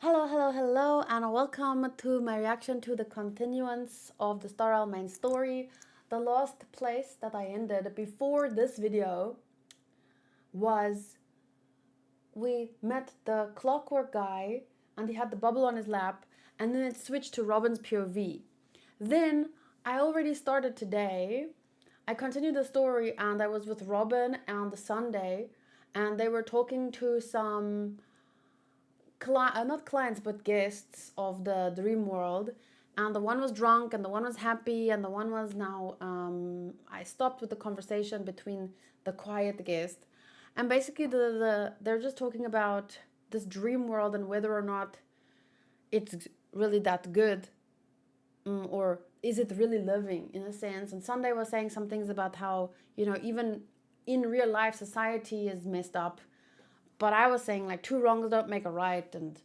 Hello, and welcome to my reaction to the continuance of the Star Rail main story. The last place that I ended before this video was we met the clockwork guy and he had the bubble on his lap, and then it switched to Robin's POV. Then I already started today. I continued the story and I was with Robin and Sunday, and they were talking to some not clients but guests of the dream world, and the one was drunk and the one was happy and the one was now I stopped with the conversation between the quiet guest, and basically they're just talking about this dream world and whether or not it's really that good, or is it really living in a sense. And Sunday was saying some things about how, even in real life society is messed up, but I was saying like two wrongs don't make a right, and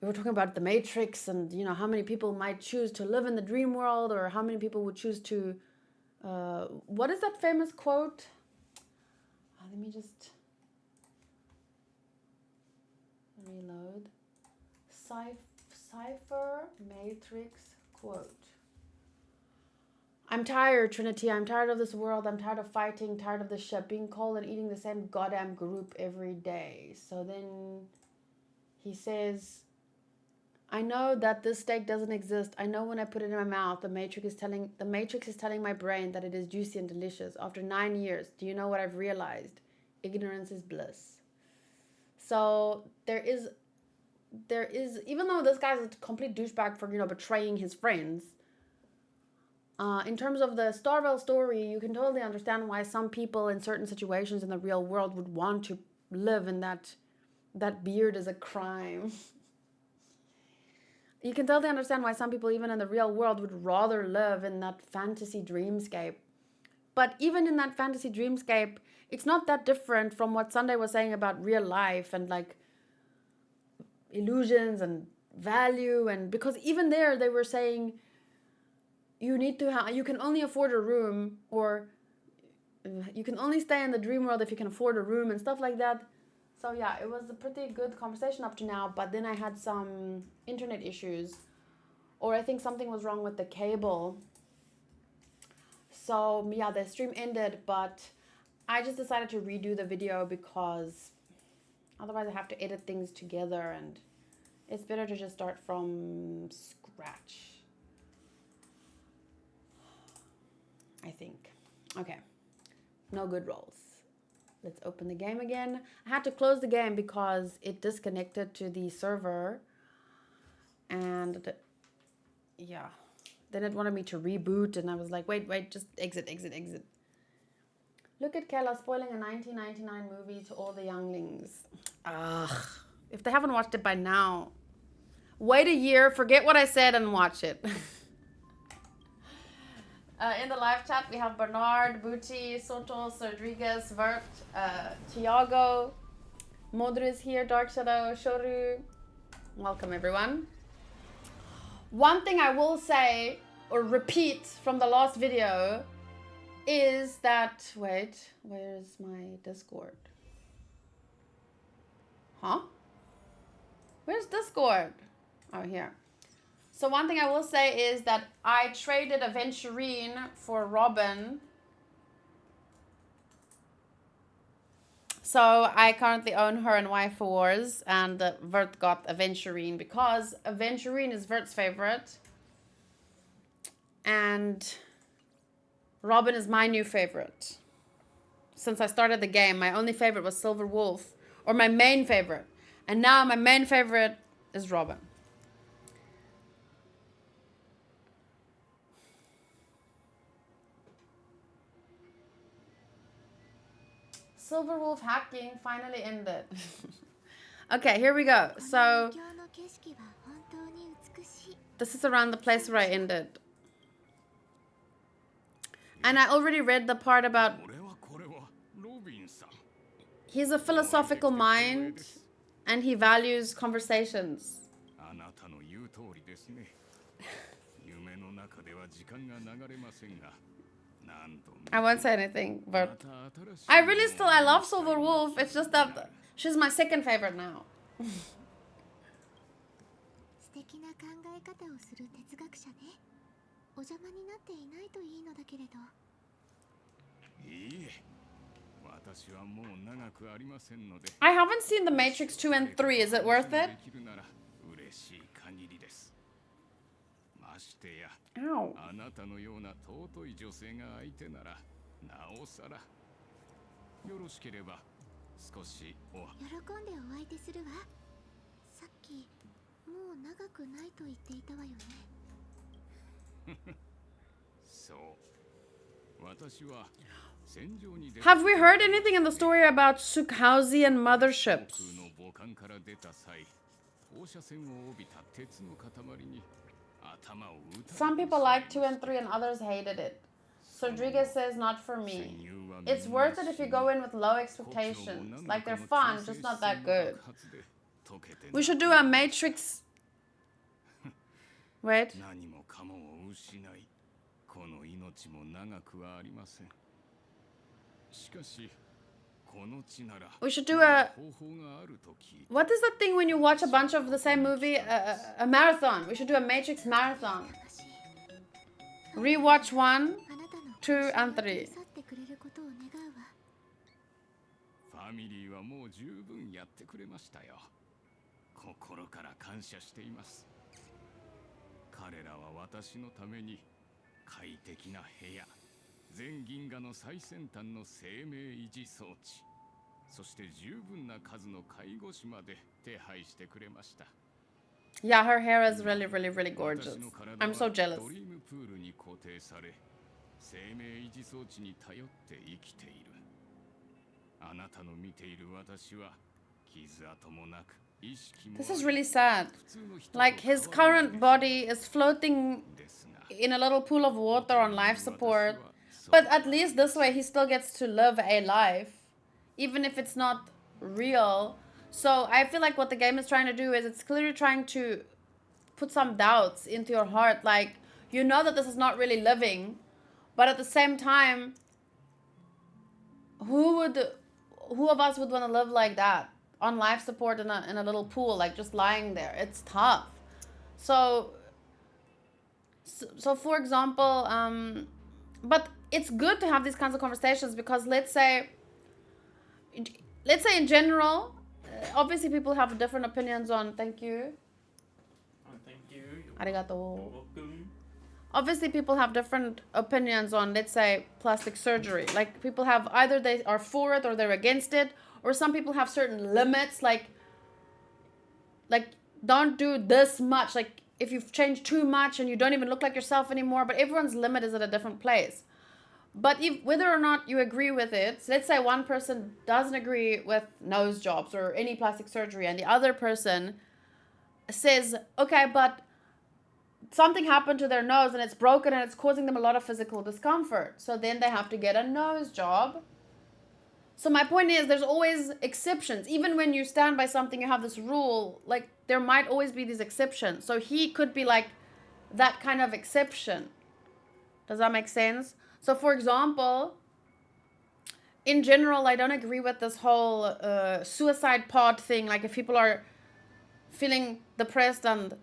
we were talking about the Matrix and how many people might choose to live in the dream world, or how many people would choose to what is that famous quote? Let me just reload. Cipher Matrix quote. I'm tired, Trinity. I'm tired of this world. I'm tired of fighting, tired of the ship, being cold and eating the same goddamn group every day. So then he says, I know that this steak doesn't exist. I know when I put it in my mouth, the Matrix is telling my brain that it is juicy and delicious. After 9 years, do you know what I've realized? Ignorance is bliss. So there is, even though this guy's a complete douchebag for, betraying his friends, in terms of the Star Rail story, you can totally understand why some people in certain situations in the real world would want to live in that beard is a crime. You can totally understand why some people, even in the real world, would rather live in that fantasy dreamscape. But even in that fantasy dreamscape, it's not that different from what Sunday was saying about real life and like illusions and value. And because even there they were saying you can only afford a room, or you can only stay in the dream world if you can afford a room and stuff like that. So yeah, it was a pretty good conversation up to now, but then I had some internet issues, or I think something was wrong with the cable. So yeah, the stream ended, but I just decided to redo the video because otherwise I have to edit things together and it's better to just start from scratch, I think. Okay, no good rolls. Let's open the game again. I had to close the game because it disconnected to the server, and yeah, then it wanted me to reboot, and I was like, wait, just exit. Look at Kayla spoiling a 1999 movie to all the younglings. Ugh, if they haven't watched it by now, wait a year, forget what I said, and watch it. In the live chat, we have Bernard, Booty, Sotos, Rodriguez, Vert, Tiago, Modru is here, Dark Shadow, Shoru. Welcome, everyone. One thing I will say, or repeat from the last video, is that... Wait, where's my Discord? Huh? Where's Discord? Oh, here. So one thing I will say is that I traded Aventurine for Robin. So I currently own her in Waifu Wars, and Vert got Aventurine because Aventurine is Vert's favorite. And Robin is my new favorite. Since I started the game, my only favorite was Silver Wolf, or my main favorite. And now my main favorite is Robin. Silver Wolf hacking finally ended. Okay, here we go. So this is around the place where I ended. And I already read the part about he's a philosophical mind and he values conversations. I won't say anything, but I love Silver Wolf. It's just that she's my second favorite now. な考え方をする哲学者ね。お邪魔になっていないといいのだけれど。いいえ、私はもう長くありませんので。I haven't seen The Matrix 2 and 3. Is it worth it? できるなら嬉しい限りです。ましてや、 Ow. あなたのような尊い女性が相手ならなおさら。よろしければ少し喜んでお相手するわ。さっきもう長くないと言っていたわよね。そう。私は戦場に出た。 Have we heard anything in the story about Sukhausian motherships? 空の母艦から出た際、放射線を帯びた鉄の塊に頭を打たれ。 Some people liked 2 and 3 and others hated it. Rodriguez says not for me. It's worth it if you go in with low expectations. Like they're fun, just not that good. We should do a Matrix. Wait. 何もかもを失い、この命も長くはありません。しかし、この地なら We should do a. 方法があると聞いて。 What is the thing when you watch a bunch of the same movie? A marathon. We should do a Matrix marathon. Rewatch 1, 2, and 3. 去ってくれることを願うわ。ファミリーはもう十分やってくれましたよ。心から感謝しています。彼らは私のために快適な部屋、全銀河の最先端の生命維持装置、そして十分な数の介護士まで手配してくれました。 Yeah, her hair is really, really, really gorgeous. I'm so jealous. ドリームプールに固定され、生命維持装置に頼って生きている。あなたの見ている私は傷跡もなく意識も。 This is really sad. Like his current body is floating in a little pool of water on life support. But at least this way he still gets to live a life, even if it's not real. So I feel like what the game is trying to do is it's clearly trying to put some doubts into your heart. Like, you know that this is not really living, but at the same time, who of us would want to live like that on life support in a little pool, like just lying there? It's tough. So for example, but it's good to have these kinds of conversations because let's say in general, obviously people have different opinions on. Thank you. Thank you. Arigato. Welcome. Obviously people have different opinions on, let's say, plastic surgery. Like people have either they are for it or they're against it, or some people have certain limits, like don't do this much, like if you've changed too much and you don't even look like yourself anymore. But everyone's limit is at a different place. But if whether or not you agree with it, so let's say one person doesn't agree with nose jobs or any plastic surgery, and the other person says, okay, but something happened to their nose and it's broken and it's causing them a lot of physical discomfort. So then they have to get a nose job. So my point is, there's always exceptions. Even when you stand by something, you have this rule, like there might always be these exceptions. So he could be like that kind of exception. Does that make sense? So for example, in general, I don't agree with this whole suicide pod thing. Like if people are feeling depressed and,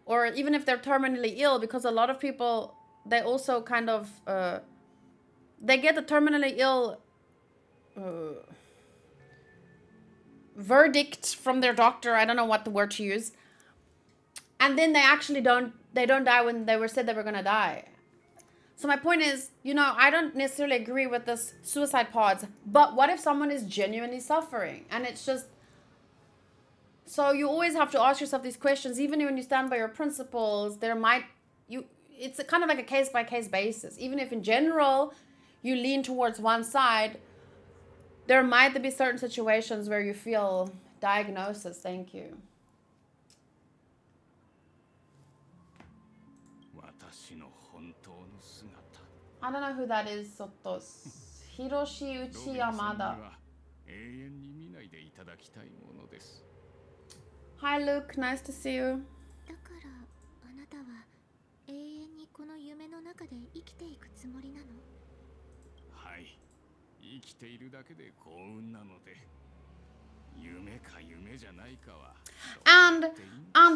or even if they're terminally ill, because a lot of people, they also kind of, they get the terminally ill verdict from their doctor. I don't know what the word to use. And then they actually don't die when they were said they were going to die. So my point is, you know, I don't necessarily agree with this suicide pods, but what if someone is genuinely suffering? And it's just, so you always have to ask yourself these questions, even when you stand by your principles. It's kind of like a case-by-case basis. Even if in general you lean towards one side, there might be certain situations where you feel diagnosis. Thank you. I don't know who that is, Sotos. Hiroshi Uchiyamada. Hi Luke, nice to see you. だからあなたは永遠にこの夢の中で生きていくつもりなの？はい、生きているだけで幸運なので、夢か夢じゃないかは。And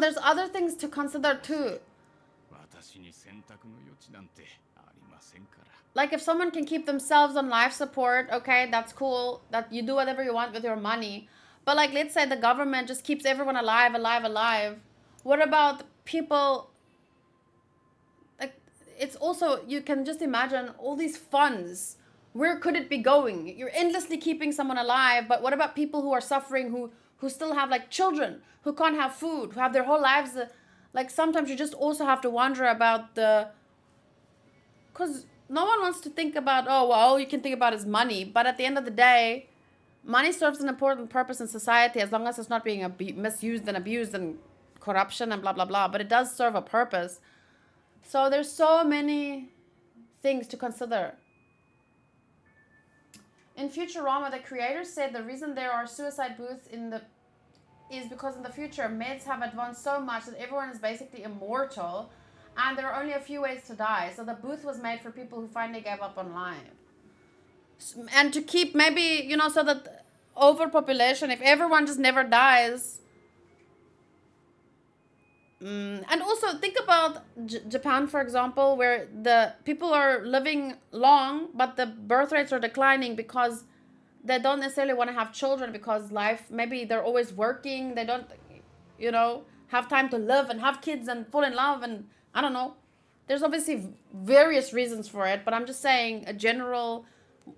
on, there's other things to consider too. 私に選択の余地なんてありませんから。 Like if someone can keep themselves on life support, okay, that's cool. That you do whatever you want with your money. But like, let's say the government just keeps everyone alive. What about people? Like, it's also, you can just imagine all these funds. Where could it be going? You're endlessly keeping someone alive, but what about people who are suffering, who still have like children, who can't have food, who have their whole lives? Like sometimes you just also have to wonder about because no one wants to think about, oh, well, all you can think about is money. But at the end of the day, money serves an important purpose in society as long as it's not being misused and abused and corruption and blah, blah, blah. But it does serve a purpose. So there's so many things to consider. In Futurama, the creators said the reason there are suicide booths is because in the future, meds have advanced so much that everyone is basically immortal. And there are only a few ways to die. So the booth was made for people who finally gave up on life. And to keep maybe, so that overpopulation, if everyone just never dies. And also think about Japan, for example, where the people are living long, but the birth rates are declining because they don't necessarily want to have children because life, maybe they're always working. They don't, have time to live and have kids and fall in love and I don't know. There's obviously various reasons for it, but I'm just saying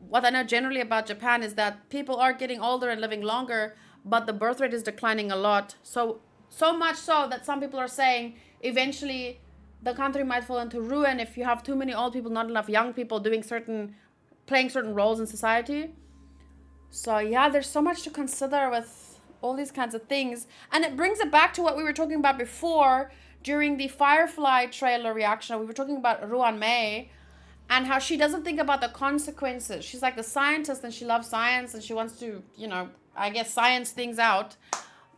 what I know generally about Japan is that people are getting older and living longer, but the birth rate is declining a lot. So much so that some people are saying eventually the country might fall into ruin if you have too many old people, not enough young people playing certain roles in society. So yeah, there's so much to consider with all these kinds of things. And it brings it back to what we were talking about before during the Firefly trailer reaction. We were talking about Ruan Mei and how she doesn't think about the consequences. She's like a scientist and she loves science and she wants to, I guess science things out.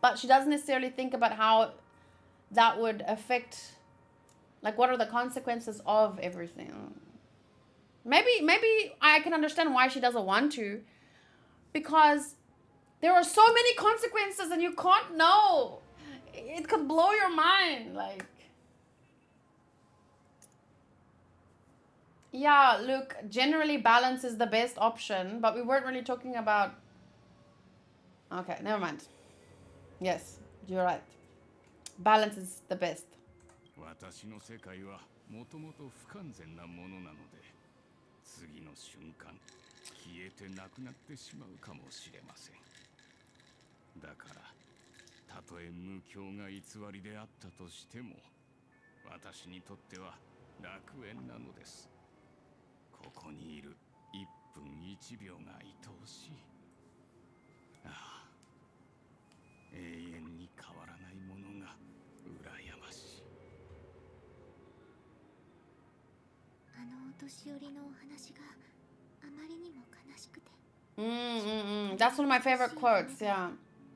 But she doesn't necessarily think about how that would affect, like what are the consequences of everything. Maybe I can understand why she doesn't want to. Because there are so many consequences and you can't know. It could blow your mind. Like, yeah, look, generally balance is the best option, but we weren't really talking about... Okay, never mind. Yes, you're right. Balance is the best. 私の世界はもともと不完全なものなので、次の瞬間消えてなくなってしまうかもしれません。だからたとえ無境が偽りであったとしても、私にとっては楽園なのです。ここにいる1分1秒が愛おしい。ああ、永遠に変わらないものが羨ましい。あのお年寄りのお話があまりにも悲しくて。That's one of my favorite quotes, yeah.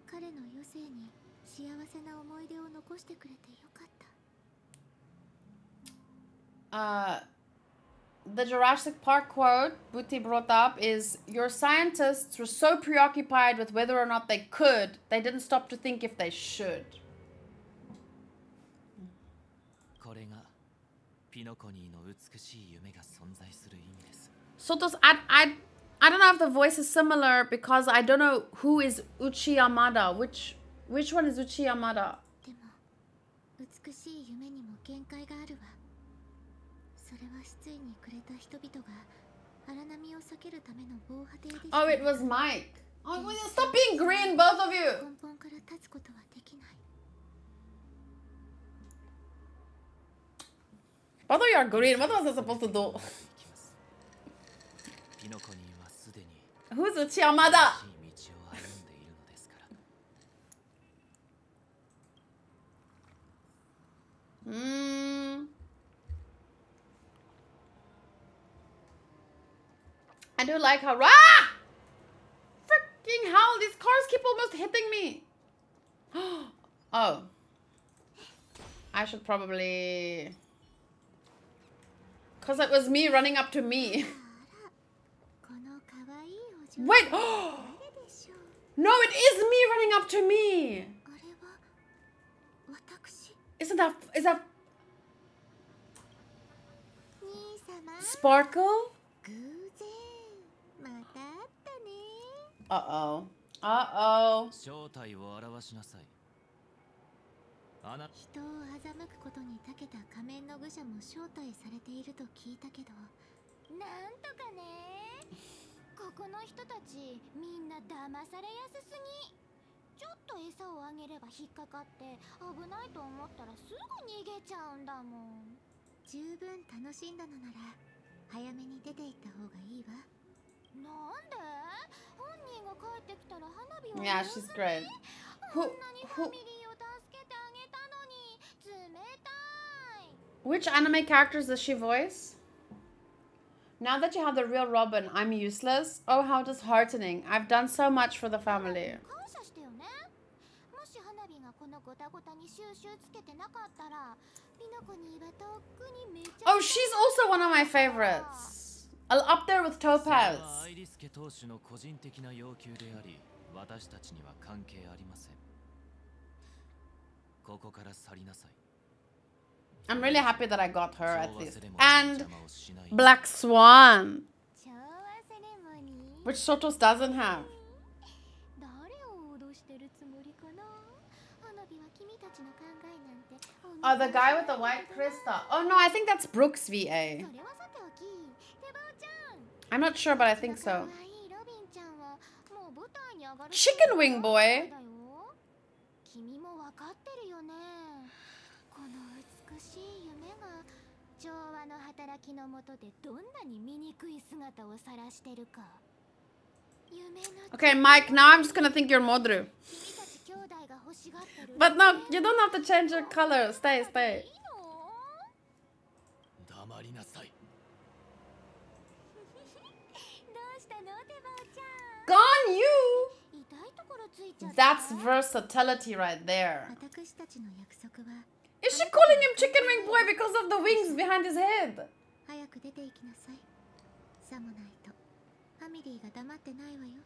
彼の余生に幸せな思い出を残してくれてよかった。The Jurassic Park quote Booty brought up is, your scientists were so preoccupied with whether or not they could, they didn't stop to think if they should. これがピノコニーの美しい夢が存在する意味です。 So I don't know if the voice is similar because I don't know who is Uchi Yamada. Which one is Uchi Yamada? でも美しい夢にも限界があるわ。それは失意にくれた人々が荒波を避けるための防波堤でした。 Oh, it was Mike. Oh, stop being green, both of you. 根本から立つことはできない。 Both of you are green. What was I supposed to do? ピノコニーはすでに Who's Uchi Yamada? 正しい道を歩んでいるのですから。I do like how... Freaking hell, these cars keep almost hitting me. Oh. I should probably... Because it was me running up to me. Wait! No, it is me running up to me! 私 Isn't that is that 兄様 Sparkle? 偶然また会ったね Uh-oh. Uh-oh. 正体を表しなさい。あな人を欺くことに長けた仮面の愚者も招待されていると聞いたけど、なんとかね。ここの人たちみんな騙されやすすぎ。ちょっと餌をあげれば引っかかって危ないと思ったらすぐ逃げちゃうんだもん。十分楽しんだのなら早めに出て行った方がいいわ。なんで？本人が帰ってきたら花火を Yeah, she's great. こ Who んなにファミリーを助けてあげたのに冷たい。 which anime characters does she voice? Now that you have the real Robin, I'm useless. Oh, how disheartening. I've done so much for the family. 感謝してよね。もし花火がこのゴタゴタに収集つけてなかったら、ピノコにはとっくにめちゃ Oh, she's also one of my favorites. Up there with それは Topaz. アイリスケ投手の個人的な要求であり、私たちには関係ありません。ここから去りなさい。 I'm really happy that I got her at 調和 least. セレモニーの And 邪魔をしない。 Black Swan, 調和セレモニー。 which Sotos doesn't have. 誰を脅してるつもりかな。花火は君たちの考えなんて。 Oh, the guy with the white crystal. Oh no, I think that's Brooks VA. それはさておき、手羽ちゃん。 I'm not sure, but I think 可 so. 愛いロビンちゃんはもう舞台に上がる。 Chicken Wing Boy. だよ。君もわかってるよね。この美しい夢が調和の働きのもとでどんなに醜い姿を晒してるか。夢の Okay, Mike, now I'm just gonna think you're Modru. 君たち兄弟が欲しがってる。 But no, you don't have to change your color. Stay, stay. いいの？黙りなさい。どうしたの、手羽ちゃん。 Gone you! 痛いところついちゃった。 That's versatility right there. 私たちの約束は Is she calling him Chicken Wing Boy because of the wings behind his head? 早く出て行きなさい。さもないとファミリーが黙ってないわよ。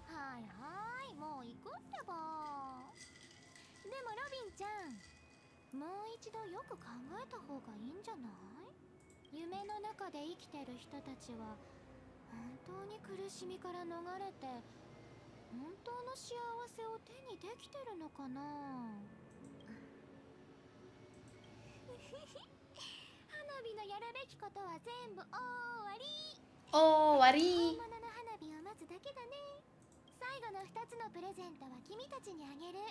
はいはい、もう行くってば。でもロビンちゃん、もう一度よく考えた方がいいんじゃない？夢の中で生きてる人たちは本当に苦しみから逃れて本当の幸せを手にできてるのかな。花火のやるべきことは全部終わり。 Oh, 本 Wari. 物の花火を待つだけだね。最後の2つのプレゼントは君たちにあげる。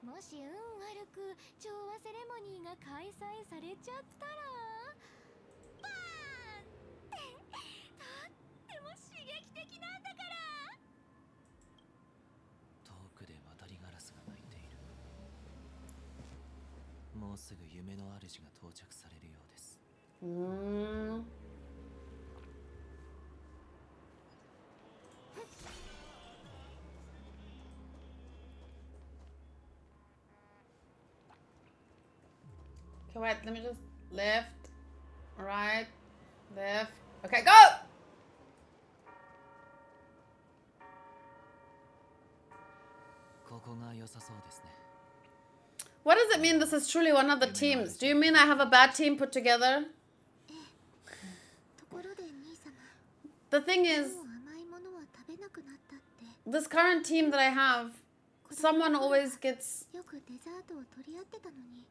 もし運悪く調和セレモニーが開催されちゃったらバーンってとっても刺激的なんだから。遠くで渡りガラスが鳴いている。もうすぐ夢の主が到着されるようです。 Okay, wait, let me just left, right, left. Okay, go! ここが良さそうですね。 What does it mean this is truly one of the teams? Do you mean I have a bad team put together? ところで兄様、 The thing も is, う甘いものは食べなくなったって。 this current team that I have, someone always gets よくデザートを取り合ってたのに。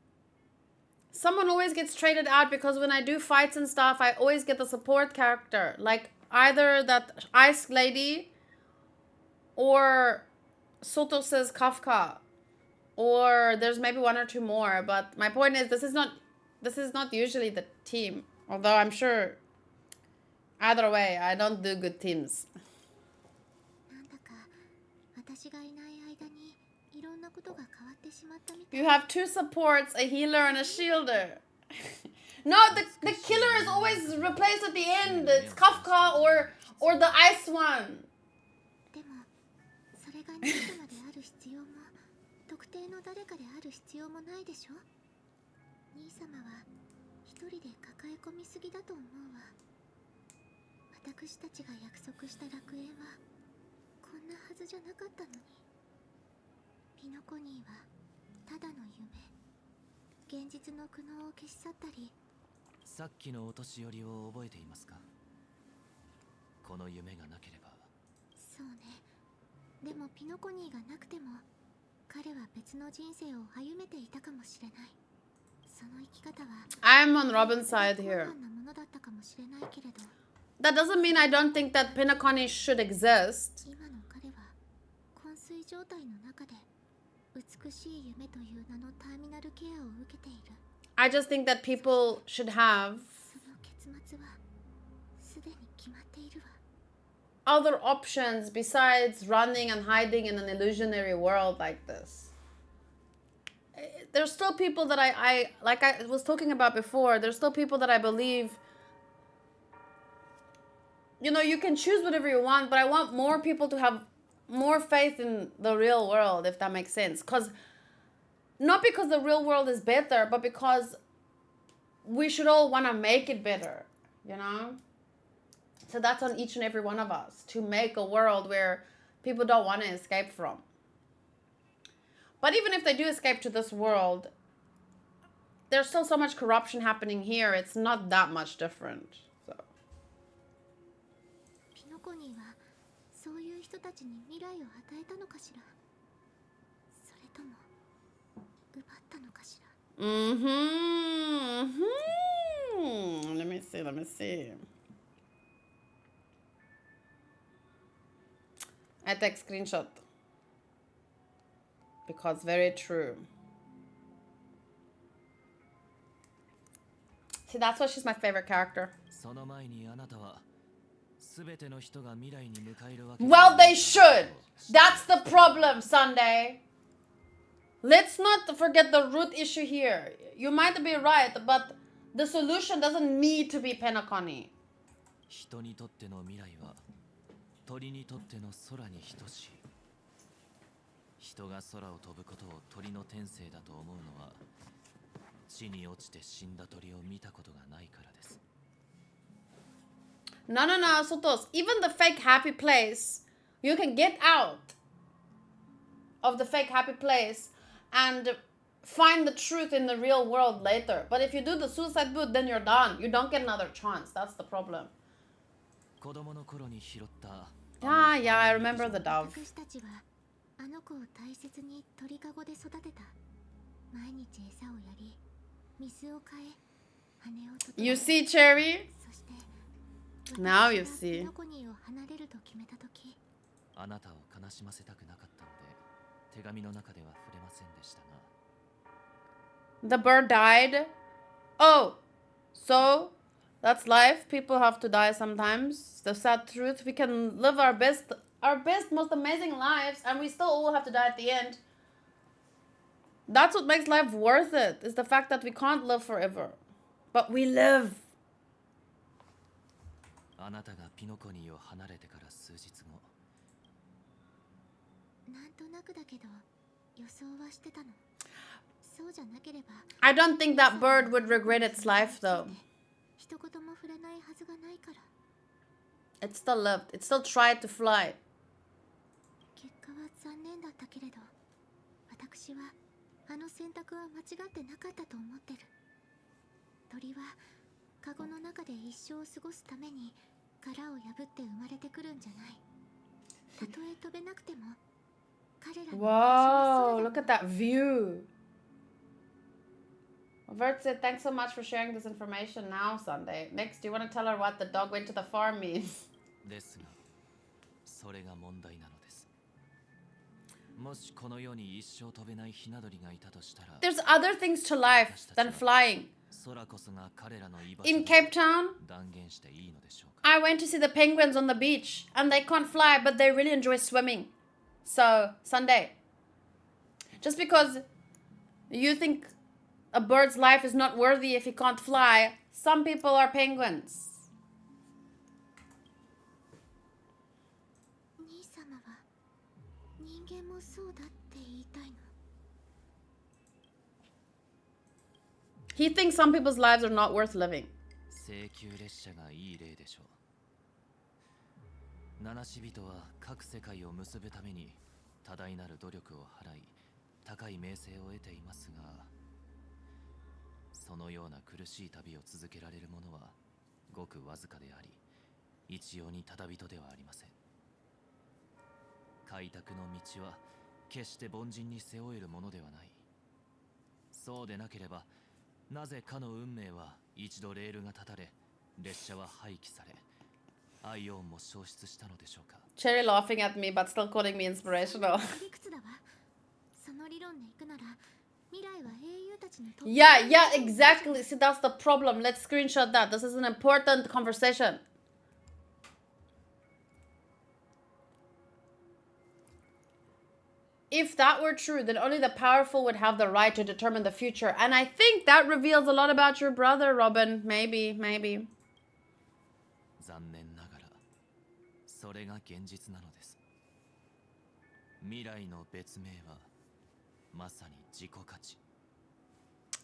someone always gets traded out because when I do fights and stuff, I always get the support character. Like either that ice lady or Soto says Kafka. Or there's maybe one or two more, but my point is this is not usually the team. Although I'm sure either way, I don't do good teams. なんだか私がいない間にいろんなことが変わってしまったみたい。 You have two supports, a healer and a shielder. No, the killer is always replaced at the end. It's Kafka or the ice one. でもそれが兄様である必要も特定の誰かである必要もないでしょ。兄様は一人で抱え込みすぎだと思うわ。私たちが約束した楽園はこんなはずじゃなかったのに。ピノコニーはただの夢、現実の苦悩を消し去ったり。さっきのお年寄りを覚えていますか？この夢がなければ。そうね。でもピノコニーがなくても彼は別の人生を歩めていたかもしれない。その生き方は I'm on Robin's side 困 here. 難なものだったかもしれないけれど、 That doesn't mean I don't think that Pinocchio should exist. 今の彼は昏睡状態の中で美しい夢という名のターミナルケアを受けている。 I just think that people should have その結末はすでに決まっているわ。 other options besides running and hiding in an illusionary world like this. There's still people that I like I was talking about before, there's still people that I believe, you know, you can choose whatever you want, but I want more people to have more faith in the real world, if that makes sense. Not because the real world is better, but because we should all want to make it better, you know? So that's on each and every one of us, to make a world where people don't want to escape from. But even if they do escape to this world, there's still so much corruption happening here. It's not that much different. So ピノコニーはそういう人たちに未来を与えたのかしら、それとも奪ったのかしら。 Let me see. I take screenshot. Because very true. See, that's why she's my favorite character. その前にあなたは全ての人が未来に迎えるわけ。 Well, they should. That's the problem, Sunday. Let's not forget the root issue here. You might be right, but the solution doesn't need to be Penacony. 人にとっての未来は鳥にとっての空に等しい。人が空を飛ぶことを鳥の天性だと思うのは地に落ちて死んだ鳥を見たことがないからです。 No, Sotos. Even the fake happy place, you can get out of the fake happy place and find the truth in the real world later. But if you do the suicide boot, then you're done. You don't get another chance. That's the problem. 子供の頃に拾った Yeah, I remember the dove. 私たちはあの子を大切に鳥かごで育てた。毎日餌をやり、水を変え、羽を整え。 You see, Cherry? そして Now you 私が see. ピノコニーを離れると決めたとき、あなたを悲しませたくなかったので手紙の中では触れませんでしたが。 The bird died. Oh, so that's life. People have to die sometimes. The sad truth. We can live our best, most amazing lives, and we still all have to die at the end. That's what makes life worth it, is the fact that we can't live forever. But we live. あなたがピノコニーを離れてから数日後。なんとなくだけど予想はしてたの。そうじゃなければ I don't think that bird would regret its life, though. 一言も触れないはずがないから。 It still lived. It still tried to fly. 結果は残念だったけれど、私はあの選択は間違ってなかったと思ってる。鳥はカゴの中で一生を過ごすために殻を破って生まれてくるんじゃない。たとえ飛べなくても彼らの Whoa, look at that view. Vert said, thanks so much for sharing this information now, Sunday. Next, do you want to tell her what the dog went to the farm means? ですが、それが問題なのです。もしこの世に一生飛べないヒナ鳥がいたとしたら、 There's other things to life than flying. 空こそが彼らの居場 In 所 Cape だと Town, 断言していいのでしょうか。 I went to see the penguins on the beach, and they can't fly, but they really enjoy swimming. So, Sunday, just because you think a bird's life is not worthy if he can't fly, some people are penguins. 兄様は人間もそうだって言いたいの。 He thinks some people's lives are not worth living. 請求列車がいい例でしょう。七死人は各世界を結ぶために多大なる努力を払い、高い名声を得ていますが、そのような苦しい旅を続けられる者はごくわずかであり、一様にただ人ではありません。開拓の道は決して凡人に背負えるものではない。そうでなければ、なぜかの運命は一度レールが断たれ、列車は廃棄され、アイオンも消失したのでしょうか。 Cherry laughing at me but still calling me inspirational. 理屈だわ。その理論でいくなら、未来は英雄たちのトップ。 Yeah, exactly. See, that's the problem. Let's screenshot that. This is an important conversation. If that were true, then only the powerful would have the right to determine the future. And I think that reveals a lot about your brother, Robin. Maybe. 残念ながら、それが現実なのです。未来の別名はまさに自己価値。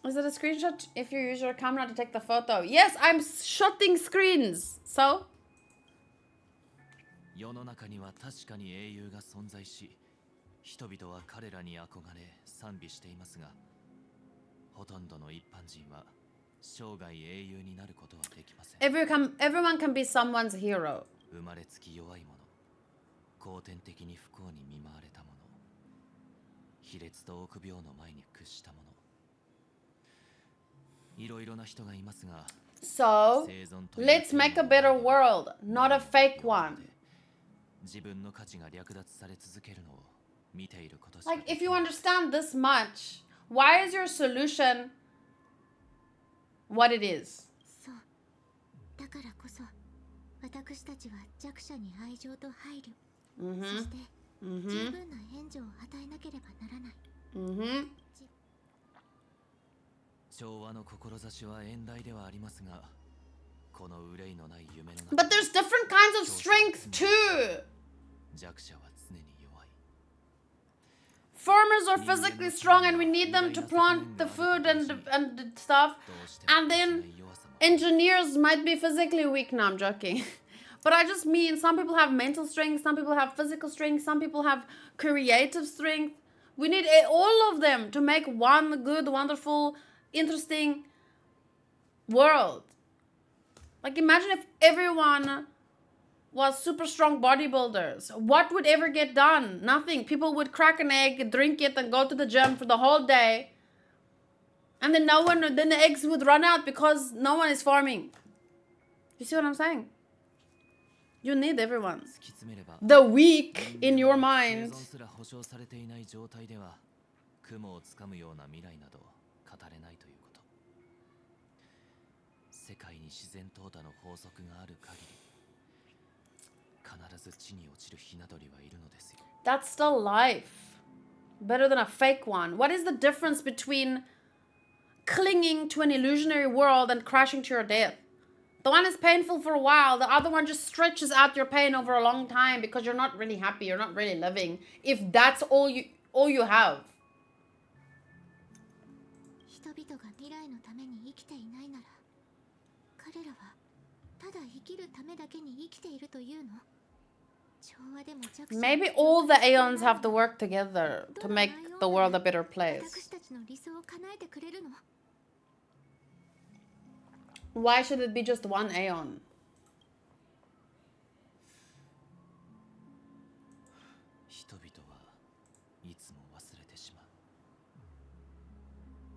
Is it a screenshot if you use your camera to take the photo? Yes, I'm shotting screens. So? 世の中には確かに英雄が存在し、人々は彼らに憧れ賛美していますが、ほとんどの一般人は生涯英雄になることはできません。Everyone can be someone's hero. 生まれつき弱い者、後天的に不幸に見舞われた者、卑劣と臆病の前に屈した者、いろいろな人がいますが、 So, let's make a better world, not a fake one. 自分の価値が略奪され続けるのを見ていることしか。 Like, if you understand this much, why is your solution what it is? そう。だからこそ、私たちは弱者に愛情と配慮、そして十分な援助を与えなければならない。調和の志は遠大ではありますが、この憂いのない夢の中。 But there's different kinds of strength too. 弱者は常に弱い。 Farmers are physically strong and we need them to plant the food and stuff. And then engineers might be physically weak. No, I'm joking. But I just mean some people have mental strength, some people have physical strength, some people have creative strength. We need all of them to make one good, wonderful, interesting world. Like, imagine if everyone was super strong bodybuilders. What would ever get done? Nothing. People would crack an egg, drink it, and go to the gym for the whole day. And then then the eggs would run out because no one is farming. You see what I'm saying? You need everyone. The weak in your mind. 生存すら保証されていない状態では、雲をつかむような未来など語れないということ。世界に自然淘汰の法則がある限り、必ず地に落ちるひな鳥はいるのですよ。 That's still life. Better than a fake one. What is the difference between clinging to an illusionary world and crashing to your death? The one is painful for a while, the other one just stretches out your pain over a long time because you're not really happy, you're not really living. If that's all you have. 人々が未来のために生きていないなら、彼らはただ生きるためだけに生きているというの？ Maybe all the Aeons have to work together to make the world a better place. Why should it be just one Aeon? 人々はいつも忘れてしまう。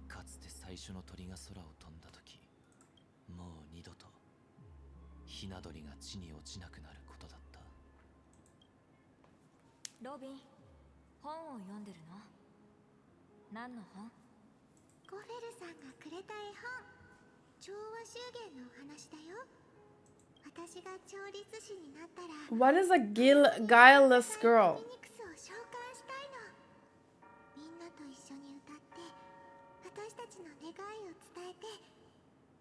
かつて最初の鳥が空を飛んだ時、もう二度とひな鳥が地に落ちなくなることだった。ロビン、本を読んでるの？何の本？ゴフェルさんがくれた絵本。調和修験のお話だよ。私が調律師になったら。What is a guileless girl? フィニックスを召喚したいの。みんなと一緒に歌って、私たちの願いを伝えて、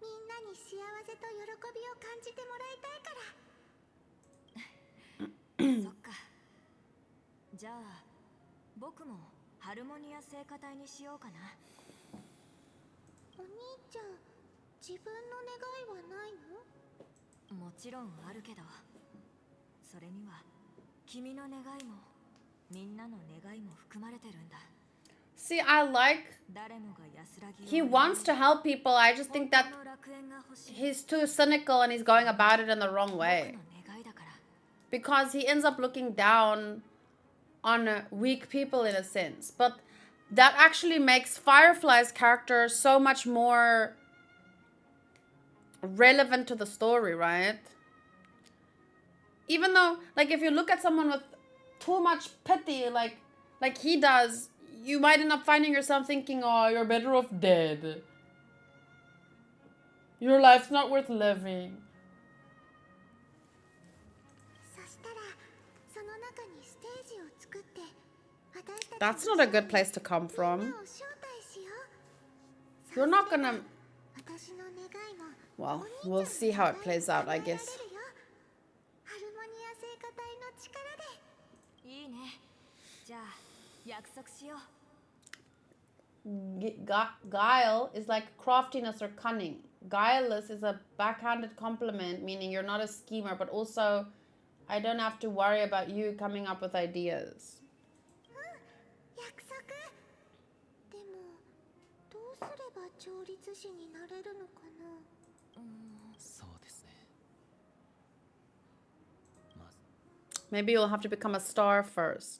みんなに幸せと喜びを感じてもらいたいから。そっか。じゃあ僕もハルモニア聖歌隊にしようかな。お兄ちゃん、自分の願いはないの？もちろんあるけど、それには君の願いもみんなの願いも含まれてるんだ。See, I like he wants to help people. I just think that he's too cynical and he's going about it in the wrong way. Because he ends up looking down on weak people in a sense. But that actually makes Firefly's character so much more relevant to the story, right? Even though, like, if you look at someone with too much pity, like he does, you might end up finding yourself thinking, oh, you're better off dead. Your life's not worth living. That's not a good place to come from. You're not gonna... Well, we'll see how it plays out, I guess. Guile is like craftiness or cunning. Guileless is a backhanded compliment, meaning you're not a schemer, but also I don't have to worry about you coming up with ideas. Maybe you'll have to become a star first.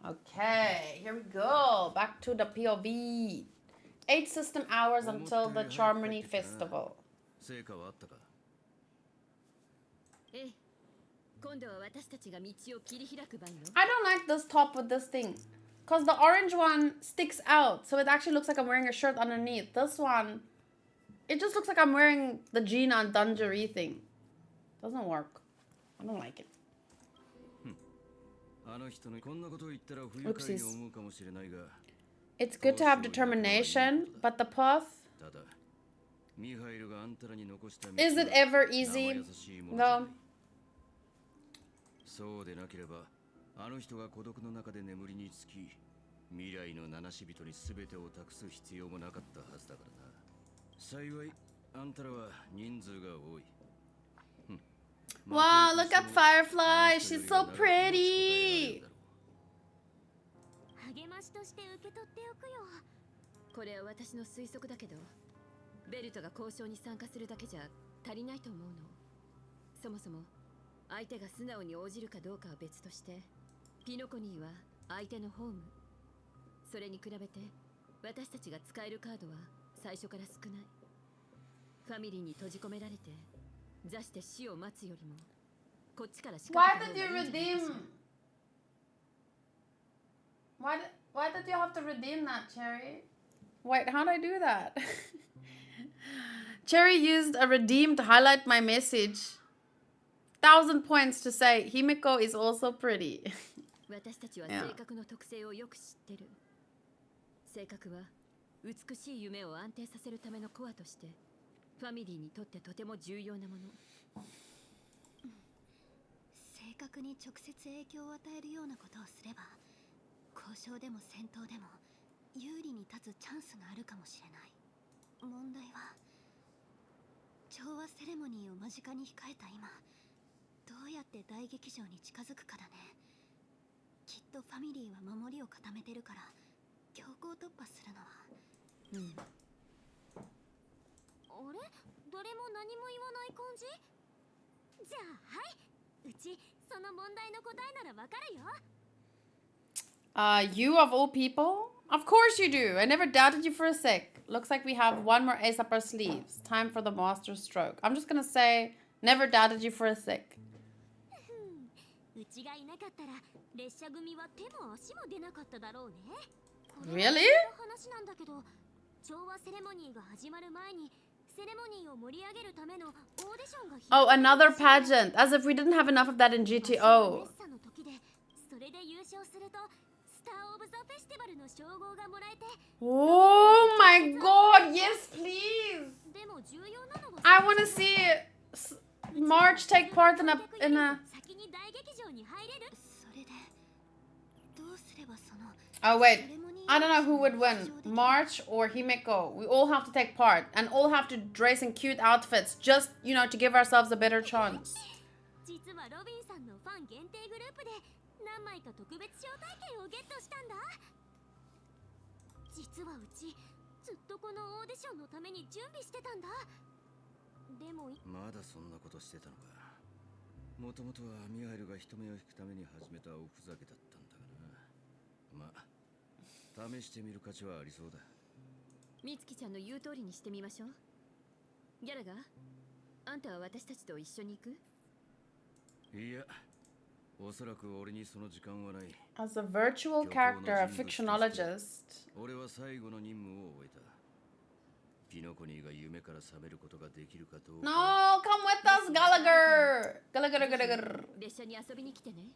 Okay, here we go. Back to the POV. 8 system hours until the Charmony Festival. I don't like this top with this thing. Because the orange one sticks out. So it actually looks like I'm wearing a shirt underneath. This one, it just looks like I'm wearing the Gina and Dungaree thing. Doesn't work. I don't like it. Oopsies. It's good to have determination, but the path... Is it ever easy? No. Wow, look at Firefly. She's so pretty. 励ましとして受け取っておくよ。これは私の推測だけど、ベルトが交渉に参加するだけじゃ足りないと思うの。そもそも相手が素直に応じるかどうかは別として、ピノコニーは相手のホーム。それに比べて私たちが使えるカードは最初から少ない。ファミリーに閉じ込められて座して死を待つよりもこっちから仕掛けた方がいいんじゃないかしら。Why did you have to redeem that, Cherry? Wait, how did I do that? Cherry used a redeem to highlight my message. 1,000 points to say Himiko is also pretty. 私たちは性格の特性をよく知ってる。性格は美しい夢を安定させるためのコアとしてファミリーにとってとても重要なもの。性格に直接影響を与えるようなことをすれば交渉でも戦闘でも有利に立つチャンスがあるかもしれない。問題は調和セレモニーを間近に控えた今どうやって大劇場に近づくかだね。きっとファミリーは守りを固めてるから強行突破するのは。あれ？誰も何も言わない感じ？じゃあはい。うちその問題の答えならわかるよ。You of all people? Of course you do. I never doubted you for a sec. Looks like we have one more ace up our sleeves. Time for the master stroke. I'm just gonna say, never doubted you for a sec. うちがいなかったら列車組は手も足も出なかっただろうね。 Really? 話なんだけど、調和セレモニーが始まる前にセレモニーを盛り上げるためのオーディションが。 Oh, another pageant. As if we didn't have enough of that in GTO. それで優勝するとスターオブザフェスティバルの称号がもらえて。 Oh my god, yes please. でも重要なのは I want to see March take part in a 先に大劇場に入れる。それでどうすればその Oh wait, I don't know who would win, March or Himiko. We all have to take part and all have to dress in cute outfits just, you know, to give ourselves a better chance. 実はロビンさんのファン限定グループで何枚か特別招待券をゲットしたんだ。実はうちずっとこのオーディションのために準備してたんだ。でもまだそんなことしてたのか。もともとはミハイルが人目を引くために始めたおふざけだったんだがな。まあ試してみる価値はありそうだ。美月ちゃんの言う通りにしてみましょう。ギャラガー、あんたは私たちと一緒に行く？いや、おそらく俺にその時間はない。 As a virtual character, a fictionologist. 俺は最後の任務を終えた。ピノコニーが夢から覚めることができるかどうか。 No, come with us, Gallagher! Gallagher. 列車に遊びに来てね。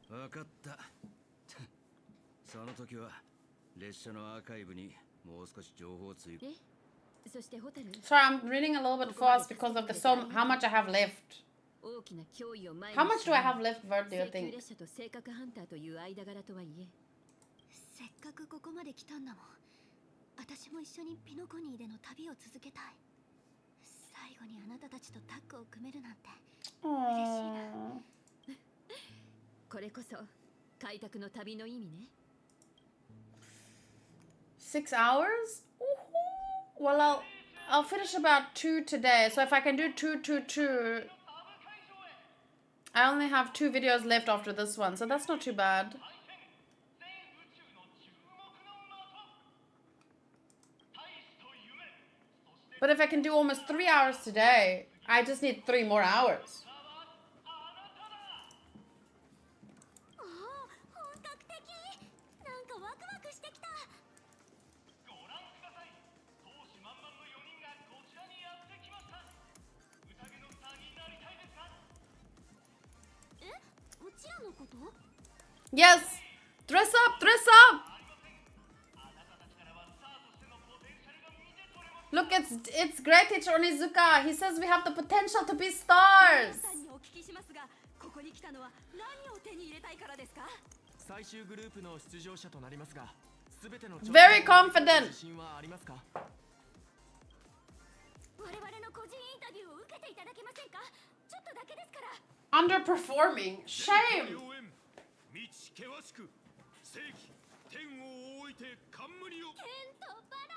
わかった。その時は列車のアーカイブにもう少し情報を追加。そしてホタル。 Sorry, I'm reading a little bit fast because of how much I have left. 大きな脅威を前に How much do I have left, Vert, do you 請求 think? 列車と性格ハンターという間柄とはいえ、せっかくここまで来たんだもん。私も一緒にピノコニーでの旅を続けたい。最後にあなたたちとタッグを組めるなんて嬉しいな。これこそ開拓の旅の意味ね。 6 hours? Well, I'll finish about 2 today. So if I can do 2. I only have 2 videos left after this one, so that's not too bad. But if I can do almost 3 hours today, I just need 3 more hours. おお、本格的。なんかワクワクしてきた。ご覧ください。闘志満々の4人がこちらにやってきました。宴のスターになりたいですか？え、うちらのこと？ Yes! Dress up! Dress up! Look, it's great teacher Onizuka. He says we have the potential to be stars. さんにお聞きしますが、ここに来たのは何を手に入れたいからですか？最終グループの出場者となりますが、すべての Very confident. 自信はありますか？我々の個人インタビューを受けていただけませんか？ちょっとだけですから。Underperforming. Shame. 道険しく正義天を置いて冠を。天とバラ。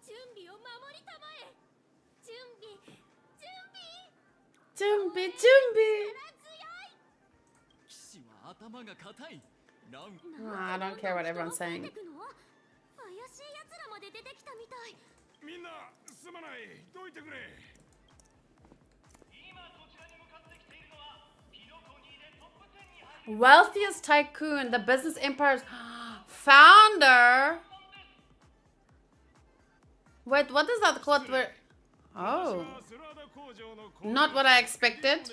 準備を守りたまえ。準備。Jumbi. 力強い。騎士は頭が硬い。なん I don't care what everyone's saying. 怪しい奴らまで出てきたみたい。みんなすまない。どいてくれ。今こちらに向かってきているのはピノコニーでトップ10に入る Wealthiest tycoon, the business empire's founder. Wait, what is that quote where? Oh, not what I expected.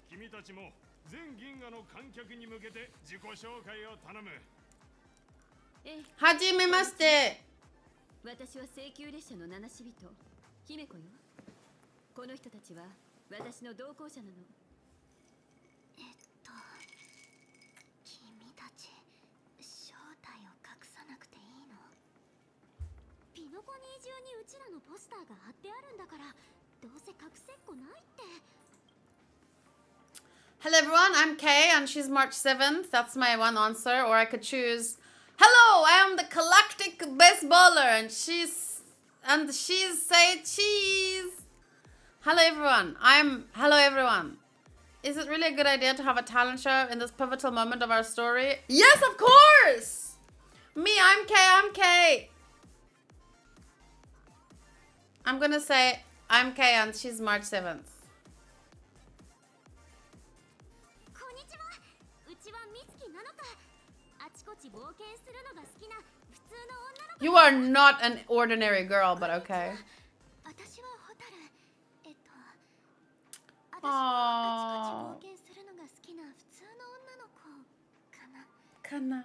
君たちも全銀河の観客に向けて自己紹介を頼む。Hajimemashite. 私は請求列車の七死人、姫子よ。この人たちは私の同行者なの。君たち正体を隠さなくていいの？ピノコニー中にうちらのポスターが貼ってあるんだから、どうせ隠せっこないって。 Hello everyone, I'm Kay and she's March 7th. That's my one answer. Or I could choose, hello, I am the galactic baseballer and she's say cheese. Hello everyone. Is it really a good idea to have a talent show in this pivotal moment of our story? Yes, of course. Me, I'm Kay. I'm gonna say I'm Kay and she's March 7th. こんにちは。うちは美月なのか。あちこち冒険するのが好きな普通の女の子。 You are not an ordinary girl, but okay. 私はホタル。私は Aww. あちこち冒険するのが好きな普通の女の子かな。Kana.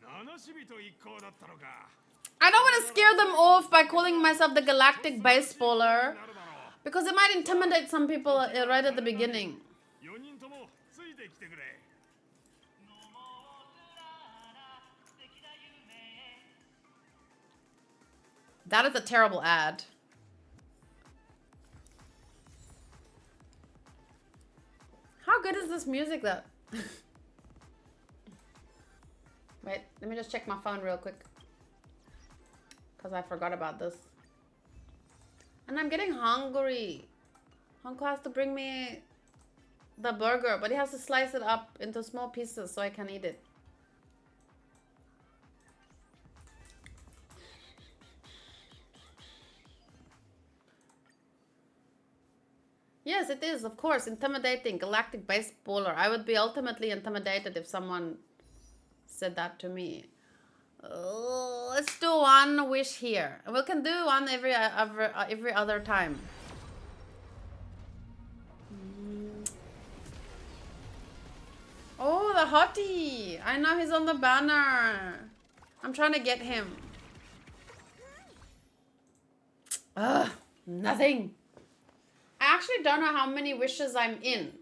七死人一行だったのか。 I don't want to scare them off by calling myself the galactic baseballer because it might intimidate some people right at the beginning. 4人ともついてきてくれ。 That is a terrible ad. How good is this music though? Wait, let me just check my phone real quick. Because I forgot about this. And I'm getting hungry. Honkai has to bring me the burger, but he has to slice it up into small pieces so I can eat it. Yes, it is, of course. Intimidating. Galactic baseballer. I would be ultimately intimidated if someone said that to me. Let's do one wish here. We can do one every other time. Oh, the hottie. I know he's on the banner. I'm trying to get him. Ugh, nothing. I actually don't know how many wishes I'm in.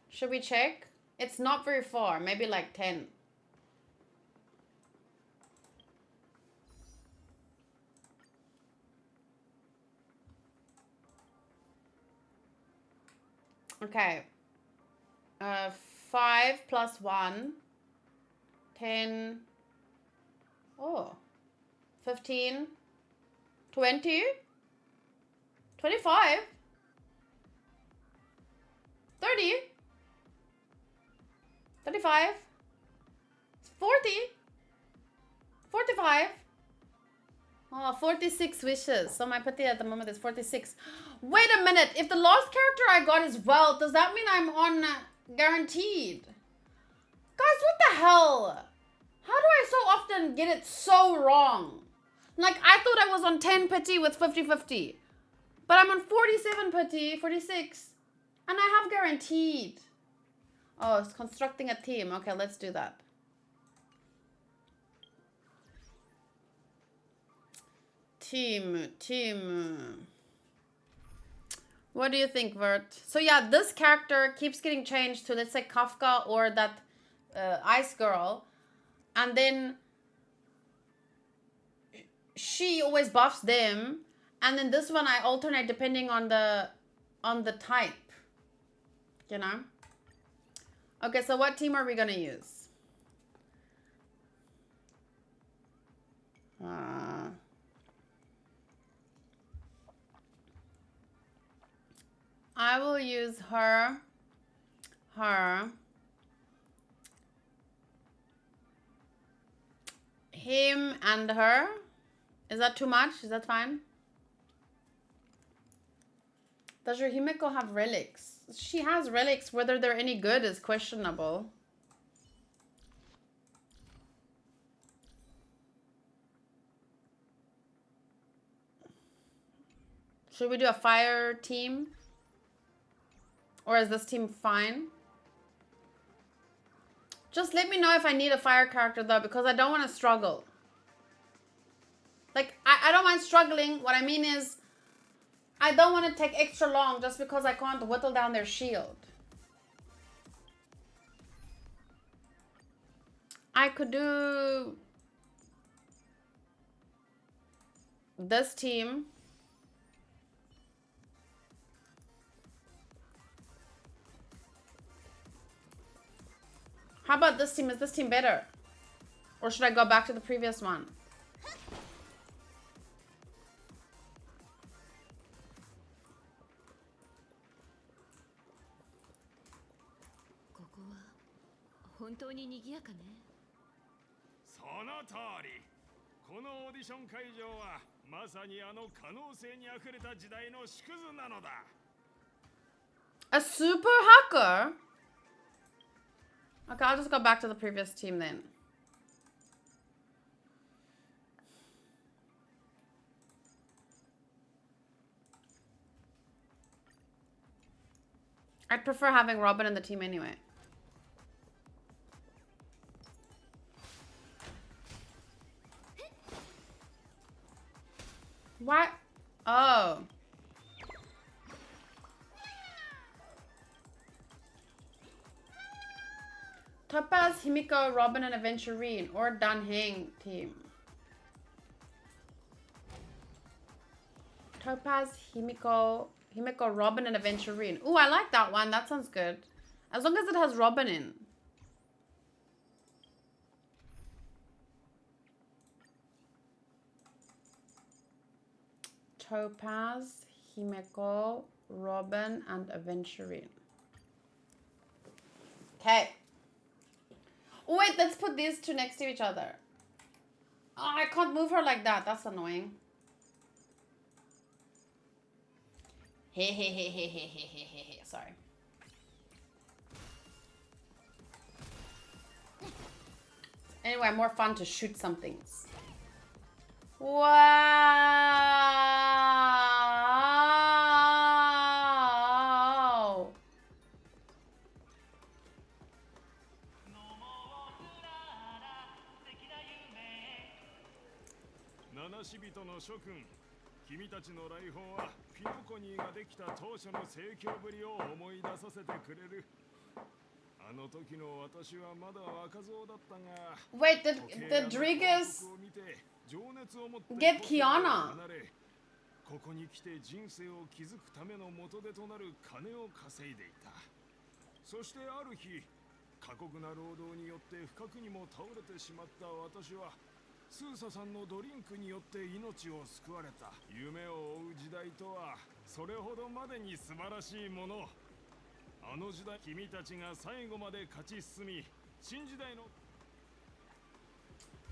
Should we check? It's not very far. Maybe like 10. Okay. 5 plus 1. 10. Oh. 15. 20. 25. 30. 35. 40. 45. Oh, 46 wishes. So my pity at the moment is 46. Wait a minute. If the last character I got is wealth, does that mean I'm on guaranteed? Guys, what the hell? How do I so often get it so wrong? Like, I thought I was on 10 pity with 50-50. But I'm on 47 pity, 46. And I have guaranteed. Oh, it's constructing a team. Okay, let's do that. Team. What do you think, Vert? So yeah, this character keeps getting changed to, let's say, Kafka or that Ice Girl. And then she always buffs them. And then this one I alternate depending on the type. You know? Okay, so what team are we gonna use? I will use her, him, and her. Is that too much? Is that fine? Does your Himeko have relics? She has relics. Whether they're any good is questionable. Should we do a fire team? Or is this team fine? Just let me know if I need a fire character though, because I don't want to struggle. Like, I don't mind struggling. What I mean is, I don't want to take extra long just because I can't whittle down their shield. I could do this team. How about this team? Is this team better? Or should I go back to the previous one? A super hacker? Okay, I'll just go back to the previous team then. I'd prefer having Robin in the team anyway. What? Oh. Topaz, Himiko, Robin, and Aventurine, or Dan Heng team. Topaz, Himiko, Robin, and Aventurine. Ooh, I like that one. That sounds good. As long as it has Robin in. Topaz, Himeko, Robin, and Aventurine. Okay. Oh, wait, let's put these two next to each other. Oh, I can't move her like that. That's annoying. Hey. Sorry. Anyway, more fun to shoot some things. Wow. 七死人の諸君、君たちの来訪はフィノコニーができた当初の盛況ぶりを思い出させてくれる。あの時の私はまだ若造だったが。Wait, did Rodriguez get Kiana? ここに来て人生を築くための元手となる金を稼いでいた。そしてある日、過酷な労働によって不覚にも倒れてしまった私は。スーサさんのドリンクによって命を救われた。夢を追う時代とはそれほどまでに素晴らしいもの。あの時代、君たちが最後まで勝ち進み、新時代の。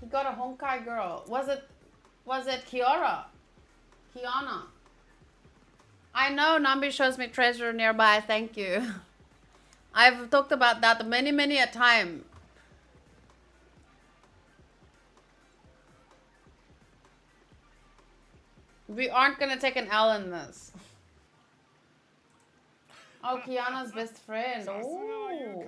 He got a Honkai girl. Was it Kiana? I know Nambi shows me treasure nearby. Thank you. I've talked about that many a time. We aren't gonna take an L in this. Oh, Kiana's best friend. Oh.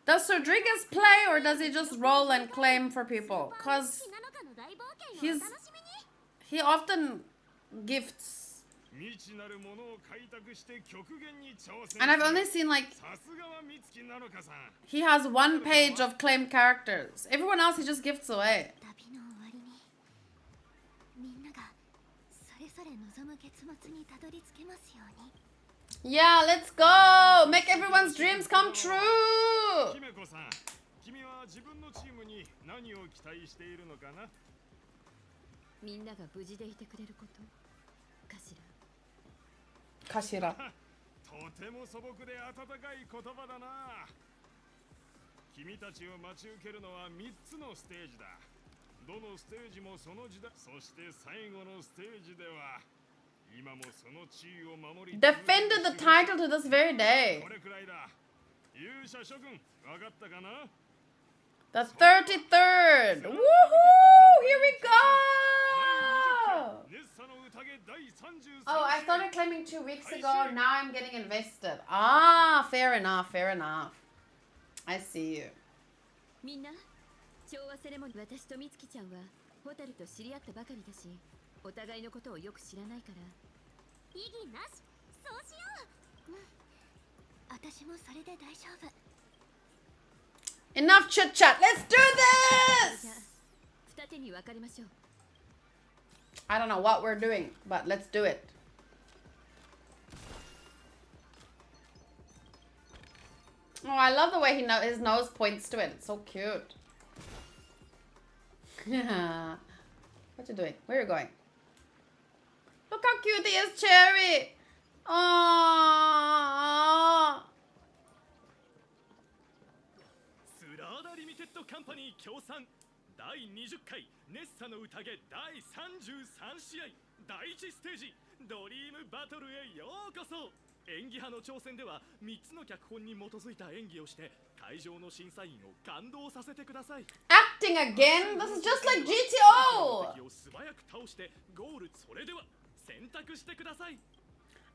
Does Rodriguez play or does he just roll and claim for people? Cause he often gifts. And I've only seen like he has one page of claimed characters. Everyone else he just gifts away. Yeah, let's go! Make everyone's dreams come true! みんなが無事でいてくれることかしら。かしら。とても素朴で温かい言葉だな。君たちを待ち受けるのは3つのステージだ。どのステージもその時代、そして最後のステージでは今もその地位を守り。Defended the title to this very day. これくらいだ。勇者諸君、わかったかな? The 33rd. Woohoo! Here we go! Oh, I started claiming 2 weeks ago. Now I'm getting invested. Ah, fair enough. I see you. みんな、調和セレモニー。私と美月ちゃんはホタルと知り合ったばかりだし、お互いのことをよく知らないから。異議なし。そうしよう。私もそれで大丈夫。Enough chit chat. Let's do this! 二手に分かりましょう。I don't know what we're doing, but let's do it. Oh, I love the way his nose points to it. It's so cute. What you doing? Where are you going? Look how cute he is, Cherry. Aww. スラーダリミテッドカンパニー協賛第20回ネッサの宴第33試合第1ステージドリームバトルへようこそ。演技派の挑戦では3つの脚本に基づいた演技をして会場の審査員を感動させてください。 Acting again? This is just like GTO! 敵を素早く倒してゴール。それでは選択してください。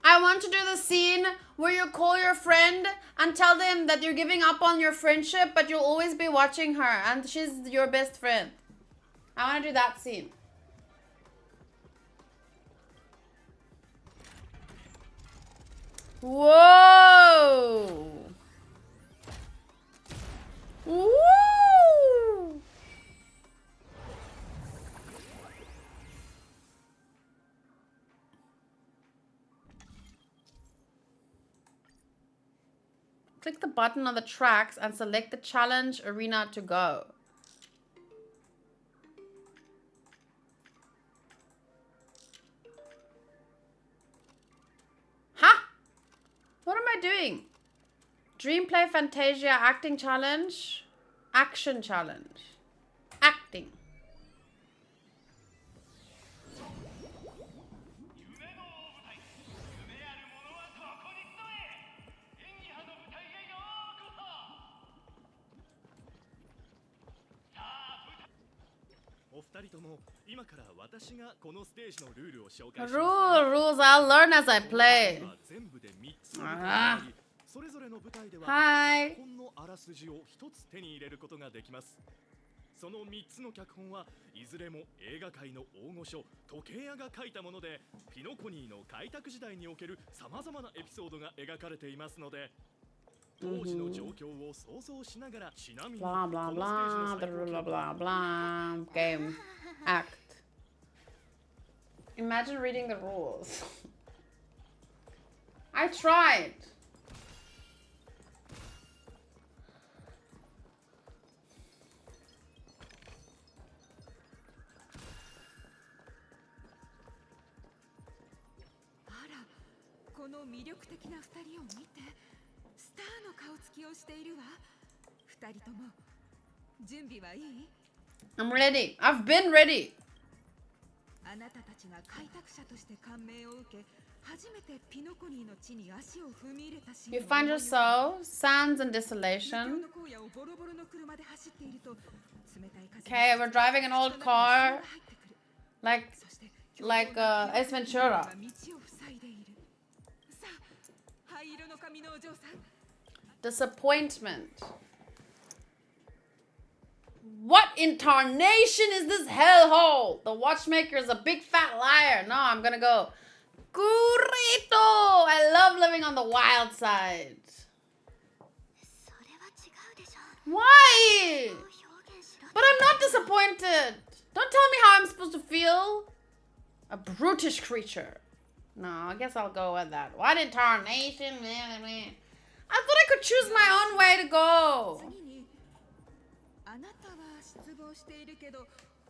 I want to do the scene where you call your friend and tell them that you're giving up on your friendship, but you'll always be watching her and she's your best friend. I want to do that scene. Whoa! Woo! Click the button on the tracks and select the challenge arena to go. Dream Play Fantasia Acting Challenge. Action Challenge. Acting. Rules, I'll learn as I play. Hi. その3つの脚本はいずれも映画界の大御所時計屋が書いたもので、ピノコニーの開拓時代におけるさまざまなエピソードが描かれていますので、当時の状況を想像しながら、ちなみにこのステージの最高記録は Game. Act. Imagine reading the rules. I tried. I'm ready. I've been ready. You find yourself sands and desolation. Okay, we're driving an old car, like Ace Ventura. Disappointment. What in tarnation is this hellhole? The watchmaker is a big fat liar. No, I'm gonna go Currito. I love living on the wild side. Why? But I'm not disappointed. Don't tell me how I'm supposed to feel. A brutish creature. No, I guess I'll go with that. What in tarnation? I thought I could choose my own way to go.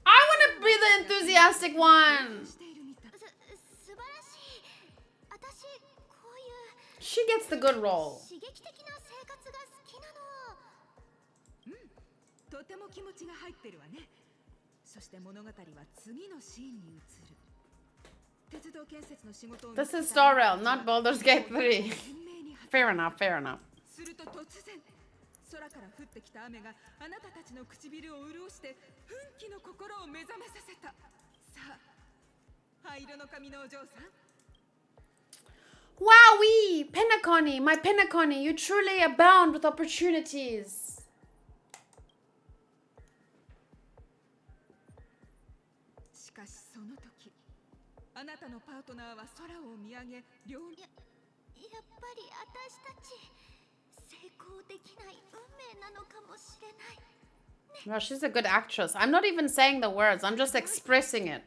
I want to be the enthusiastic one. She gets the good role. This is Star Rail, not Baldur's Gate 3. Fair enough, fair enough. Wowee! Penacony, my Penacony, you truly abound with opportunities. Well, she's a good actress. I'm not even saying the words, I'm just expressing it.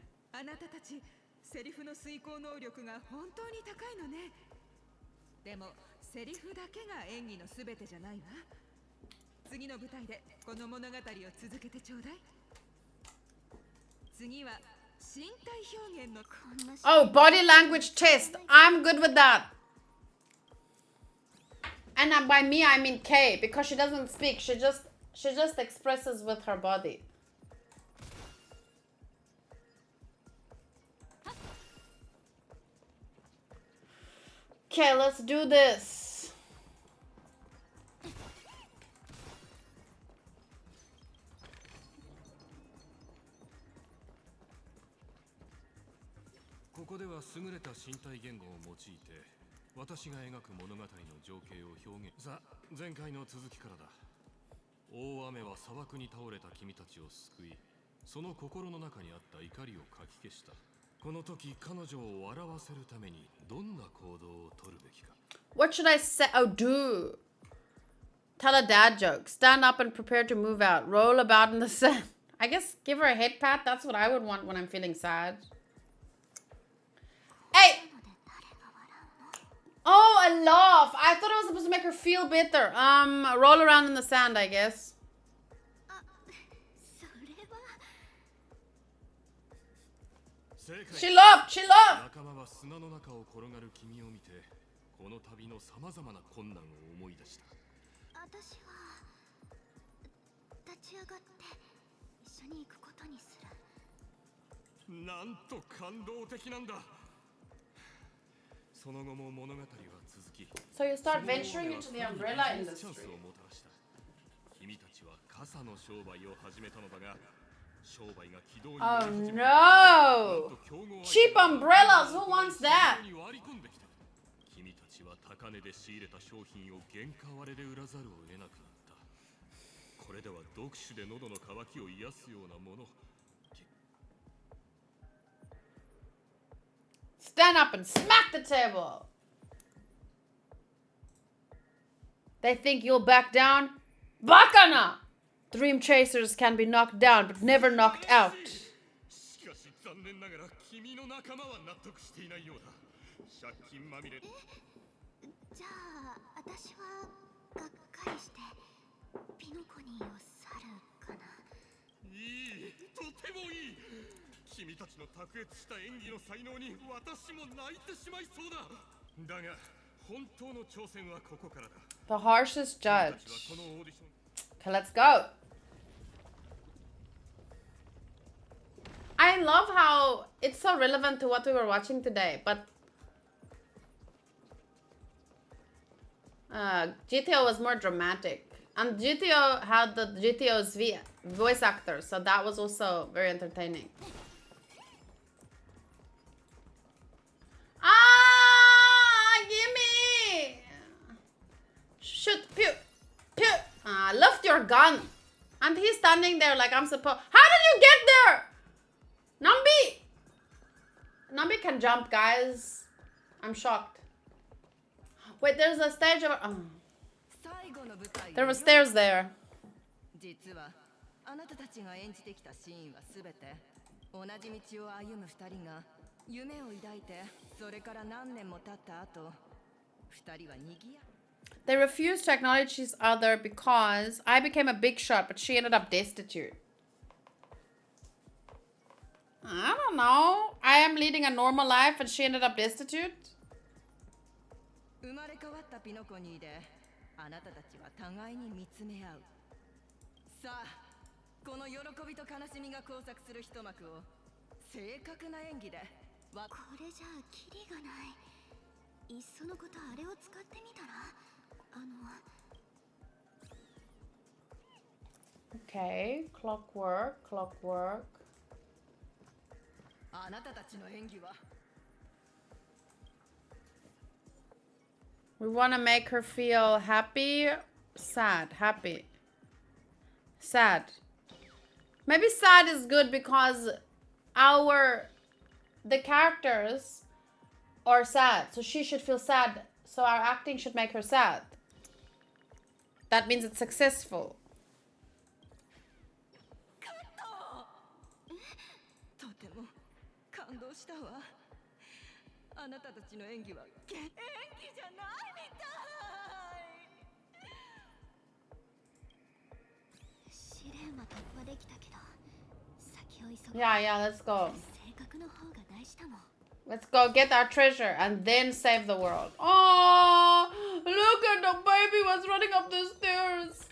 Oh, body language test. I'm good with that. And by me, I mean Kay, because she doesn't speak. She just expresses with her body. Okay, let's do this. What should I say? Oh, do. Tell a dad joke. Stand up and prepare to move out. Roll about in the sand. I guess give her a head pat. That's what I would want when I'm feeling sad. Hey! Oh, a laugh. I thought I was supposed to make her feel better. Roll around in the sand, I guess. She laughed. She laughed. って一緒に行くことにする。なんと感動的なんだ。その後も物語は続き、 So you start venturing into the umbrella チャンス industry. をもたらした。君たちは傘の商売を始めたのだが、商売が軌道に Oh 乗り始め、 no! なんと競合相手 Cheap umbrellas, who wants that? に割り込んできた。君たちは高値で仕入れた商品を原価割れで売らざるを得なくなった。これでは読酒で喉の渇きを癒すようなもの。 Stand up and smack the table. They think you'll back down? Bakana! Dream chasers can be knocked down, but never knocked out. しかし残念ながら君の仲間は納得していないようだ。借金まみれ。じゃあ私はがっかりしてピノコニーを去るかな。いい、とてもいい。君たちの卓越した演技の才能に私も泣いてしまいそうだ。だが本当の挑戦はここからだ。 The harshest judge. 君たちはこのオーディション。 Okay, let's go. I love how it's so relevant to what we were watching today, but GTO was more dramatic. And GTO had the GTO's voice actor, so that was also very entertaining. Ah, gimme! Shoot, pew, pew. Lift your gun. And he's standing there like I'm supposed. How did you get there? Nambi! Nambi can jump, guys. I'm shocked. Wait, there's a stage of. There were stairs there. 実はあなたたちが演じてきたシーンはすべて同じ道を歩む二人が夢を抱いてそれから何年も経った後二人はにぎや They refused to acknowledge each other because I became a big shot, but she ended up destitute. I don't know. I am leading a normal life and she ended up destitute. 生まれ変わったピノコニーであなたたちは互いに見つめ合う。さあ、この喜びと悲しみが交錯する一幕を正確な演技でこれじゃあキリがない。いっそのことあれを使ってみたら。Okay, clockwork, clockwork. あなたたちの演技は We want to make her feel happy, sad, happy, sad. Maybe sad is good because the characters are sad, so she should feel sad. So our acting should make her sad. That means it's successful. とても感動したわ。あなたたちの演技は演技じゃないみたい。試練は突破できたけど、先を急ぐ。Yeah, let's go. 性格の方が大事だもん。 Let's go get our treasure and then save the world. Oh, look at the baby was running up the stairs.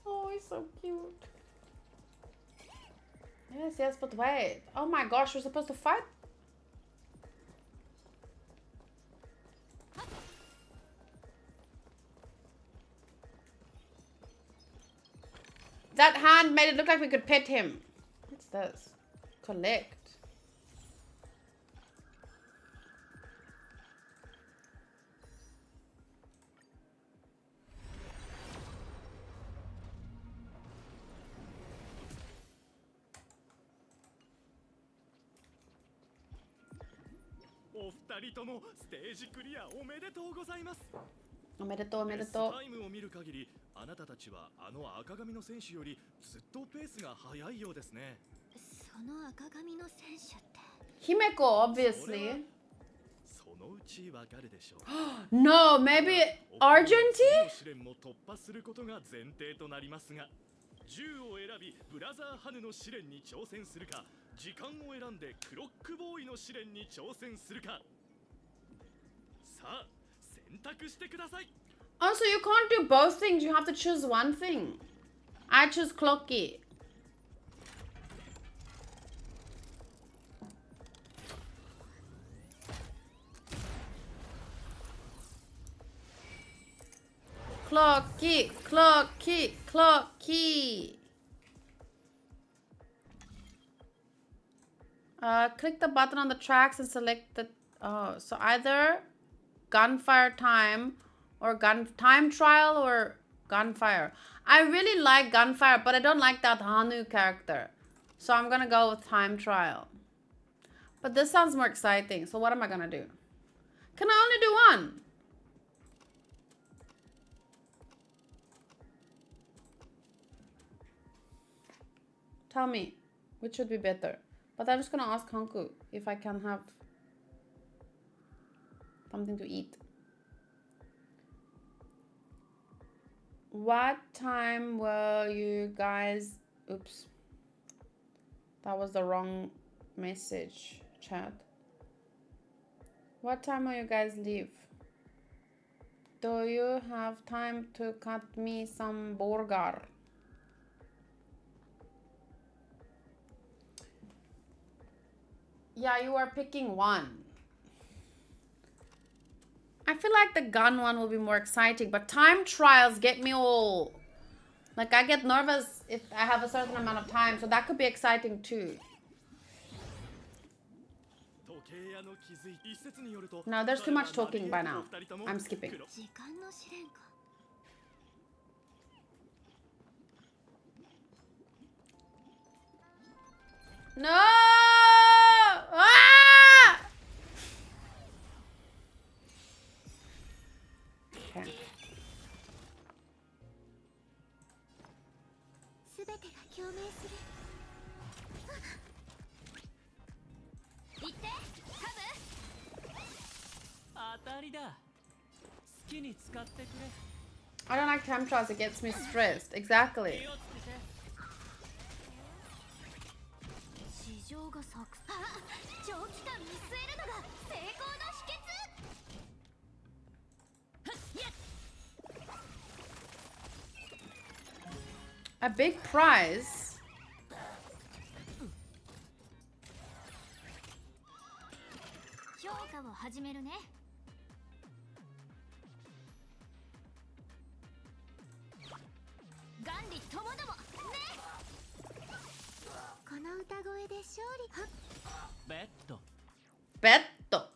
Oh, he's so cute. Yes, but wait. Oh my gosh, we're supposed to fight? That hand made it look like we could pet him. What's this? Collect.お二人ともステージクリアおめでとうございます。おめでとうおめでとう。タイムを見る限り、あなたたちはあの赤髪の選手よりずっとペースが速いようですね。その赤髪の選手って。Himeko, obviously. そのうちわかるでしょう。No, maybe Argentine? 試練も突破することが前提となりますが、銃を選びブラザーハヌの試練に挑戦するか、時間を選んでクロックボーイの試練に挑戦するか。さあ、選択してください。Also, you can't do both things. You have to choose one thing. I choose Clocky. Clock key, clock key, clock key. Click the button on the tracks and select the... Oh, so either gunfire time or time trial or gunfire. I really like gunfire, but I don't like that Hanu character. So I'm gonna go with time trial. But this sounds more exciting. So what am I gonna do? Can I only do one? Tell me, which should be better? But I'm just gonna ask Hanku if I can have something to eat. What time will you guys... Oops. That was the wrong message, chat. What time will you guys leave? Do you have time to cut me some burger? Yeah, you are picking one. I feel like the gun one will be more exciting, but time trials get me all... Like, I get nervous if I have a certain amount of time, so that could be exciting too. Now, there's too much talking by now. I'm skipping. No! Ah! Okay. I don't like time trials, it gets me stressed. Exactly. A big prize. Betto.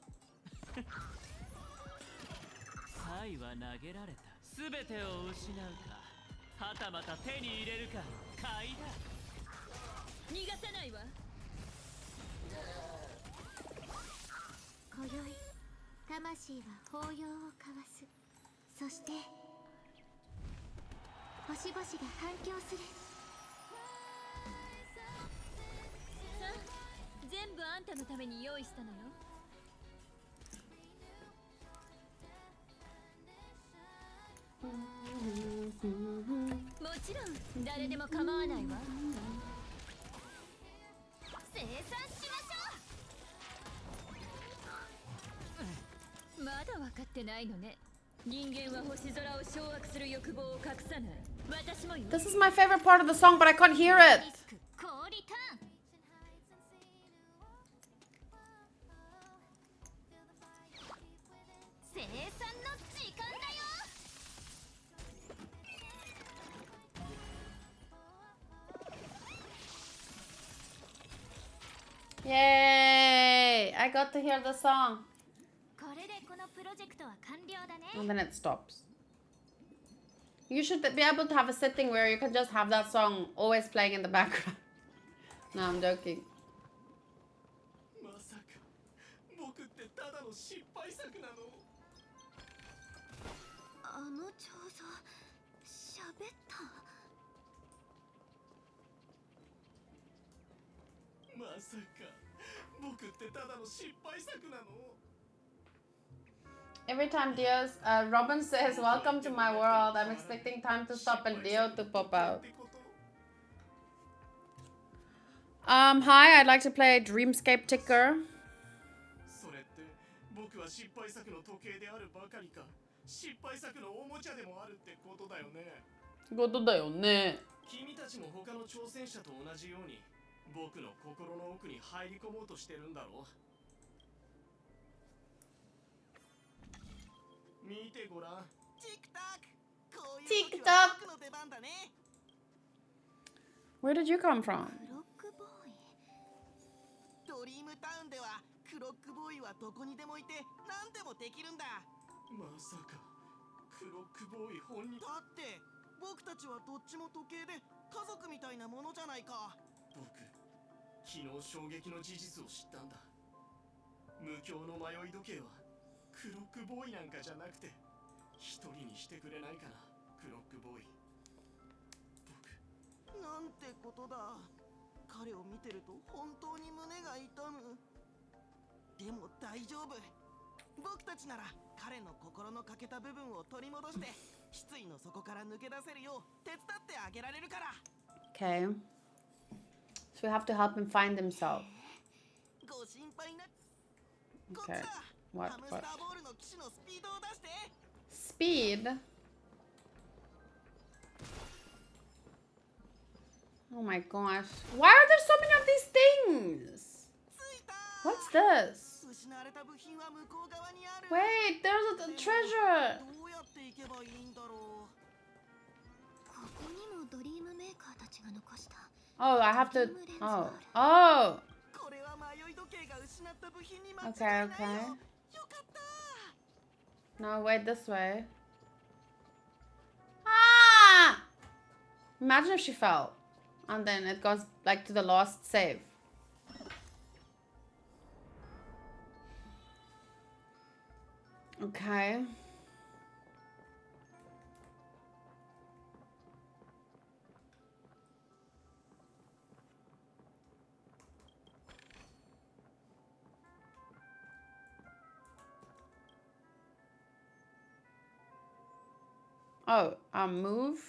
は投げられた。すべてを失うか、はたまた手に入れるか、買いだ。逃がさないわ。今宵魂は抱擁を交わす。そして星々が反響する。さあ、全部あんたのために用意したのよ。もちろん誰でも構わないわ。生産しましょう。まだ分かってないのね。人間は星空を掌握する欲望を隠さない。私もよ。 This is my favorite part of the song, but I can't hear it. 氷ターン。生産の時間だよ。 Yay! I got to hear the song. これでこのプロジェクトは完了だね。 And then it stops. You should be able to have a setting where you can just have that song always playing in the background. No, I'm joking. まさか僕ってただの失敗作なの？あの彫像喋った。まさか僕ってただの失敗作なの？ Every time Dio's, Robin says, "Welcome to my world," I'm expecting time to stop and Dio to pop out. Hi, I'd like to play Dreamscape Ticker. それって僕は失敗作の時計であるばかりか、失敗作のおもちゃでもあるってことだよね。ことだよね。君たちも他の挑戦者と同じように僕の心の奥に入り込もうとしてるんだろう。見てごらん。チクタク、こ TikTok. Where did you come from? ロックボーイ。ドリームタウンではクロックボーイはどこにでもいて何でもできるんだ。まさかクロックボーイ本人。だって僕たちはどっちも時計で家族みたいなものじゃないか。僕昨日衝撃の事実を知ったんだ。無境の迷い時計はクロックボーイなんかじゃなくて一人にしてくれないかな。クロックボーイ、なんてことだ。彼を見てると本当に胸が痛む。でも大丈夫。僕たちなら彼の心の欠けた部分を取り戻して失意の底から抜け出せるよう手伝ってあげられるから。 Okay. So we have to help him find himself. ご心配な。 Okay. What? ハムスターボールの騎士のスピードを出して。 Speed? Oh my gosh. Why are there so many of these things? What's this? Wait, there's a treasure. どうやって行けばいいんだろう。ここにもドリームメーカーたちが残した。 Oh, I have to. Oh. Oh. これは迷い時計が失った部品に間違 Okay, いないよ。 okay. よかった。 No, wait, this way. Ah! Imagine if she fell. And then it goes like to the lost save. Okay. Oh, move.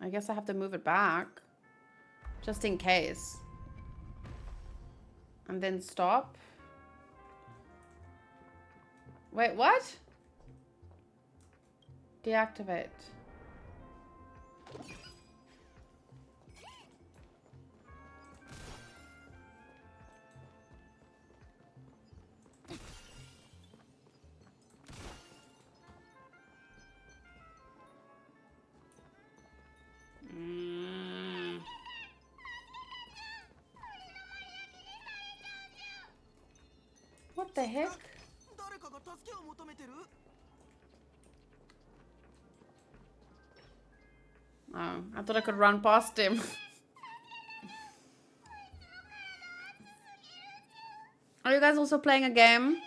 I guess I have to move it back. Just in case. And then stop. Wait, what? Deactivate. What the heck? 誰かが助けを求めてる。 Oh, I thought I could run past him. Are you guys also playing a game?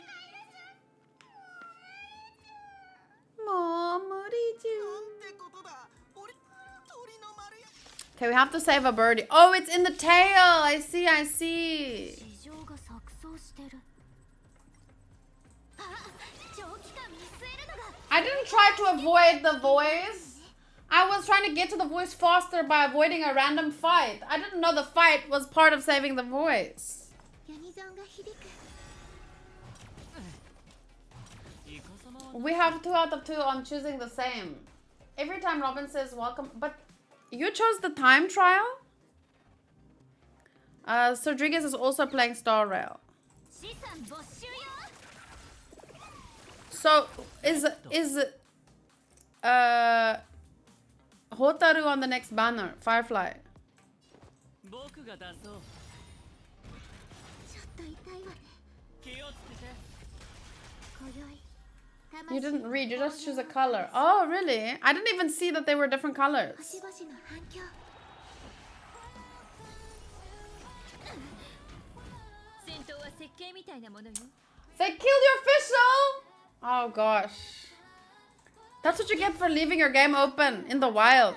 Okay, we have to save a birdie. Oh, it's in the tail. I see, I see. I didn't try to avoid the voice. I was trying to get to the voice faster by avoiding a random fight. I didn't know the fight was part of saving the voice. We have 2 out of 2 on choosing the same. Every time Robin says welcome, but you chose the time trial? Rodriguez is also playing Star Rail. So is Hotaru on the next banner? Firefly. You didn't read, you just choose a color. Oh, really? I didn't even see that they were different colors. They killed your official! Oh gosh. That's what you get for leaving your game open in the wild.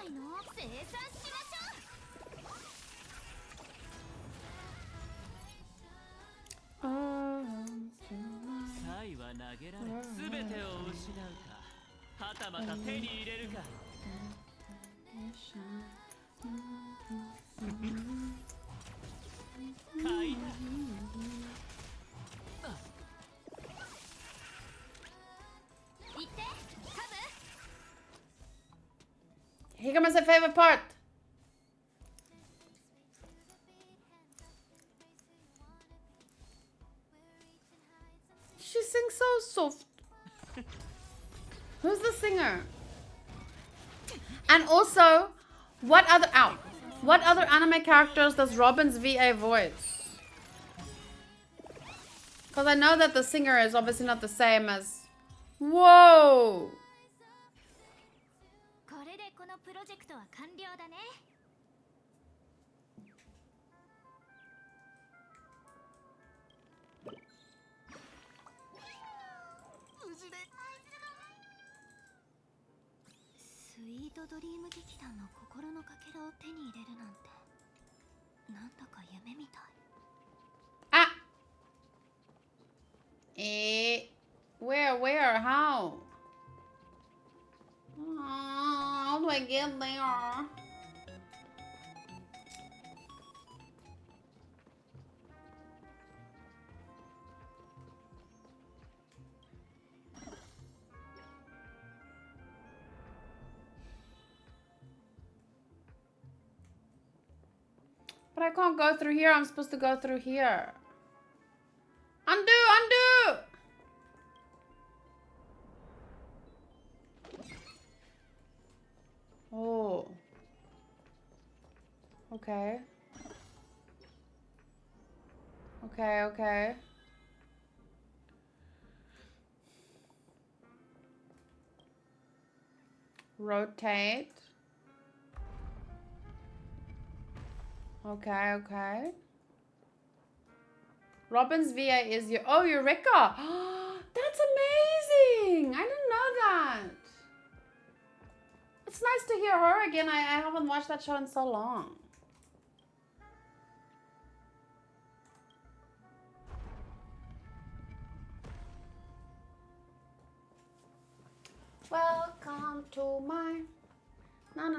Here comes my favorite part. She sings so soft. Who's the singer? And also, what other anime characters does Robin's VA voice? Because I know that the singer is obviously not the same as... Whoa! これでこのプロジェクトは完了だね。無事で。スイートドリーム劇団の心のかけらを手に入れるなんて、なんだか夢みたい。Ah! Where? How? How do I get there? But I can't go through here. I'm supposed to go through here. Undo! Oh. Okay. Okay. Rotate. Okay. Robin's VA is your... Oh, Eureka! That's amazing! I didn't know that. It's nice to hear her again. I haven't watched that show in so long. Welcome to my... Na.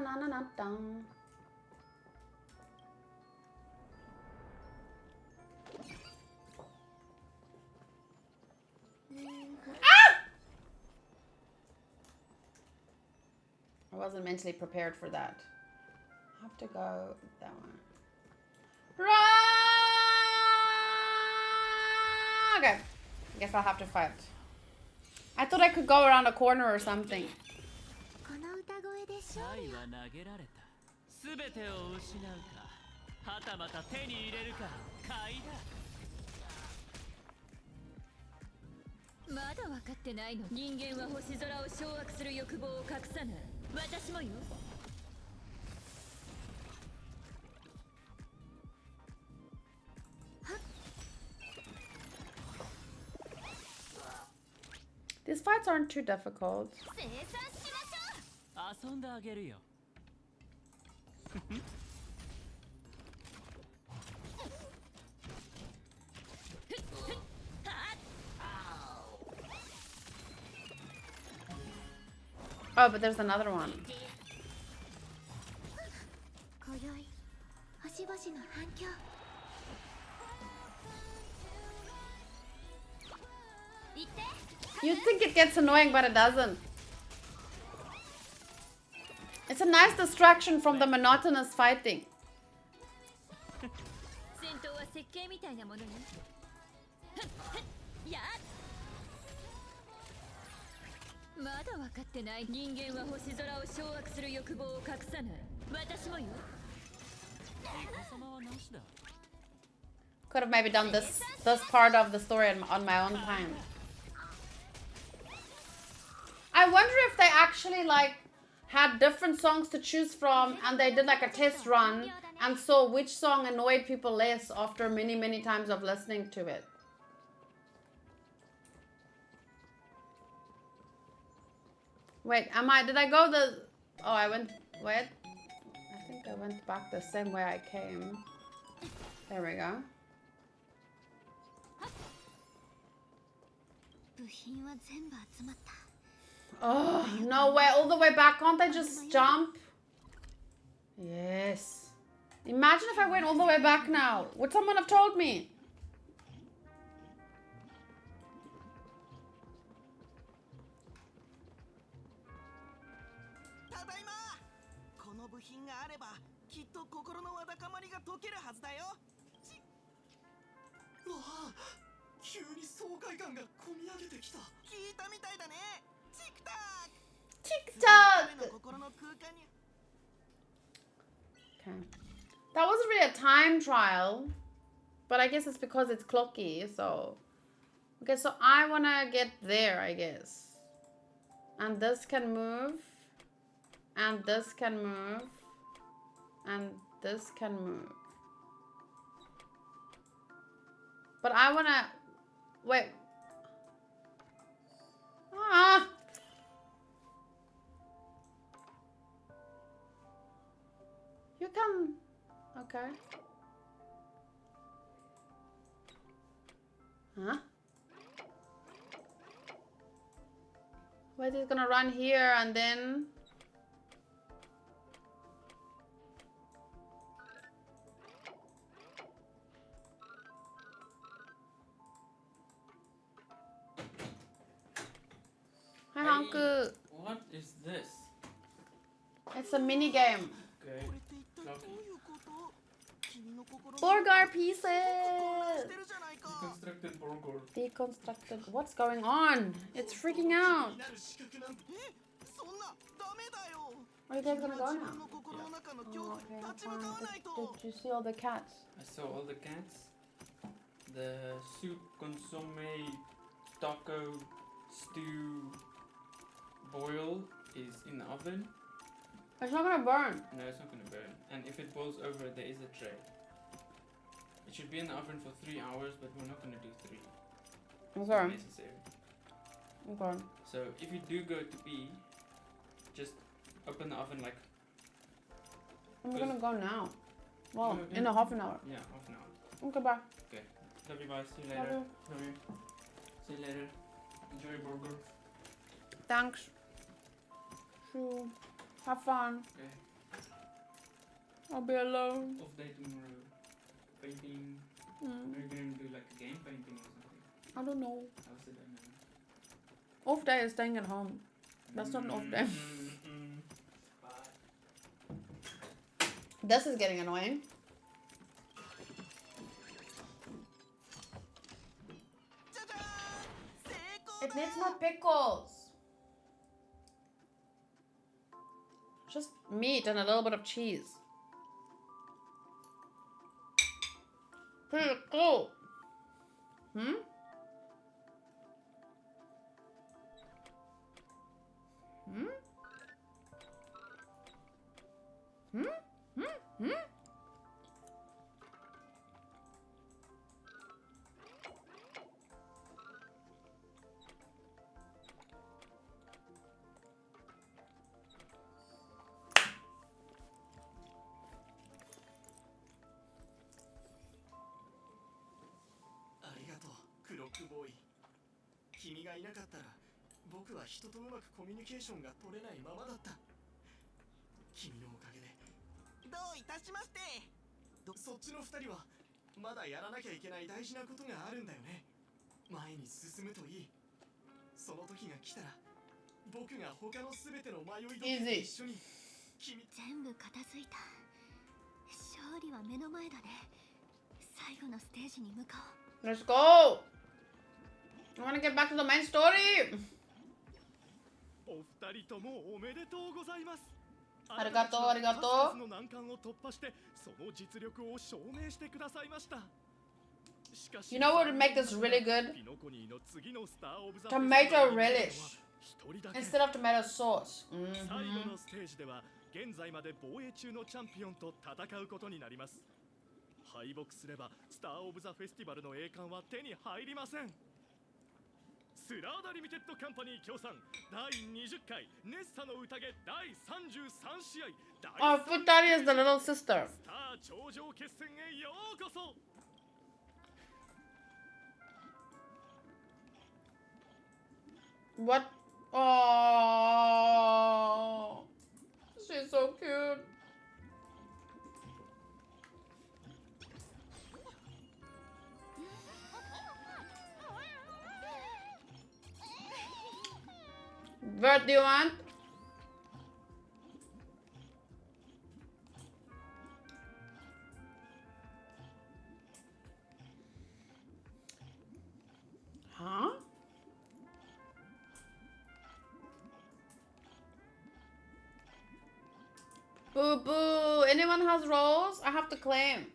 I wasn't mentally prepared for that. I have to go that one. Run! Okay. I guess I'll have to fight. I thought I could go around a corner or something. この歌声で勝利は投げられた。すべてを失うか、はたまた手に入れるか、買いだ。まだ分かってないの。人間は星空を掌握する欲望を隠さない。私もよ。These fights aren't too difficult. 生産しましょう。遊んであげるよ。Oh, but there's another one. 今宵星々の反響。言って。You'd think it gets annoying, but it doesn't. It's a nice distraction from the monotonous fighting. 戦闘は設計みたいなものね。やっ。まだ分かってない。人間は星空を掌握する欲望を隠さない。私もよ。Could have maybe done this part of the story on my own time. I wonder if they actually like had different songs to choose from and they did like a test run and saw which song annoyed people less after many times of listening to it. Wait, did I go I went, wait. I think I went back the same way I came. There we go. 部品は全部集まった。 Oh, no way. All the way back. Can't I just jump? Yes. Imagine if I went all the way back now. Would someone have told me? 快感がこみ上げてきた。聞いたみたいだね。チクタク。 TikTok. 彼の心の空間に。 Okay. That wasn't really a time trial, but I guess it's because it's clocky, so. Okay, so I wanna get there, I guess. And this can move. And this can move. And this can move. But I wanna. Wait. Ah! You can. Okay. Huh? Wait, he's gonna run here and then. Hi, Hanku. What is this? It's a mini game. Okay. これって一体どういうこと？君の心の Borgar 混乱 pieces. してるじゃないか。 Constructed Borgor. Deconstructed. What's going on? It's freaking out. え、そんなダメだよ。 Are you guys gonna go 自 now? 分の心の中の恐 Oh, 怖 okay, に I'm 立ち向かわ fine. ないと。 Did you see all the cats? I saw all the cats. The soup consomme taco stew boil is in the oven. It's not gonna burn. No, it's not gonna burn. And if it boils over, there is a tray. It should be in the oven for 3 hours, but we're not gonna do 3. It's not Okay. necessary. Okay. So if you do go to pee, just open the oven like I'm gonna go now. Well, No, in a half an hour. yeah, half an hour. Okay, bye. Okay. Love you, bye. See you Love later. you. Love you. See you later. Enjoy your burger. Thanks. True. Have fun. Okay. I'll be alone. Off day tomorrow. Painting. Mm. Are you gonna do like a game painting or something? I don't know. How's it know? Off day is staying at home. That's not an off day. Bye. This is getting annoying. It needs more pickles. Just meat and a little bit of cheese. Pickle. Hmm? Hmm? Hmm? Hmm? Hmm? Arigato, クロックボーイ。君がいなかったら、僕は人とうまくコミュニケーションが取れないままだった。君のおかげで。どういたしまして。そっちの二人はまだやらなきゃいけない大事なことがあるんだよね。前に進むといい。その時が来たら、僕が他のすべての迷いどと一緒に君全部片付いた。勝利は目の前だね。最後のステージに向かおう。 Let's go! I want to get back to the main story! お二人ともおめでとうございます。ありがとう、ありがとう。数々の難関を突破してその実力を証明してくださいました。しかし You know what would make this really good? ピノコニーの次のスターオブザ Tomato relish 一人だけ instead of tomato sauce. 最後のステージでは現在まで防衛中のチャンピオンと戦うことになります。敗北すればスターオブザフェスティバルの栄冠は手に入りません。スラーダリミテッドカンパニー協賛第20回ネッサの宴第33試合 Oh, Futari is the little sister. スター頂上決戦へようこそ。 What? Oh, she's so cute. What do you want? Huh? Boo boo. Anyone has rolls? I have to claim.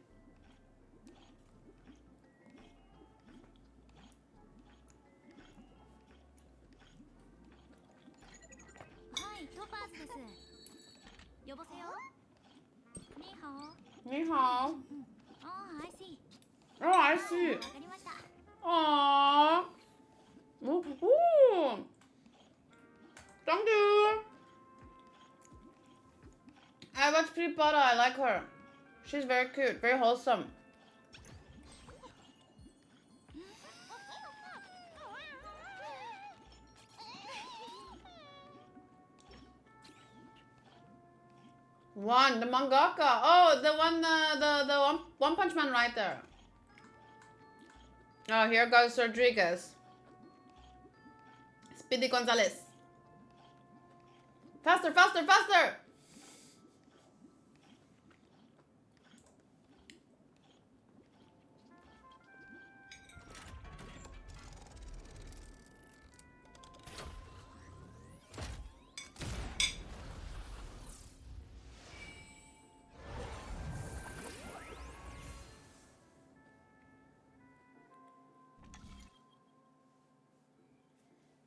Hi, Topaz です。呼ばせよ。にーはお。 Ni hao. Oh, I see. Oh, I see. わかりました。 Aww. Ooh. Ooh. Thank you. I watch Pripara. I like her. She's very cute, very wholesome. One, the mangaka. Oh, the one, the One Punch Man writer. Oh, here goes Rodriguez. Speedy Gonzalez. Faster, faster, faster!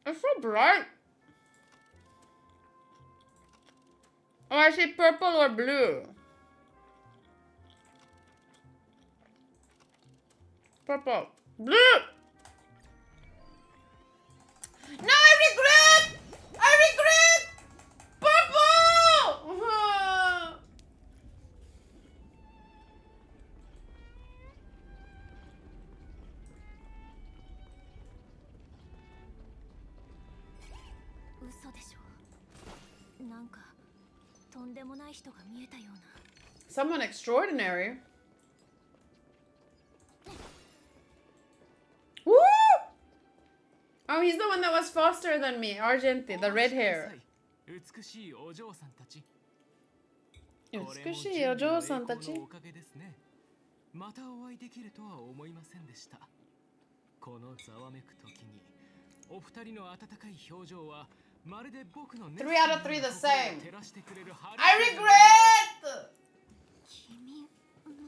It's so bright. Oh, I see purple or blue. Purple. Blue! No, I regret! I regret! Purple! Someone extraordinary. Woo! Oh, he's the one that was faster than me. Argenti, the red hair. 美しいお嬢さんたち。美しいお嬢さんたち。おかげですね。またお会いできるとは思いませんでした。このざわめく時に、お二人の温かい表情はまるで僕の3 out of 3 the same. 照らしてくれる。 I regret! 君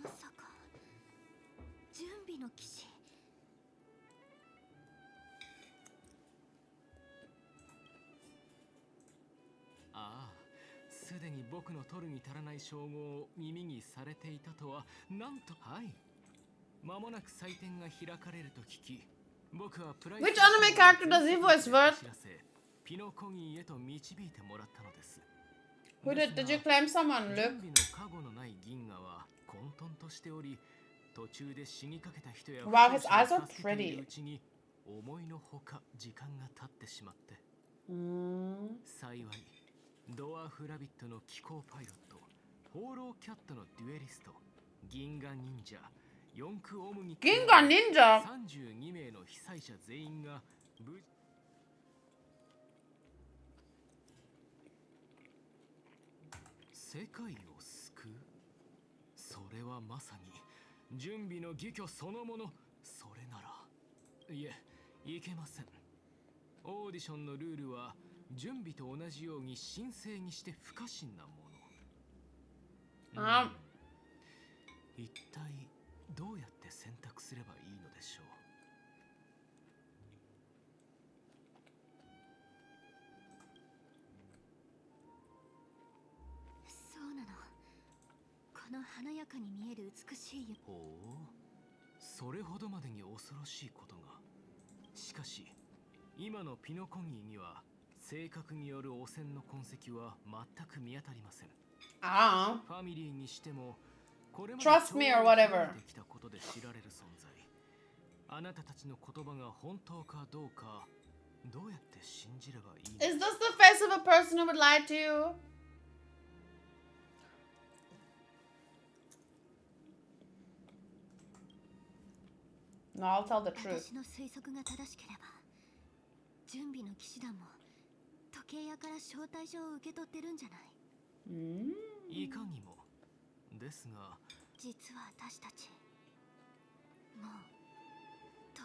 まさか準備の騎士。ああ、すでに僕の取るに足らない称号を耳にされていたとは、なんと。はい。間もなく祭典が開かれると聞き、僕はプライド。 Which anime character does he voice for? ピノコギへと導いてもらったのです。 Who did you claim someone, Luke? 準備の加護のない銀河は混沌としており、途中で死にかけた人や Wow, his eyes are pretty. うちに思いのほか時間が経ってしまって、幸いドワーフラビットの機構パイロット、放浪キャットのデュエリスト、銀河忍者、四駆オムニ、銀河忍者32名の被災者全員が無事。世界を救う。それはまさに準備の義挙そのもの。それなら、いえ、いけません。オーディションのルールは準備と同じように神聖にして不可侵なもの。一体どうやって選択すればいいのでしょう。そうなの。この華やかに見える美しい。ほう、それほどまでに恐ろしいことが。しかし今のピノコギには性格による汚染の痕跡は全く見当たりません。ファミリーにしてもこれまで Trust me or whatever. できたことで知られる存在。あなたたちの言葉が本当かどうか、どうやって信じればいいの？ Is this the face of a person who would lie to you? No, I'll tell the truth. 私の推測が正しければ、準備の騎士団も時計屋から招待状を受け取ってるんじゃない？いかにもですが、実は私たちもう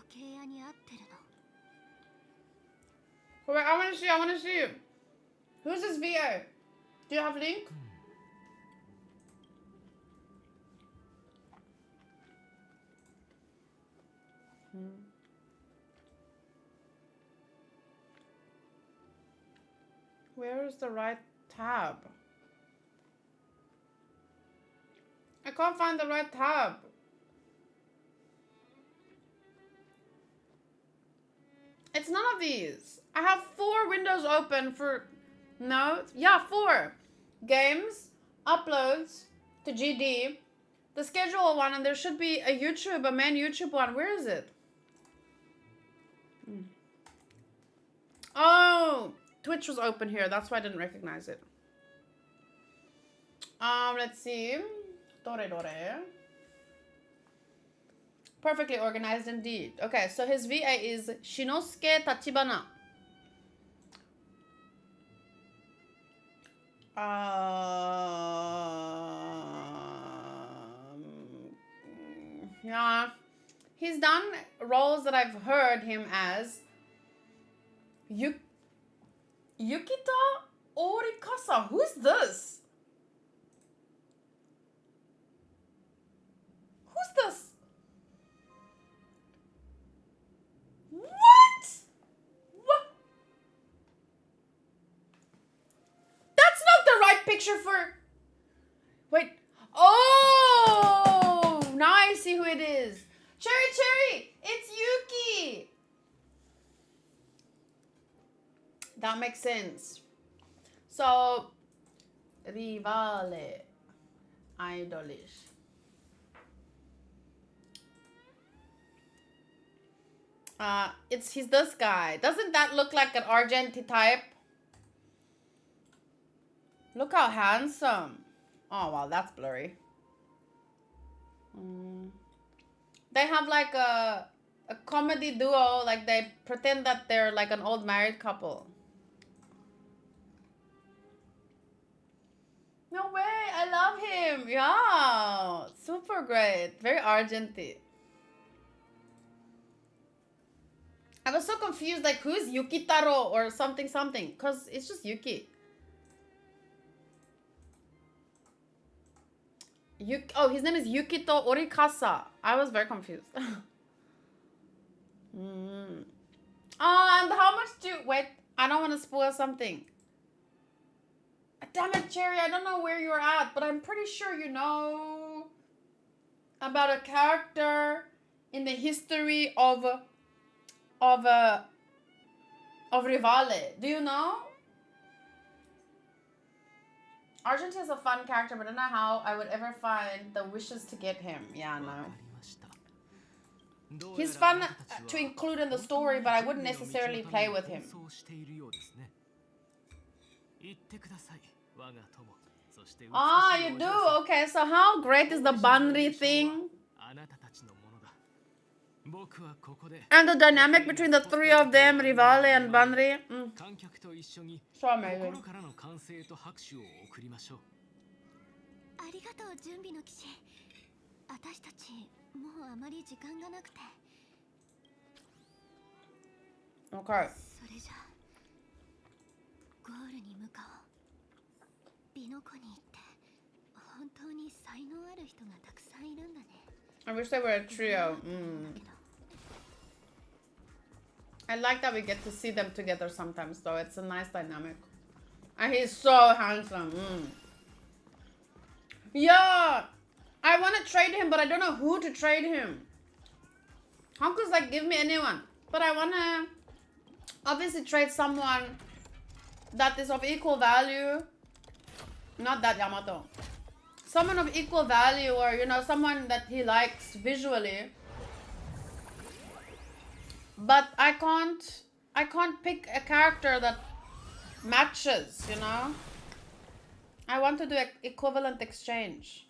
時計屋に会ってるの。 Wait, I wanna see. Who's this VA? Do you have link? Where is the right tab? I can't find the right tab. It's none of these. I have 4 windows open for... No? Yeah, 4. Games, uploads to GD, the schedule one, and there should be a YouTube, a main YouTube one. Where is it? Oh, Twitch was open here. That's why I didn't recognize it. Let's see. Dore. Perfectly organized indeed. Okay, so his VA is Shinosuke Tachibana. Yeah. He's done roles that I've heard him as. Yukita Orikasa. Who's this? Who's this? What? That's not the right picture for... Wait. Oh! Now I see who it is. Cherry! It's Yuki! That makes sense. So, Rivale. Idolish. He's this guy. Doesn't that look like an Argenti type? Look how handsome. Oh, wow, that's blurry. They have like a comedy duo. Like they pretend that they're like an old married couple. No way. I love him. Yeah. Super great. Very Argenti. I was so confused, like, who's Yukitaro or something, because it's just Yuki. Oh, his name is Yukito Orikasa. I was very confused. Oh, and how much wait, I don't want to spoil something. Damn it, Cherry, I don't know where you're at, but I'm pretty sure you know about a character in the history of Rivale. Do you know? Argent is a fun character, but I don't know how I would ever find the wishes to get him. Yeah, no. He's fun to include in the story, but I wouldn't necessarily play with him. Ah, you do? Okay, so how great is the Banri thing? And the dynamic between the 3 of them, Rivale and Banri. So amazing. ありがとう準備の騎士。私たちもうあまり時間がなくて。Okay. それじゃゴールに向かおう。美の湖に行って本当に才能ある人がたくさんいるんだね。I wish they were a trio. I like that we get to see them together sometimes, though. It's a nice dynamic. And he's so handsome. Yeah! I want to trade him, but I don't know who to trade him. Honku's like, give me anyone. But I want to obviously trade someone that is of equal value. Not that Yamato. Someone of equal value, or, you know, someone that he likes visually. But I can't pick a character that matches, you know? I want to do an equivalent exchange.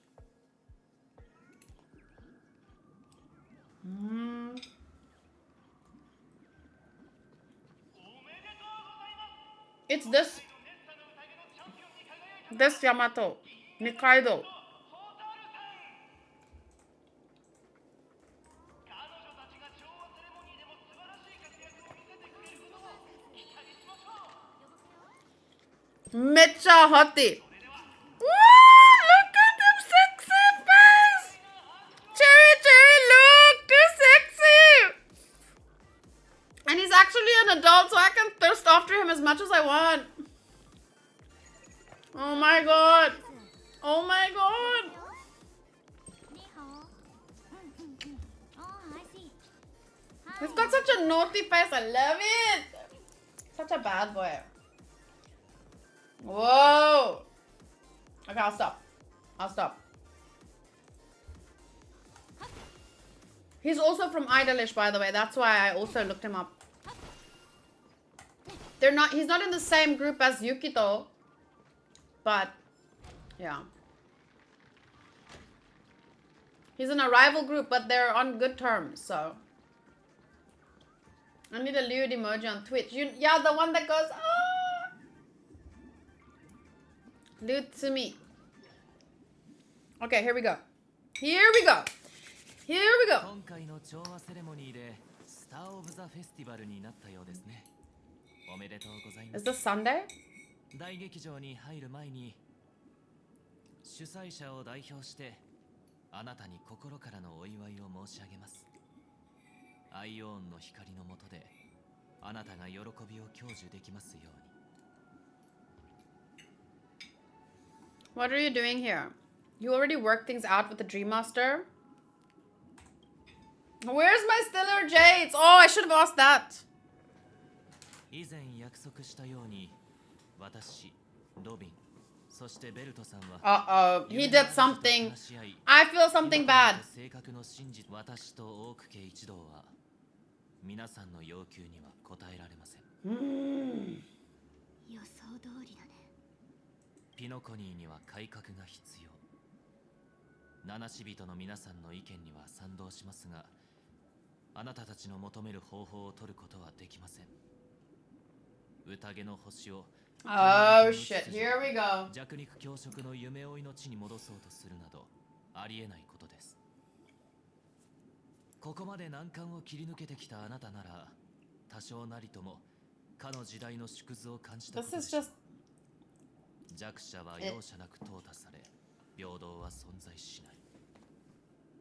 It's this Yamato, Nikaido. Mecha hottie. Woo! Look at them sexy face! Cherry, look! Too sexy! actually an adult, so I can thirst after him as much as I want. Oh my god. Oh my god. He's got such a naughty face. I love it. Such a bad boy. Whoa. Okay, I'll stop. I'll stop. He's also from Ideological, by the way. That's why I also looked him up. He's not in the same group as Yukito. But, yeah. He's in a rival group, but they're on good terms, so. I need a lewd emoji on Twitch. Yeah, the one that goes, ah! Lewd to me. Okay, here we go. Here we go. Here we go. 今回の調和セレモニーでスター・オブ・ザ・フェスティバルになったようですね。おめでとうございます。 Is this Sunday? 大劇場に入る前に主催者を代表してあなたに心からのお祝いを申し上げます。アイオーンの光の下であなたが喜びを享受できますように。 What are you doing here? You already worked things out with the Dream Master? Where's my Stellar Jades? Oh, I should have asked that. 以前約束したように私、ロビン、そしてベルトさんは Uh-oh, he did something. I feel something bad. 正確の真実、私とオーク家一同は皆さんの要求には応えられません。予想通りだね。ピノコニーには改革が必要。七死人の皆さんの意見には賛同しますが、あなたたちの求める方法を取ることはできません。宴の星を Oh shit, here we go. 弱肉強食の夢を命に戻そうとするなどありえないことです。ここまで難関を切り抜けてきたあなたなら多少なりともかの時代の縮図を感じたことでしょう。弱者は容赦なく淘汰され平等は存在しない。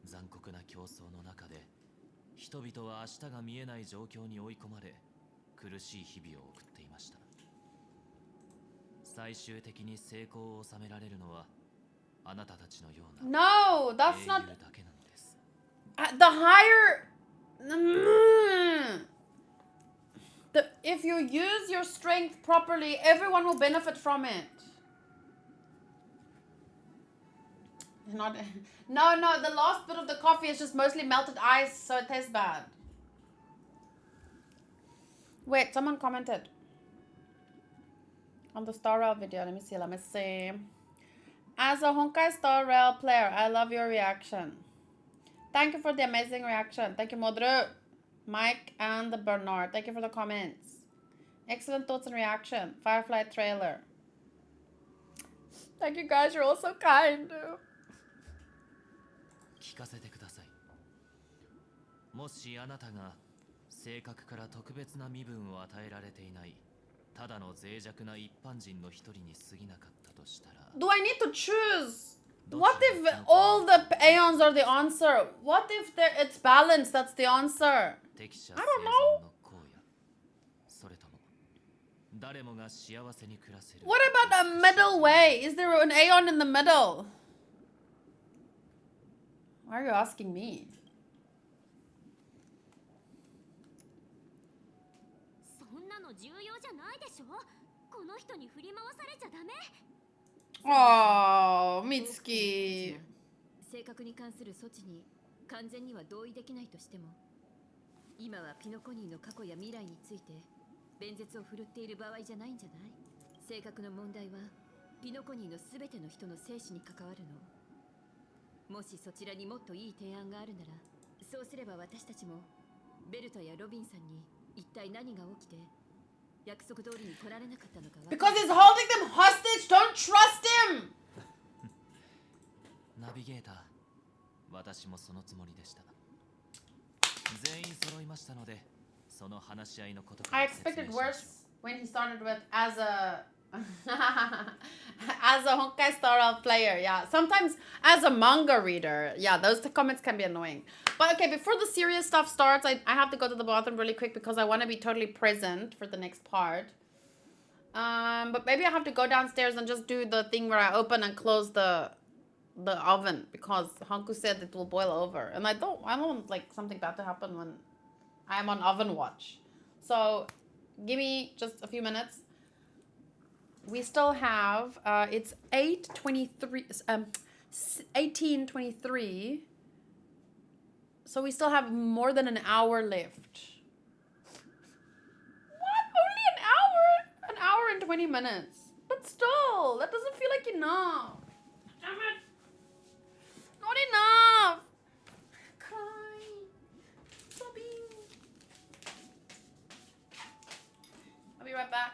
残酷な競争の中で人々は明日が見えない状況に追い込まれ苦しい日々を送っていました。最終的に成功を収められるのはあなたたちのような No, that's 英雄 not だけなのです。 the higher if you use your strength properly, everyone will benefit from it. No, the last bit of the coffee is just mostly melted ice, so it tastes bad. Wait, someone commented on the Star Rail video. Let me see. As a Honkai Star Rail player, I love your reaction. Thank you for the amazing reaction. Thank you, Modru, Mike, and the Bernard. Thank you for the comments. Excellent thoughts and reaction. Firefly trailer. Thank you guys. You're all so kind. 聞かせてください。もしあなたが性格から特別な身分を与えられていないただの脆弱な一般人の一人に過ぎなかったとしたら Do I need to choose? What if all the aeons are the answer? What if it's balanced? That's the answer. I don't know. What about a middle way? Is there an aeon in the middle? Why are you asking me? そんなの重要じゃないでしょ。この人に振り回されちゃダメ。Oh, Mitsuki. 性格に関する措置に完全には同意できないとしても、今はピノコニーの過去や未来について弁舌を振るっている場合じゃないんじゃない？性格の問題はピノコニーのすべての人の生死に関わるの。もしそちらにもっといい提案があるなら、そうすれば私たちもベルトやロビンさんに一体何が起きて約束通りに来られなかったのか。Because he's holding them hostage. Don't trust him. ナビゲーター、私もそのつもりでした。全員揃いましたので、その話し合いのことから I expected worse when he started with as As a Honkai Star Rail player, yeah. Sometimes as a manga reader, yeah, those comments can be annoying. But okay, before the serious stuff starts, I have to go to the bathroom really quick because I want to be totally present for the next part. But maybe I have to go downstairs and just do the thing where I open and close the oven because Hanku said it will boil over, and I don't want like something bad to happen when I'm on oven watch. So give me just a few minutes. We still have it's 18:23. So we still have more than an hour left. What? Only an hour? An hour and 20 minutes. But still, that doesn't feel like enough. Damn it. Not enough. Kai. Sobbing. I'll be right back.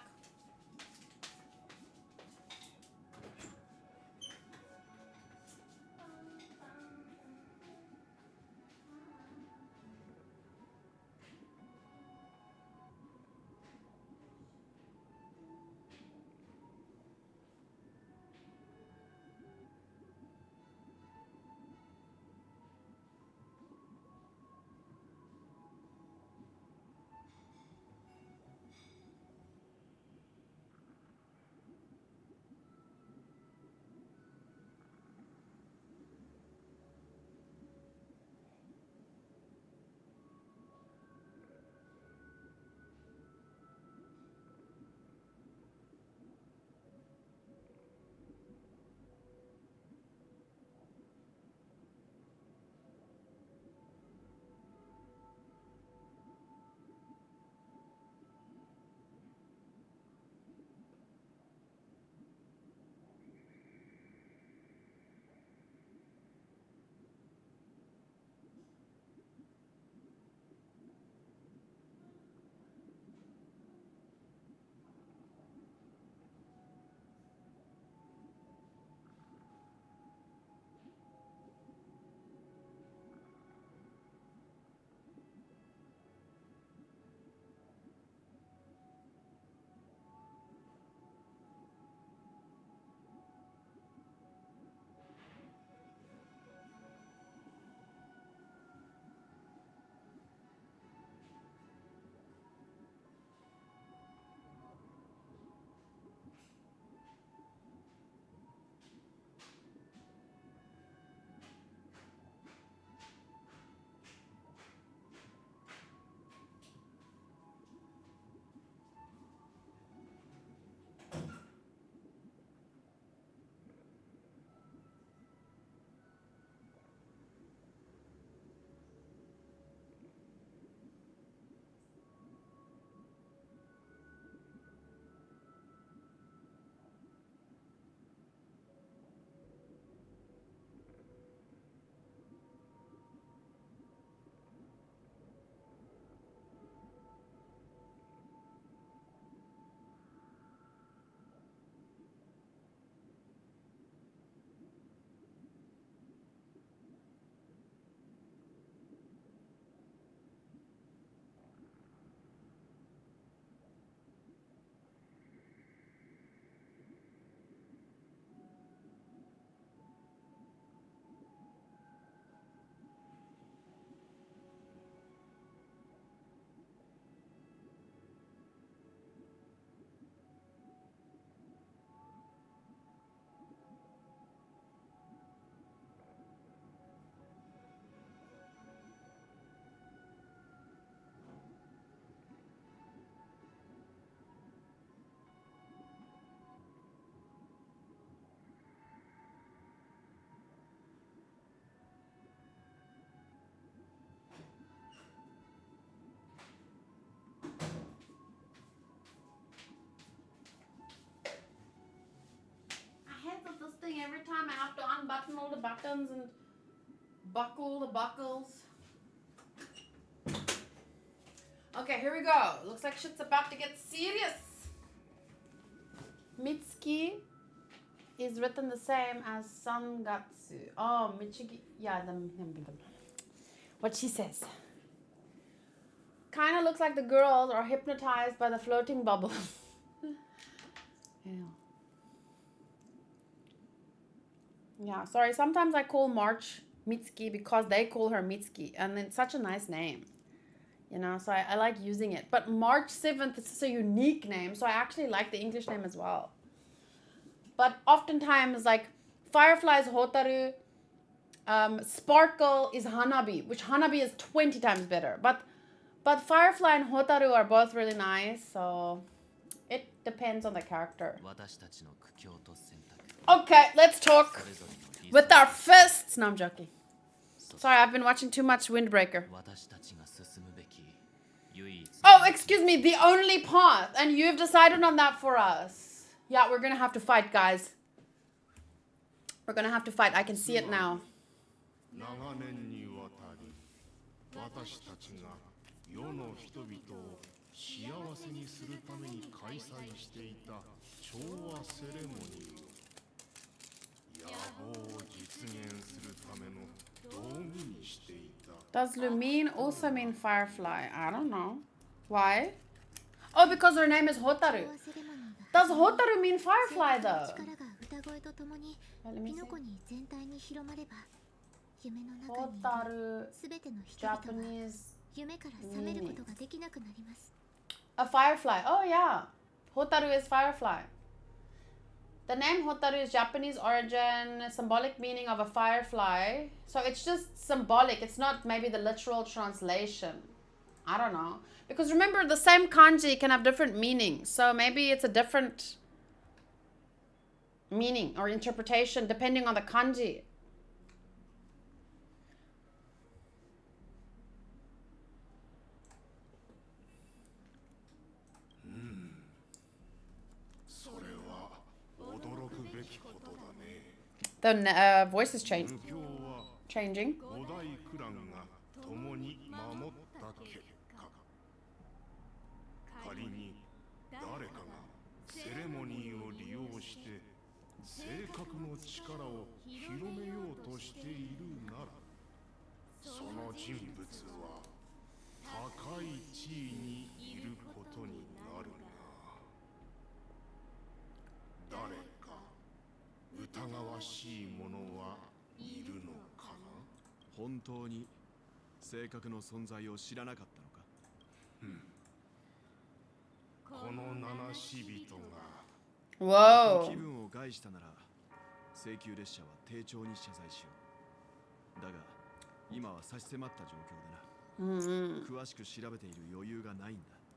Thing every time I have to unbutton all the buttons and buckle the buckles. Okay, here we go. Looks like shit's about to get serious. Mitsuki is written the same as Sangatsu. Oh, Michigi. Yeah, what she says. Kind of looks like the girls are hypnotized by the floating bubbles. Yeah. Yeah, sorry. Sometimes I call March Mitsuki because they call her Mitsuki, and it's such a nice name. You know, so I like using it. But March 7th is such a unique name, so I actually like the English name as well. But oftentimes, like, Firefly is Hotaru, Sparkle is Hanabi, which Hanabi is 20 times better. But Firefly and Hotaru are both really nice, so it depends on the character. Okay, let's talk with our fists. No, I'm joking. Sorry, I've been watching too much Windbreaker. Oh, excuse me, the only path. And you've decided on that for us. Yeah, we're gonna have to fight, guys. We're gonna have to fight. I can see it now. Does looming also mean Firefly? I don't know. Why? Oh, because her name is Hotaru. Does Hotaru mean Firefly though? Let me see. Hotaru, Japanese meaning. A firefly. Oh yeah. Hotaru is firefly. The name Hotaru is Japanese origin, symbolic meaning of a firefly. So it's just symbolic. It's not maybe the literal translation. I don't know. Because remember, the same kanji can have different meanings. So maybe it's a different meaning or interpretation depending on the kanji. The voice is changing. Changing. Whoa.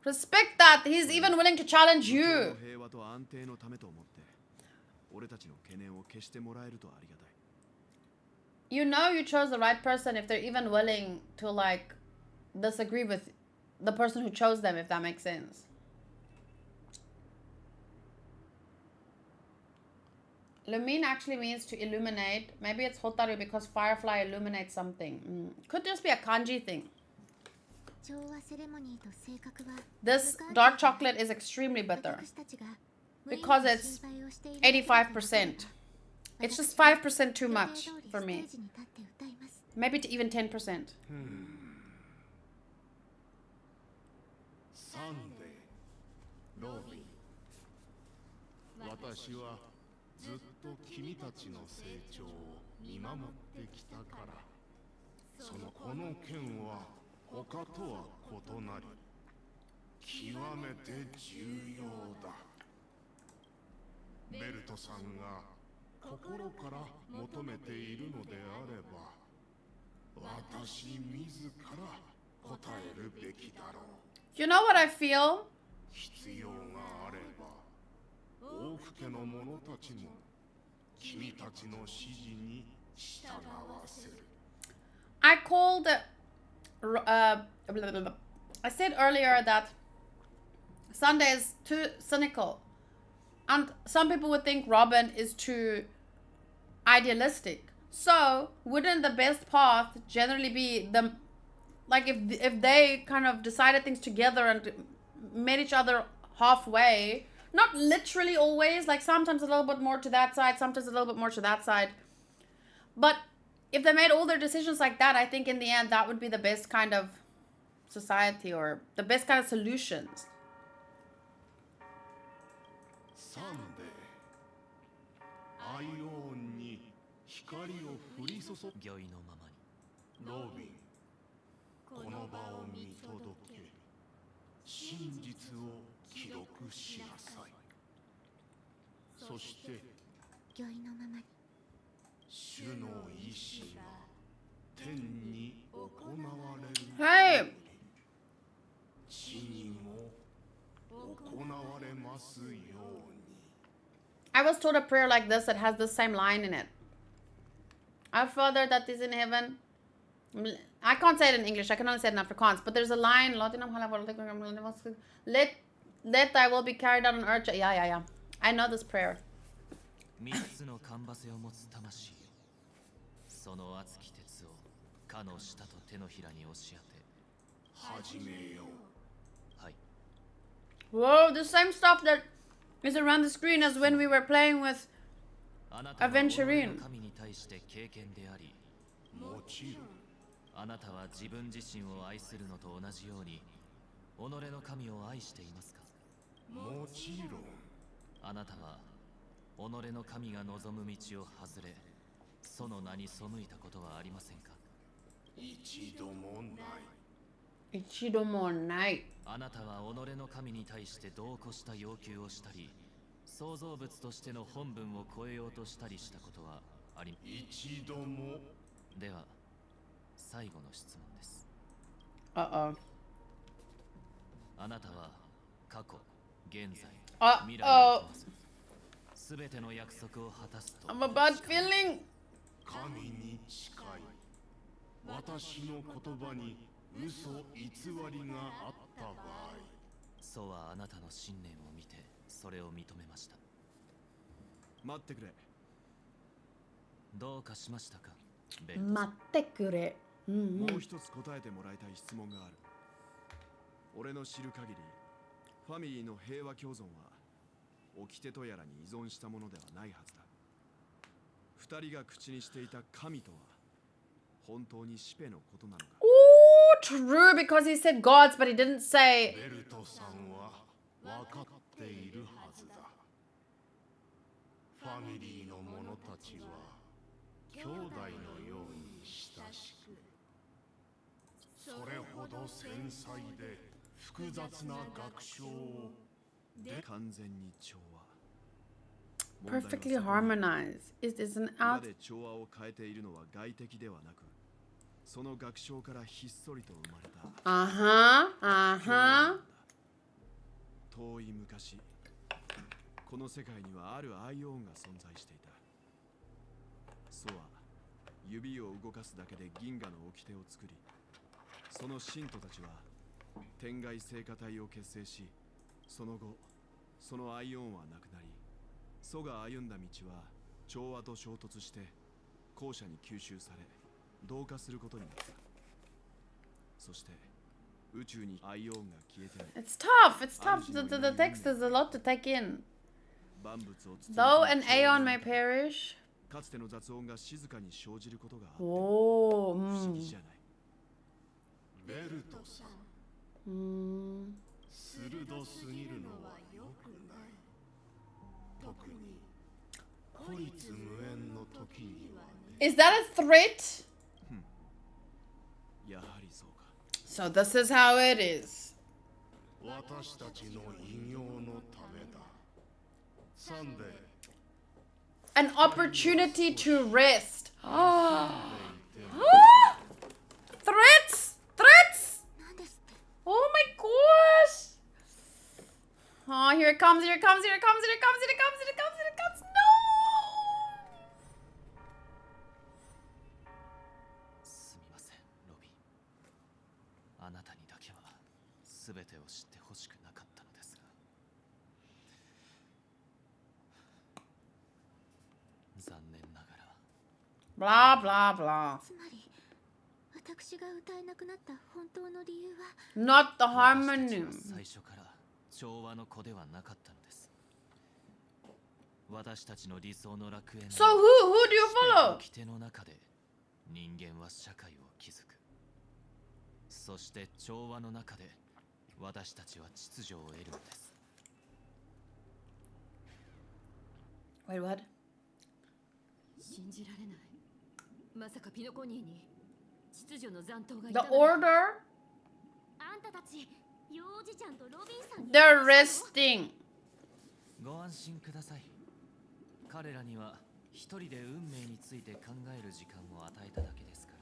Respect that. He's even willing to challenge you. You know you chose the right person if they're even willing to like disagree with the person who chose them, if that makes sense. Lumin actually means to illuminate. Maybe it's Hotaru because firefly illuminates something. Could just be a kanji thing. This dark chocolate is extremely bitter because it's 85%. It's just 5% too much for me. Maybe to even 10%. Sunday, looming. 私はずっと君たちの成長を見守ってきたから、この剣は他とは異なり、極めて重要だ。ベルトさんが心から求めているのであれば、私自ら答えるべきだろう。You know what I feel? 必要があれば、王府家の者たちも君たちの指示に従わせる。I called. I said earlier that Sunday is too cynical, and some people would think Robin is too idealistic. So wouldn't the best path generally be the, like if they kind of decided things together and met each other halfway, not literally always, like sometimes a little bit more to that side, sometimes a little bit more to that side, but if they made all their decisions like that, I think in the end that would be the best kind of society or the best kind of solutions. Sunday, 愛王に光を降り注ぐ御意のままに。ロビン、この場を見届け、真実を記録しなさい。そして御意のままに。主の意志が天に行われる。はい。地にも行われますように。 I was told a prayer like this that has the same line in it. Our Father that is in heaven. I can't say it in English. I can only say it in Afrikaans. But there's a line. Let thy will be carried out on earth. Yeah. I know this prayer. 三つのカンバセを持つ魂よ。その熱き鉄をかの舌と手のひらに押し当て。始めよう。はい。 Whoa, the same stuff that is around the screen as when we were playing with あなたは己 Aventurine. の神に対して経験であり、もちろん。あなたは自分自身を愛するのと同じように己の神を愛していますか？もちろん。あなたは己の神が望む道を外れ、その名に背いたことはありませんか？一度もない。一度もない。あなたは己の神に対して度を越した要求をしたり、創造物としての本分を超えようとしたりしたことはあり。一度も。では最後の質問です。Uh-oh. あなたは過去、現在、Uh-oh. 未来を問わず、すべての約束を果たすと。 I'm a bad feeling. 神に近い。私の言葉に嘘偽りがあった場合、そうはあなたの信念を見てそれを認めました。待ってくれ。どうかしましたか？待ってくれ。もう一つ答えてもらいたい質問がある。俺の知る限り、ファミリーの平和共存は掟とやらに依存したものではないはずだ。二人が口にしていた神とは本当にシペのことなのか。 Ooh, true, because he said gods, but he didn't say. ベルトさんは分かっているはずだ。ファミリーの者たちは兄弟のように親しく、それほど繊細で複雑な学章を完全に調和。 Perfectly harmonized. It is an 今 out. で調和を変えているのは外敵ではなく、その学章からひっそりと生まれた。遠い昔、この世界にはあるアイオンが存在していた。ソは指を動かすだけで銀河の掟を作り、その信徒たちは天外聖歌隊を結成し、その後そのアイオンはなくなり、ソが歩んだ道は調和と衝突して後者に吸収され同化することになった。そして宇宙にアイオンが消えても It's tough. It's tough. The text is a lot to take in. Though an aeon may perish. かつての雑音が静かに生じることがあって不 Oh. 思議じゃない。ベルトさん、鋭すぎるのは良くない。特に孤立無縁の時にはね。 Is that a threat? やはりそうか。 So this is how it is. 私たちの偉業のためだ。サンデー。 An opportunity to rest. Threats! Threats! Oh my gosh! Oh, here it comes, here it comes, here it comes, here it comes, here it comes, here it comes, here it comes. No! すみません、ロビン。あなたにだけは全てを知ってほしくなかったのですが。残念ながら。 Blah, blah, blah. つまり私が歌えなくなった本当の理由は Not the 私たち harmony. は最初から調和の子ではなかったのです。私たちの理想の楽園の So who do you follow? 掟の中で人間は社会を築く。そして調和の中で私たちは秩序を得るのです。 Wait, what? 信じられない。まさかピノコニーに秩序の残党がい The たなんて。 order? あんたたち幼児ちゃんとロビンさんに They're resting. ご安心ください。彼らには一人で運命について考える時間を与えただけですか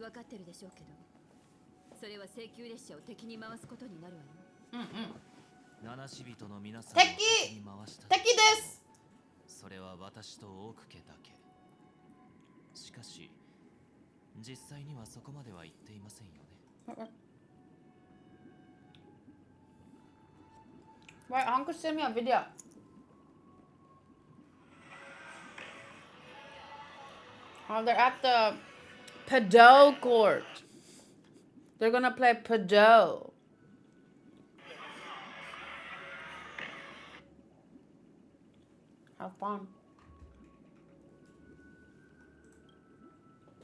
ら。分かってるでしょうけど、それは請求列車を敵に回すことになるわよ。七死人の皆さんを敵敵に回した敵です。それは私とオーク家だけ。しかし実際にはそこまでは言っていませんよね。Wait, Uncle sent me a video. Oh, they're at the Padel court. They're gonna play Padel. Have fun.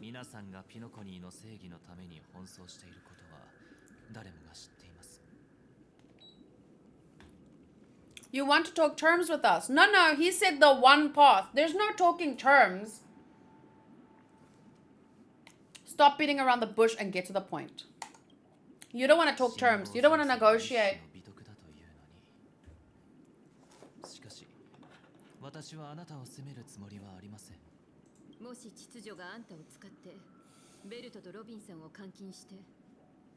皆さんがピノコニーの正義のために奔走していることは誰もが知っています。 You want to talk terms with us? No, no, he said the one path. There's no talking terms. Stop beating around the bush and get to the point. You don't want to talk terms. You don't want to negotiate. しかし私はあなたを責めるつもりはありません。もし秩序があんたを使ってベルトとロビンさんを監禁して、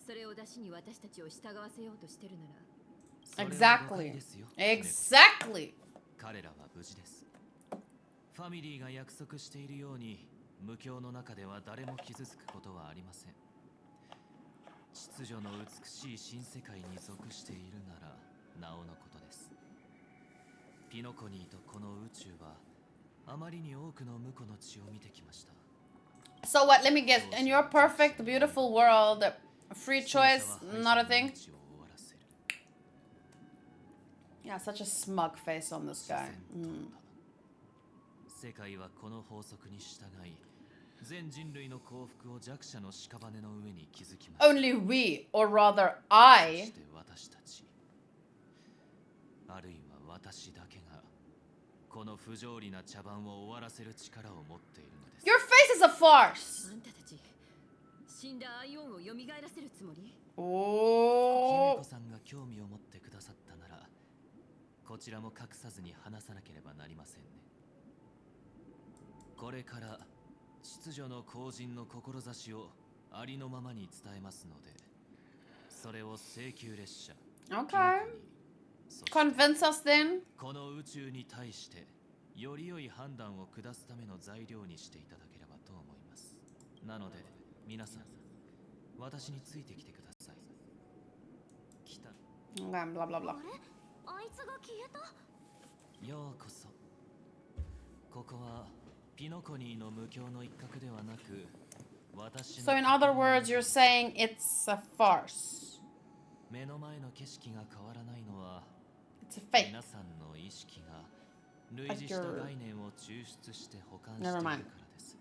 それを出しに私たちを従わせようとしてるなら。 Exactly. Exactly. 彼らは無事です。ファミリーが約束しているように無境の中では誰も傷つくことはありません。秩序の美しい新世界に属しているならなおのことです。ピノコニーとこの宇宙はあまりに多くの無垢の血を見てきました。 So what? Let me guess. In your perfect, beautiful world, free choice, not a thing? Yeah, such a smug face on this guy. 世界はこの法則に従い、全人類の幸福を弱者の屍の上に築きます。 Only we, or rather I. そして私たち、あるいは私だけがこの不条理な茶番を終わらせる力を持っているのです。 Your face is a farce. あんたたち死んだアイオンを蘇らせるつもり？おー。姫子さんが興味を持ってくださったなら、こちらも隠さずに話さなければなりませんね。これから秩序の後人の志をありのままに伝えますので、それを請求列車。Okay. Convince us then. この宇宙に対してより良い判断を下すための材料にしていただければと思います。なので皆さん、私についてきてください。来た。Okay, blah blah blah. あいつが消えた。ようこそ。ここはピノコニーの無境の一角ではなく、私の So in other words, you're saying it's a farce. 目の前の景色が変わらないのは、It's a fake. 皆さんの意識が類似した概念を抽出して保管している Never から mind. です。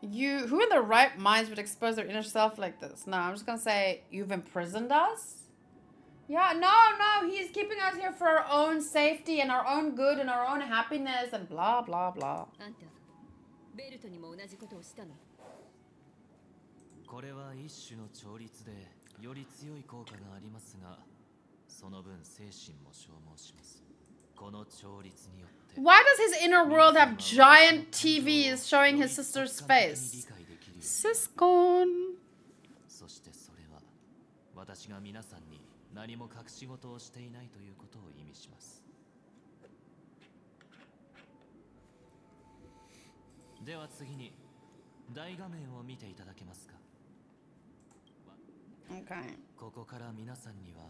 You, who in their right minds would expose their inner self like this? No, I'm just gonna say you've imprisoned us. Yeah, no, he's keeping us here for our own safety and our own good and our own happiness and blah blah blah. あんたベルトにも同じことをしたの？これは一種の調律でより強い効果がありますが、その分精神も消耗します。この調律によって Why does his inner world have giant TVs showing his sister's face? Siscon. そしてそれは私が皆さんに何も隠し事をしていないということを意味します。では次に大画面を見ていただけますか。 Okay. ここから皆さんには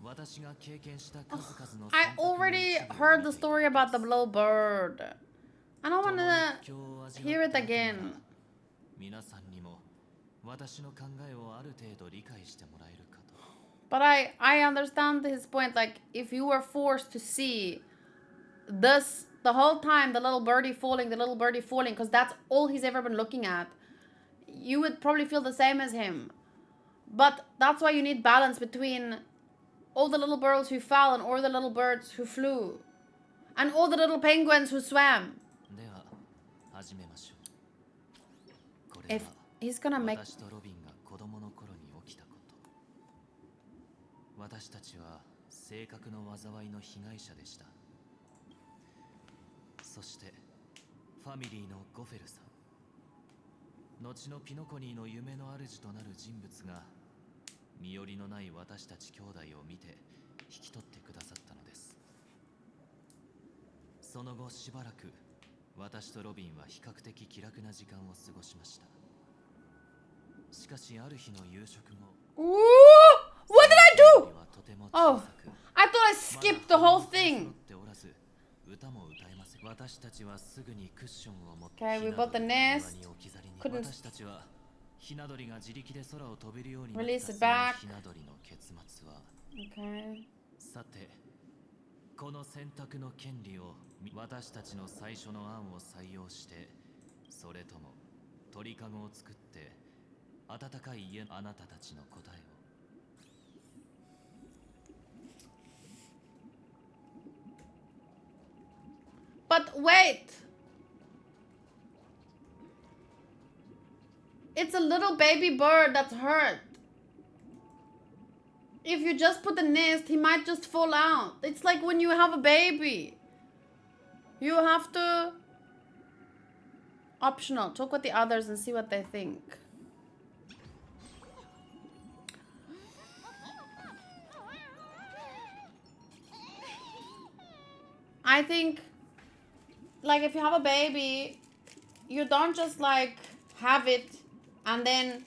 私が経験した数々の I already heard the story about the little bird. I don't want to hear it again. 皆さんにも私の考えをある程度理解してもらえるかと。 But I understand his point. Like, if you were forced to see this the whole time, the little birdie falling, because that's all he's ever been looking at, you would probably feel the same as him. But that's why you need balance between all the little birds who fell and all the little birds who flew. And all the little penguins who swam. では始めましょう。これ If は he's gonna make 私とロビンが子供の頃に起きたこと。私たちは性格の災いの被害者でした。そしてファミリーのゴフェルさん、後のピノコニーの夢の主となる人物が身寄りのない私たち兄弟を見て引き取ってくださったのです。その後しばらく私とロビンは比較的気楽な時間を過ごしました。しかしある日の夕食後、 What did I do? はとても Oh, 小さく、 I thought I skipped the whole thing. 歌も歌えません。私たちはすぐにクッションを持って Okay, we bought the ひ nest. な鳥を庭に置き去りに。 Couldn't 私たちはひな鳥が自力で空を飛べるように Release it その back. ひな鳥の結末は、 Okay. さてこの選択の権利を私たちの最初の案を採用して、それとも鳥かごを作って暖かい家のあなたたちの答えを。 But wait. It's a little baby bird that's hurt. If you just put the nest, he might just fall out. It's like when you have a baby. You have to... Optional. Talk with the others and see what they think. I think, like, if you have a baby, you don't just, like, have it and then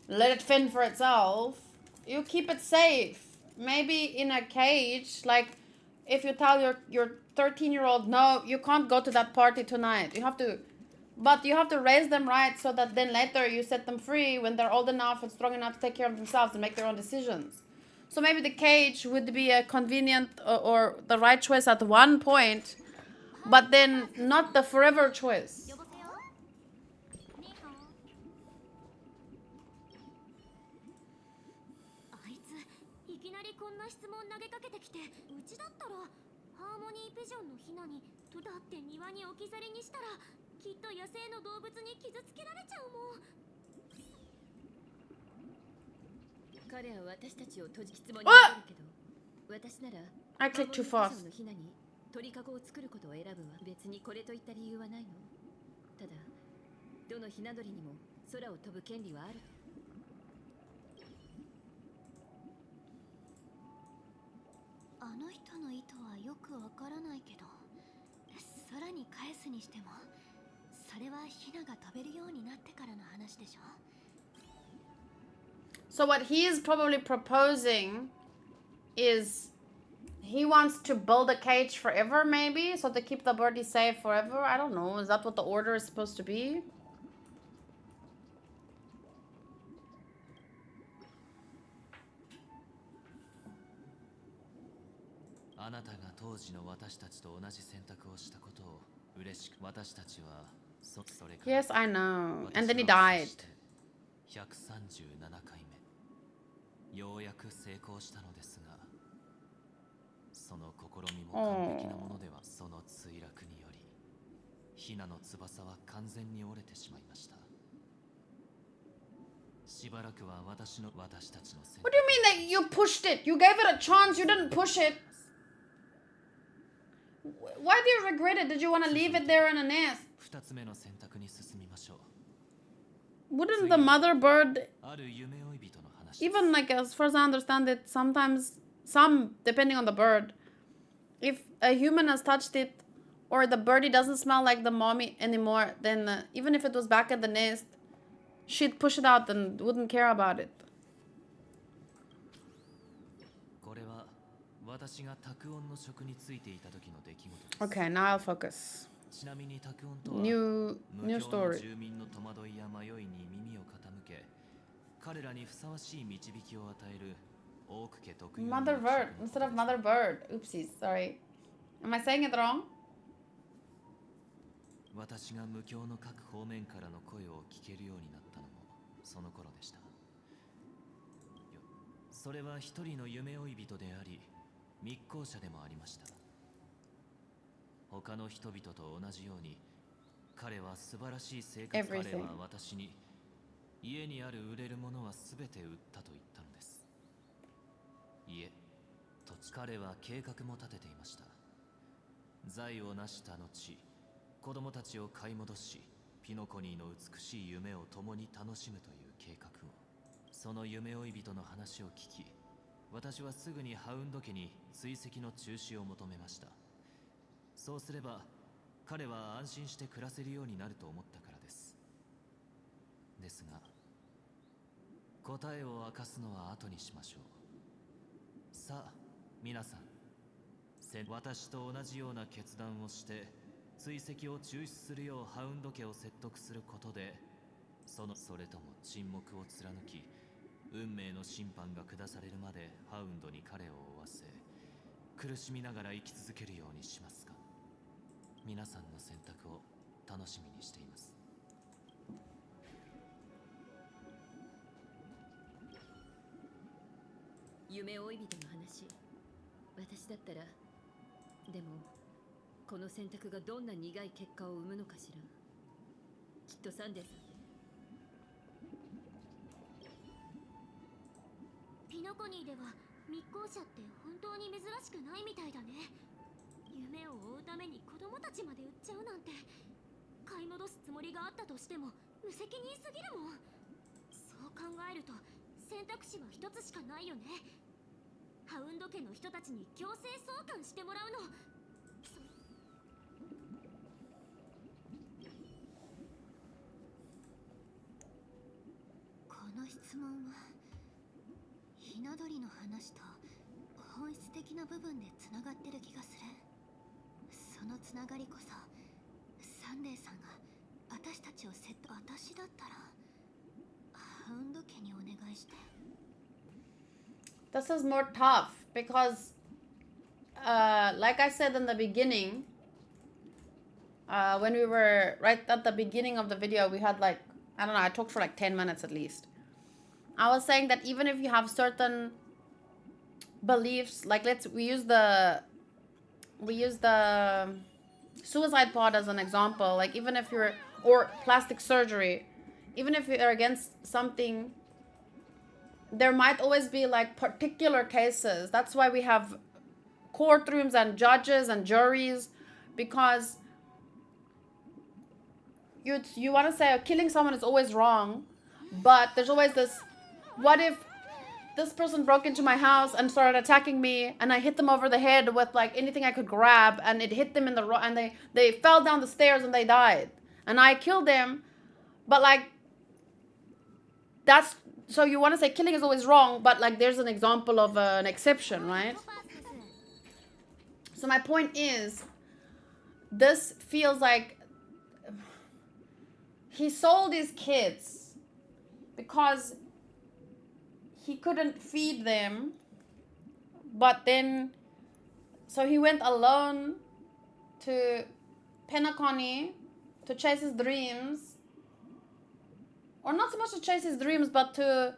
let it fend for itself. You keep it safe. Maybe in a cage, like, if you tell your 13-year-old, no, you can't go to that party tonight. You have to, but you have to raise them right so that then later you set them free when they're old enough and strong enough to take care of themselves and make their own decisions. So maybe the cage would be a convenient or the right choice at one point, but then not the forever choice. こんな質問投げかけてきて、うちだったらハーモニーピジョンのヒナにだって庭に置き去りにしたらきっと野生の動物に傷つけられちゃうもん。彼は私たちを閉じきつもりになるけど、私なら I clicked too fast. ハーモニーピジョンのヒナに鳥かごを作ることを選ぶわ。別にこれといった理由はないの。ただどのヒナ鳥にも空を飛ぶ権利はある。あの人の意図はよくわからないけど、空に返すにしても、それはヒナが飛べるようになってからの話でしょ。 So what he is probably proposing is he wants to build a cage forever, maybe, so to keep the birdie safe forever. I don't know. Is that what the order is supposed to be? あなたが当時の私たちと同じ選択をしたことを嬉しく、私たちはそれから Yes, I know. And then he died. 137回目、ようやく成功したのですが、その試みも完璧なものでは、その墜落によりヒナの翼は完全に折れてしまいました。しばらくは私たちの選択。 What do you mean that you pushed it? You gave it a chance. You didn't push it. Why do you regret it? Did you want to leave it there in a nest? 2つ目の選択に進みましょう。 Wouldn't the mother bird, ある夢追い人の話。 even like as far as I understand it, sometimes, depending on the bird, if a human has touched it or the birdie doesn't smell like the mommy anymore, then even if it was back at the nest, she'd push it out and wouldn't care about it. これは私が卓音の職についていた時の出来事です。 Okay, now I'll focus. ちなみに卓音とは New 無教の story. 住民の戸惑いや迷いに耳を傾け、彼らにふさわしい導きを与える多く家特有の Mother bird instead of mother bird. Oopsies, sorry. Am I saying it wrong? 私が無教の各方面からの声を聞けるようになったのもその頃でした。それは一人の夢追い人であり密航者でもありました。他の人々と同じように、彼は素晴らしい生活。彼は私に家にある売れるものは全て売ったと言ったのです。家、土地。彼は計画も立てていました。財を成した後、子供たちを買い戻し、ピノコニーの美しい夢を共に楽しむという計画を。その夢追い人の話を聞き、私はすぐにハウンド家に追跡の中止を求めました。そうすれば彼は安心して暮らせるようになると思ったからです。ですが答えを明かすのは後にしましょう。さあ皆さん、私と同じような決断をして追跡を中止するようハウンド家を説得することで、それとも沈黙を貫き運命の審判が下されるまでハウンドに彼を追わせ、苦しみながら生き続けるようにしますか。皆さんの選択を楽しみにしています。夢追い人の話、私だったら。でもこの選択がどんな苦い結果を生むのかしら。きっとサンデーさん。ピノコニーでは密航者って本当に珍しくないみたいだね。夢を追うために子供たちまで売っちゃうなんて、買い戻すつもりがあったとしても無責任すぎるもん。そう考えると選択肢は一つしかないよね。ハウンド家の人たちに強制送還してもらうの。この質問はひな鳥の話と本質的な部分でつながってる気がする。そのつながりこそサンデーさんが私たちを私だったらハウンド家にお願いして。 This is more tough because like I said in the beginning, when we were right at the beginning of the video, we had like, I don't know, I talked for like 10 minutes at least. I was saying that even if you have certain beliefs, like we use the suicide pod as an example, like even if you're, or plastic surgery, even if you're against something, there might always be like particular cases. That's why we have courtrooms and judges and juries, because you want to say, oh, killing someone is always wrong, but there's always this, what if this person broke into my house and started attacking me and I hit them over the head with like anything I could grab and it hit them in the and they fell down the stairs and they died and I killed them. But like, that's, so you want to say killing is always wrong, but like there's an example of an exception, right? So my point is, this feels like he sold his kids because he couldn't feed them, but then, so he went alone to Penacony to chase his dreams, or not so much to chase his dreams, but to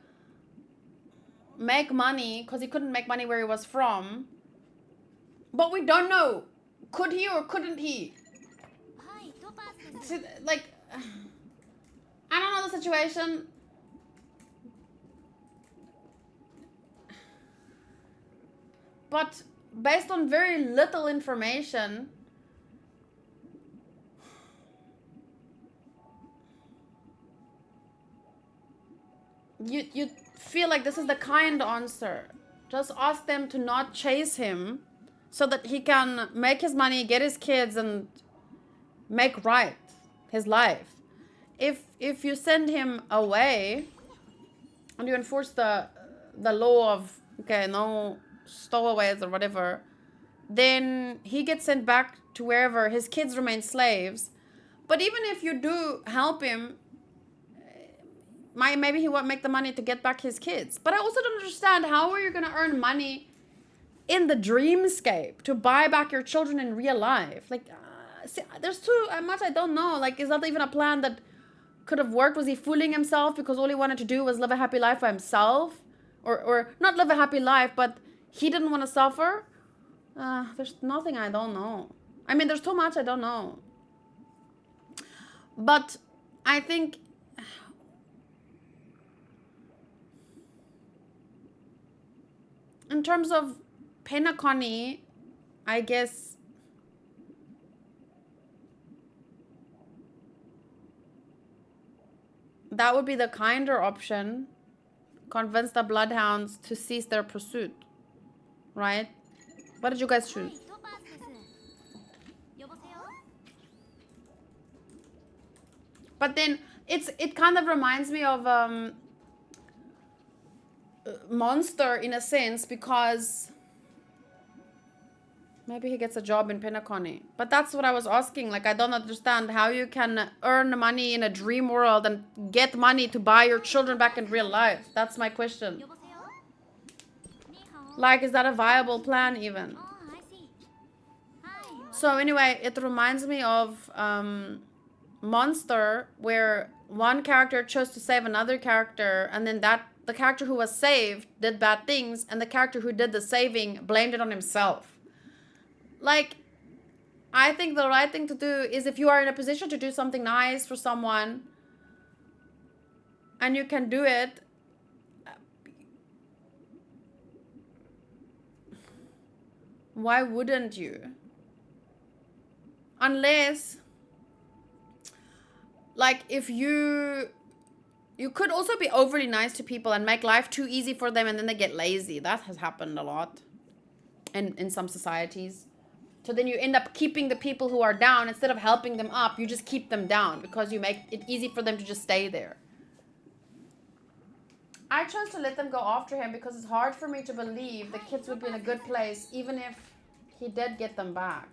make money, because he couldn't make money where he was from. But we don't know, could he or couldn't he? Like, I don't know the situation. But based on very little information, you feel like this is the kind answer. Just ask them to not chase him so that he can make his money, get his kids, and make right his life. If you send him away and you enforce the law of, okay, no stowaways or whatever, then he gets sent back to wherever, his kids remain slaves. But even if you do help him, maybe he won't make the money to get back his kids. But I also don't understand, how are you going to earn money in the dreamscape to buy back your children in real life? Like, see, there's too much I don't know. Like, is that even a plan that could have worked? Was he fooling himself because all he wanted to do was live a happy life by himself? Or not live a happy life, but he didn't want to suffer? There's nothing I don't know. I mean, there's too much I don't know. But I think in terms of Penacony, I guess that would be the kinder option. Convince the bloodhounds to cease their pursuit. Right? What did you guys choose? But then it kind of reminds me of Monster in a sense, because maybe he gets a job in Penacony. But that's what I was asking. Like, I don't understand how you can earn money in a dream world and get money to buy your children back in real life. That's my question. Like, is that a viable plan even? So anyway, it reminds me of Monster, where one character chose to save another character, and then the character who was saved did bad things, and the character who did the saving blamed it on himself. Like, I think the right thing to do is, if you are in a position to do something nice for someone and you can do it, why wouldn't you? Unless, like, if you could also be overly nice to people and make life too easy for them, and then they get lazy. That has happened a lot in some societies. So then you end up keeping the people who are down. Instead of helping them up, you just keep them down because you make it easy for them to just stay there. I chose to let them go after him because it's hard for me to believe the kids would be in a good place even if he did get them back.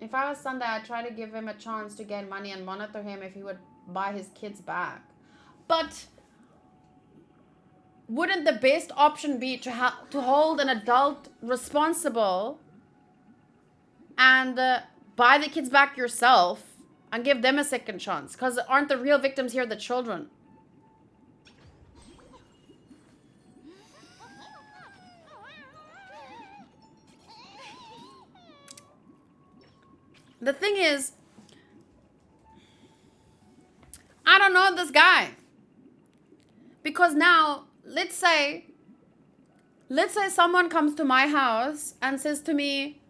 If I was Sunday, I'd try to give him a chance to gain money and monitor him if he would buy his kids back. But wouldn't the best option be to hold an adult responsible and buy the kids back yourself and give them a second chance? Because aren't the real victims here the children? The thing is, I don't know this guy. Because now, let's say someone comes to my house and says to me,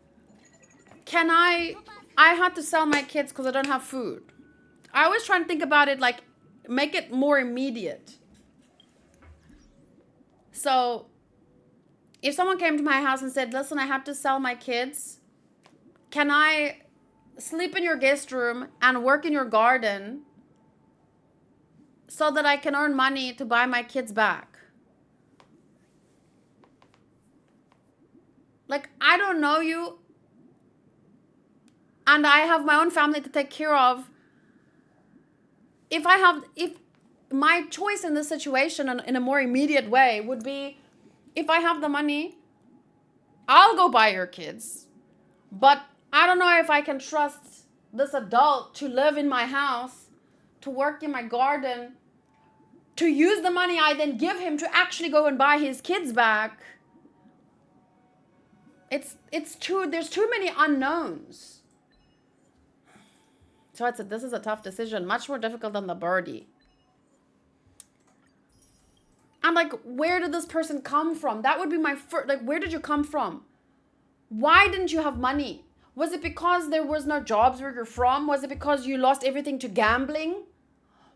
I had to sell my kids because I don't have food. I always try and think about it, like, make it more immediate. So, if someone came to my house and said, listen, I have to sell my kids, can I sleep in your guest room and work in your garden so that I can earn money to buy my kids back? Like, I don't know you, and I have my own family to take care of. If my choice in this situation in a more immediate way would be, if I have the money, I'll go buy your kids. But I don't know if I can trust this adult to live in my house, to work in my garden, to use the money I then give him to actually go and buy his kids back. There's too many unknowns. So this is a tough decision, much more difficult than the Birdie. I'm like, where did this person come from? That would be my first, like, where did you come from? Why didn't you have money? Was it because there was no jobs where you're from? Was it because you lost everything to gambling?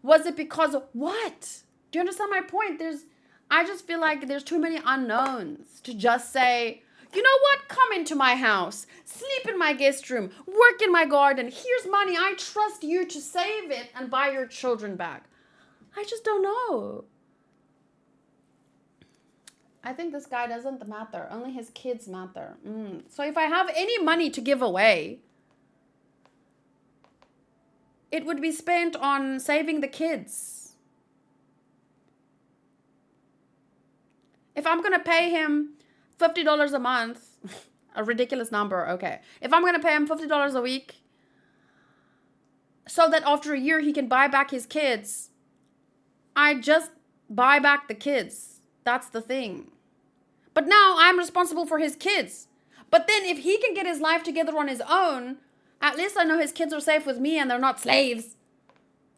Was it because of what? Do you understand my point? I just feel like there's too many unknowns to just say, you know what? Come into my house, sleep in my guest room, work in my garden. Here's money. I trust you to save it and buy your children back. I just don't know. I think this guy doesn't matter. Only his kids matter. So if I have any money to give away, it would be spent on saving the kids. If I'm going to pay him $50 a month, a ridiculous number, okay. If I'm going to pay him $50 a week so that after a year he can buy back his kids, I just buy back the kids. That's the thing. But now I'm responsible for his kids. But then if he can get his life together on his own, at least I know his kids are safe with me and they're not slaves.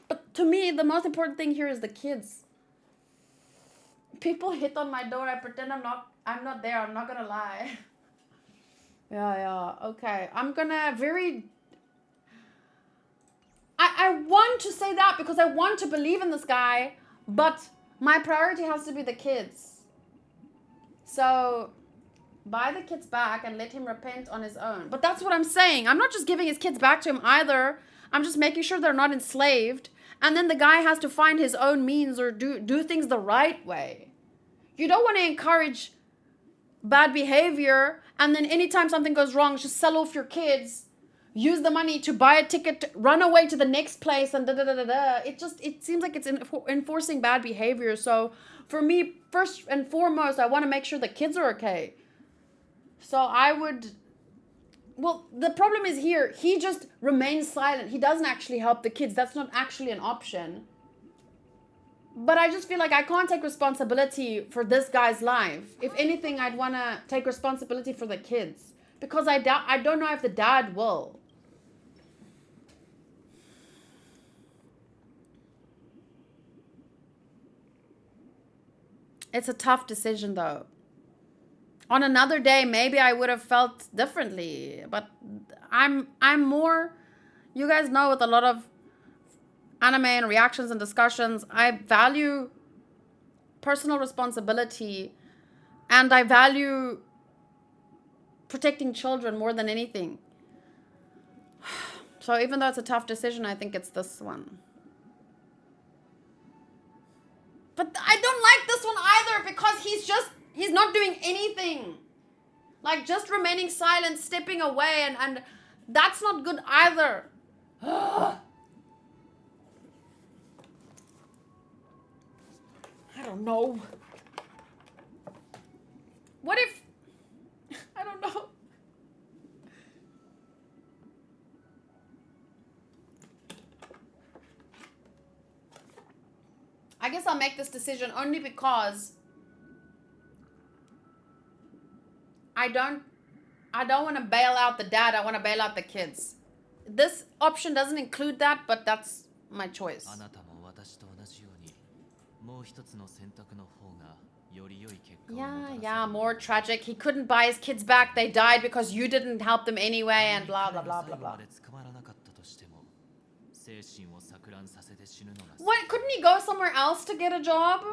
But to me, the most important thing here is the kids. People hit on my door. I pretend I'm not there. I'm not gonna lie. Yeah. Okay. I'm gonna I want to say that because I want to believe in this guy, but my priority has to be the kids. So buy the kids back and let him repent on his own. But that's what I'm saying. I'm not just giving his kids back to him either. I'm just making sure they're not enslaved. And then the guy has to find his own means or do things the right way. You don't want to encourage bad behavior and then anytime something goes wrong, just sell off your kids, use the money to buy a ticket, run away to the next place and da-da-da-da-da. It seems like it's enforcing bad behavior. So for me, first and foremost, I want to make sure the kids are okay. So I would... Well, the problem is here, he just remains silent. He doesn't actually help the kids. That's not actually an option. But I just feel like I can't take responsibility for this guy's life. If anything, I'd want to take responsibility for the kids. Because I don't know if the dad will. It's a tough decision, though. On another day, maybe I would have felt differently. But I'm more... You guys know with a lot of anime and reactions and discussions, I value personal responsibility. And I value protecting children more than anything. So even though it's a tough decision, I think it's this one. But I don't like this one either because he's not doing anything. Like just remaining silent, stepping away, and that's not good either. I don't know. What if... I don't know. I guess I'll make this decision only because I don't want to bail out the dad. I want to bail out the kids. This option doesn't include that, but that's my choice. Yeah, more tragic. He couldn't buy his kids back. They died because you didn't help them anyway, and blah, blah, blah, blah, blah. What? Couldn't he go somewhere else to get a job?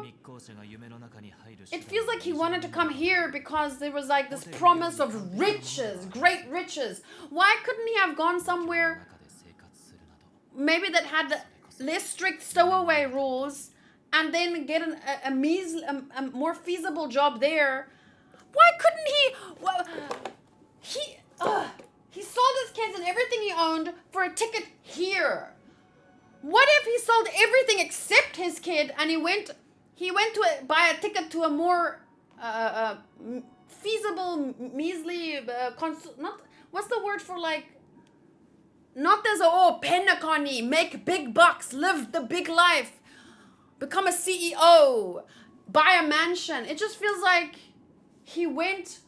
It feels like he wanted to come here because there was like this promise of riches, great riches. Why couldn't he have gone somewhere maybe that had less strict stowaway rules and then get a more feasible job there? Why couldn't he? Well, he sold his kids and everything he owned for a ticket here. What if he sold everything except his kid and he went to buy a ticket to a more feasible, measly, not, what's the word for like, not there's Penacony, make big bucks, live the big life, become a CEO, buy a mansion. It just feels like he went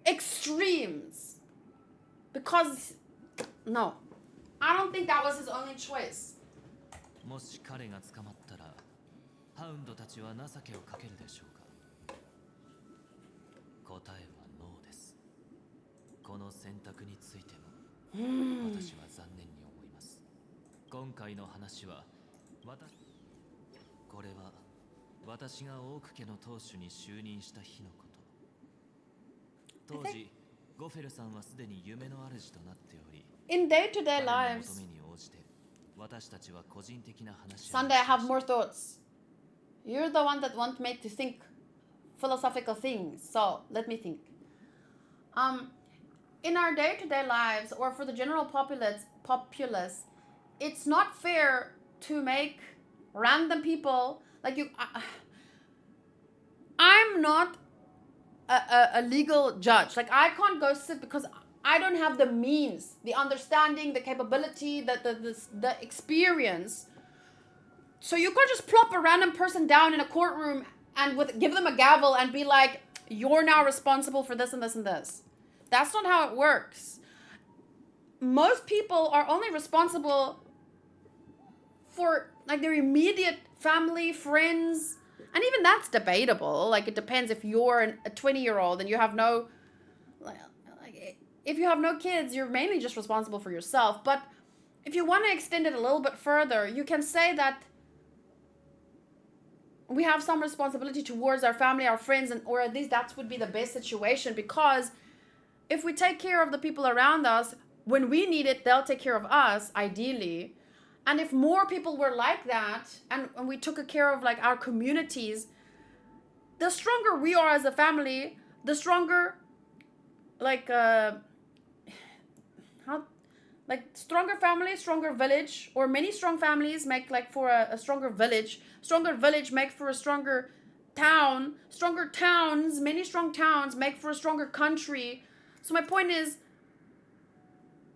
extremes because... No, I don't think that was his only choice. もし彼が捕まったら、ハウンドたちは情けをかけるでしょうか。答えはノーです。この選択についても、私は残念に思います。今回の話は、これは私がオーク家の当主に就任した日のこと。当時、ゴフェルさんはすでに夢の主となっており。In day-to-day lives, Sunday, I have more thoughts. You're the one that want me to think philosophical things, so let me think. In our day-to-day lives, or for the general populace, it's not fair to make random people like you. I'm not a legal judge. Like I can't go sit because I don't have the means, the understanding, the capability, the experience. So you can't just plop a random person down in a courtroom and give them a gavel and be like, you're now responsible for this and this and this. That's not how it works. Most people are only responsible for like their immediate family, friends, and even that's debatable. Like, it depends. If you're a 20-year-old and you have no, like, if you have no kids, you're mainly just responsible for yourself. But if you want to extend it a little bit further, you can say that we have some responsibility towards our family, our friends, and or at least that would be the best situation, because if we take care of the people around us, when we need it, they'll take care of us, ideally. And if more people were like that, and we took care of like our communities, the stronger we are as a family, the stronger, like, stronger family, stronger village, or many strong families make like for a stronger village make for a stronger town, stronger towns, many strong towns make for a stronger country. So my point is,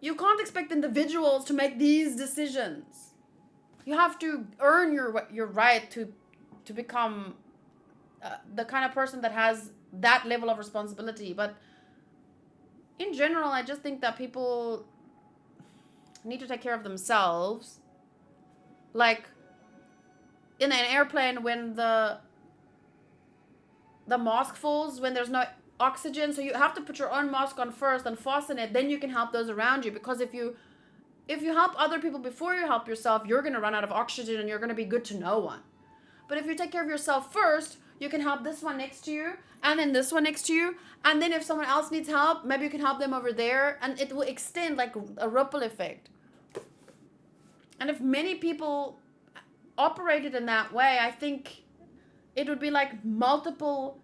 you can't expect individuals to make these decisions. You have to earn your right to become the kind of person that has that level of responsibility. But in general, I just think that people need to take care of themselves. Like in an airplane, when the mask falls, when there's no oxygen, so you have to put your own mask on first and fasten it, then you can help those around you. Because if you help other people before you help yourself, you're going to run out of oxygen and you're going to be good to no one. But if you take care of yourself first, you can help this one next to you, and then this one next to you, and then if someone else needs help, maybe you can help them over there, and it will extend like a ripple effect. And if many people operated in that way, I think it would be like multiple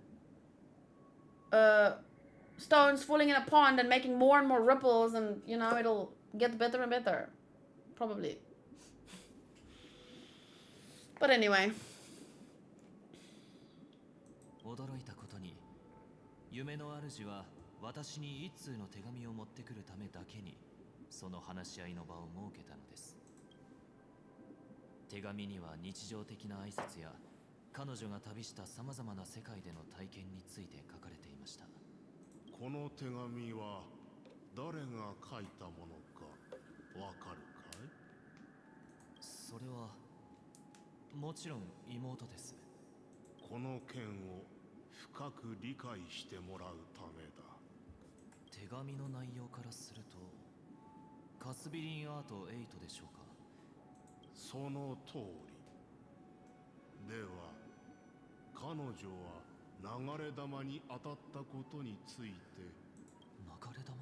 stones falling in a pond and making more and more ripples, and it'll get better and better, probably. But anyway. 驚いたことに、夢の主は私に一通の手紙を持ってくるためだけにその話し合いの場を設けたのです。手紙には日常的な挨拶や彼女が旅したさまざまな世界での体験について書かれていました。この手紙は誰が書いたものかわかるかい？それはもちろん妹です。この件を深く理解してもらうためだ。手紙の内容からするとカスビリンアート8でしょうか？その通り。では彼女は流れ弾に当たったことについて。流れ弾？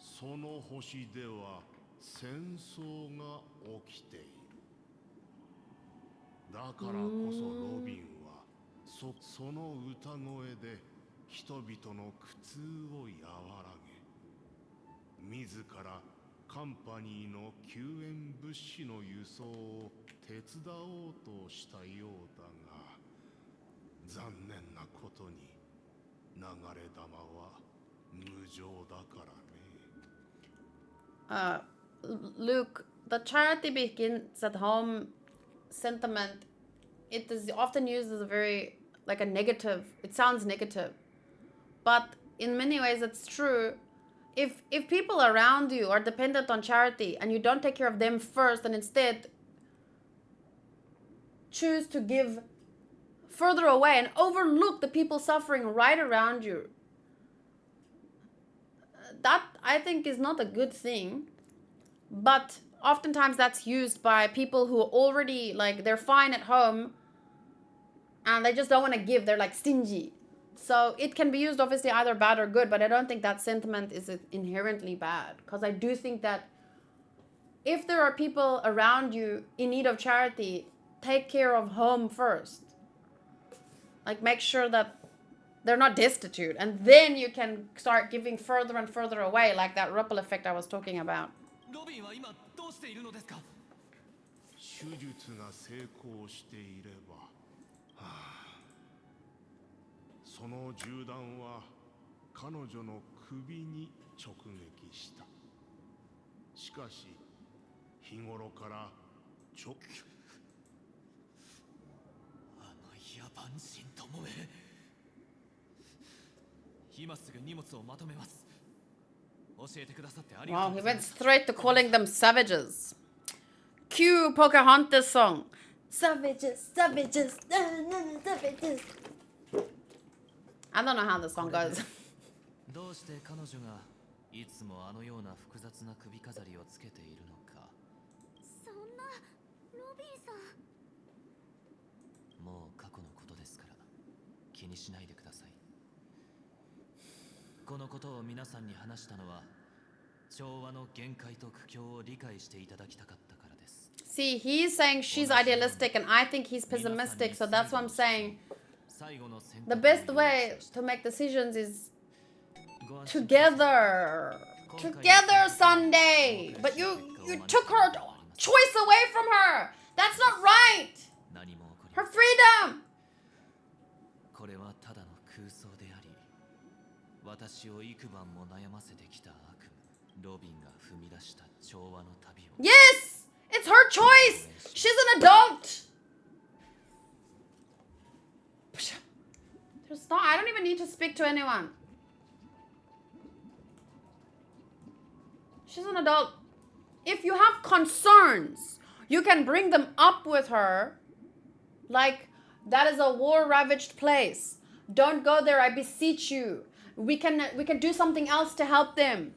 その星では戦争が起きている。だからこそロビンはその歌声で人々の苦痛を和らげ、自らカンパニーの救援物資の輸送を手伝おうとしたようだが、残念なことに流れ弾は無情だからね。Luke, the charity begins at home sentiment, it is often used as a very, like a negative, it sounds negative. But in many ways it's true. If people around you are dependent on charity and you don't take care of them first and instead choose to give further away and overlook the people suffering right around you, that I think is not a good thing. But oftentimes that's used by people who already, like, they're fine at home and they just don't want to give. They're like stingy. So it can be used obviously either bad or good, but I don't think that sentiment is inherently bad. Because I do think that if there are people around you in need of charity, take care of home first. Like, make sure that they're not destitute. And then you can start giving further and further away, like that ripple effect I was talking about. ロビンは今どうしているのですか？手術が成功していれば、その銃弾は彼女の首に直撃した。しかし日頃からあのヤバ心ともめ。今すぐ荷物をまとめます。教えてくださってありがと Wow, う he ござい went ます。 straight to calling them savages. Cue Pocahontas song. Savages, savages, savages. I don't know how the song goes. どうして彼女がいつもあのような複雑な首飾りをつけているのか。そんなロビンさん。もう過去のことですから気にしないでください。このことを皆さんに話したのは調和の限界と苦境を理解していただきたかったからです。 See, he's saying she's idealistic and I think he's pessimistic, so that's what I'm saying. The best way to make decisions is together. Together, Sunday. But you took her choice away from her. That's not right. Her freedom. これはただの空想であり、私を幾晩も悩ませてきた悪夢、ロビンが踏み出した調和の旅を。 Yes! It's her choice! She's an adult! Just not, I don't even need to speak to anyone. She's an adult. If you have concerns, you can bring them up with her. Like, that is a war-ravaged place. Don't go there, I beseech you. We can do something else to help them.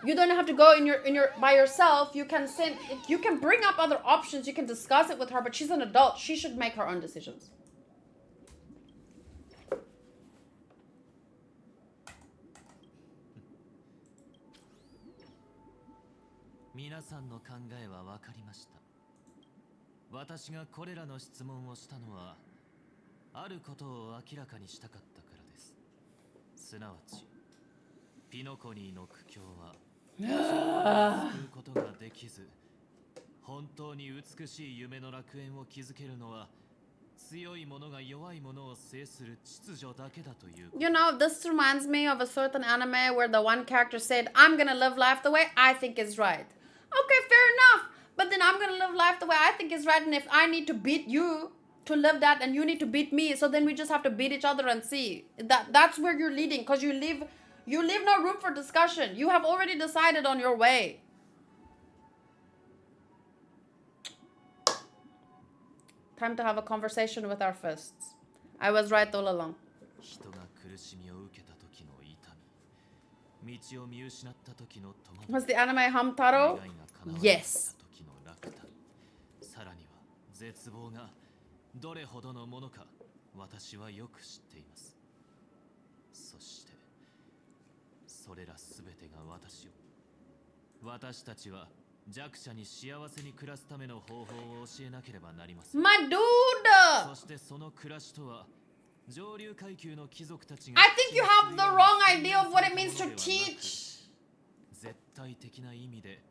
You don't have to go in your by yourself. You can bring up other options. You can discuss it with her, but she's an adult. She should make her own decisions. 皆さんの考えは分かりました。私がこれらの質問をしたのはあることを明らかにしたかったからです。すなわちピノコニーの苦境は救うことができず、本当に美しい夢の楽園を築けるのは強い者が弱い者を制する秩序だけだという。 You know, this reminds me of a certain anime where the one character said, I'm gonna live life the way I think is right. Okay, fair enough. But then I'm gonna live life the way I think is right, and if I need to beat you to live that and you need to beat me, so then we just have to beat each other and see. That's where you're leading, because you leave no room for discussion. You have already decided on your way. Time to have a conversation with our fists. I was right all along. 人が苦しみを受けた時の痛み、道を見失った時の戸惑い、 Was the anime Hamtaro? Yes. 時の落胆、さらには絶望がどれほどのものか私はよく知っています。そしてそれらすべてが私たちは弱者に幸せに暮らすための方法を教えなければなりません。 My dude! そしてその暮らしとは上流階級の貴族たちが I think you have the wrong idea of what it means to teach. 絶対的な意味で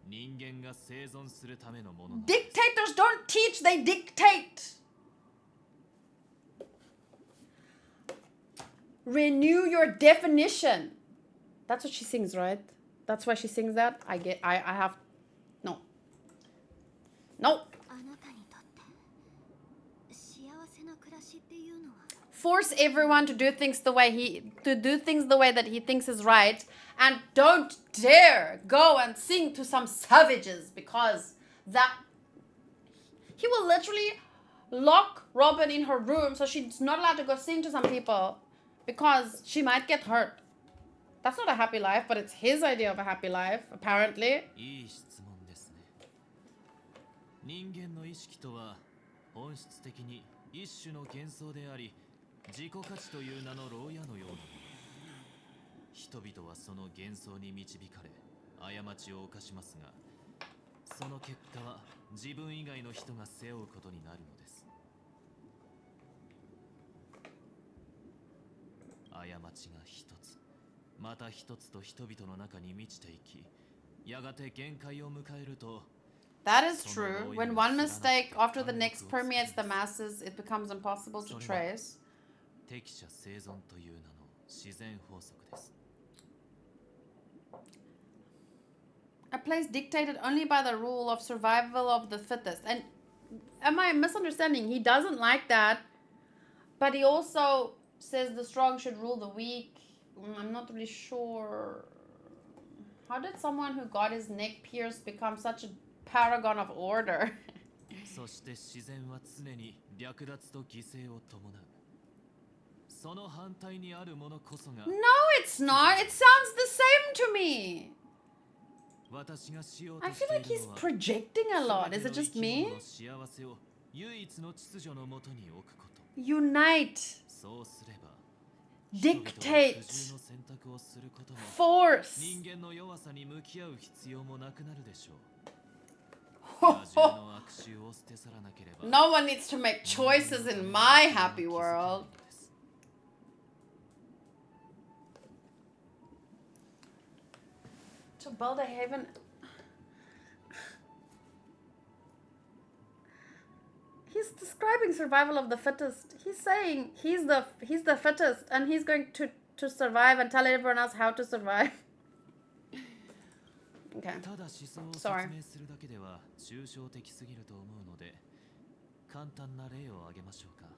人間が生存するためのもの。 Dictators don't teach, they dictate. Renew your definition. That's what she sings, right? That's why she sings that. I have no. Force everyone to do things the way that he thinks is right, and don't dare go and sing to some savages, because that he will literally lock Robin in her room so she's not allowed to go sing to some people because she might get hurt. That's not a happy life, but it's his idea of a happy life, apparently. いい質問ですね。人間の意識とは本質的に一種の幻想であり、自己価値という名の牢屋のようなもの。人々はその幻想に導かれ、過ちを犯しますが、その結果は自分以外の人が背負うことになるのです。過ちが一つ、また一つと人々の中に満ちていき、やがて限界を迎えると、 That is true. When one mistake after the next permeates the masses, it becomes impossible to trace. 適者生存という名の自然法則です。 A place dictated only by the rule of survival of the fittest. And am I misunderstanding? He doesn't like that, but he also says the strong should rule the weak. I'm not really sure. How did someone who got his neck pierced become such a paragon of order? そして自然は常に略奪と犠牲を伴う。その反対にあるものこそが。No, it's not. It sounds the same to me. 私がしよう I として feel い like る he's のは projecting a lot. Is it 全 just ての生き me? 物の幸せを唯一の秩序のもとに置くこと。 Unite. そうすれば Dictate. 人々は苦渋の選択をすることも Force. 人間の弱さに向き合う必要もなくなるでしょう。野獣の悪臭を捨て去らなければ No one needs to make choices in my happy world. To build a haven. He's describing survival of the fittest. He's saying he's the fittest and he's going to survive and tell everyone else how to survive. Okay. ただ思想を説 Sorry. 明するだけでは抽象的すぎると思うので簡単な例を挙げましょうか。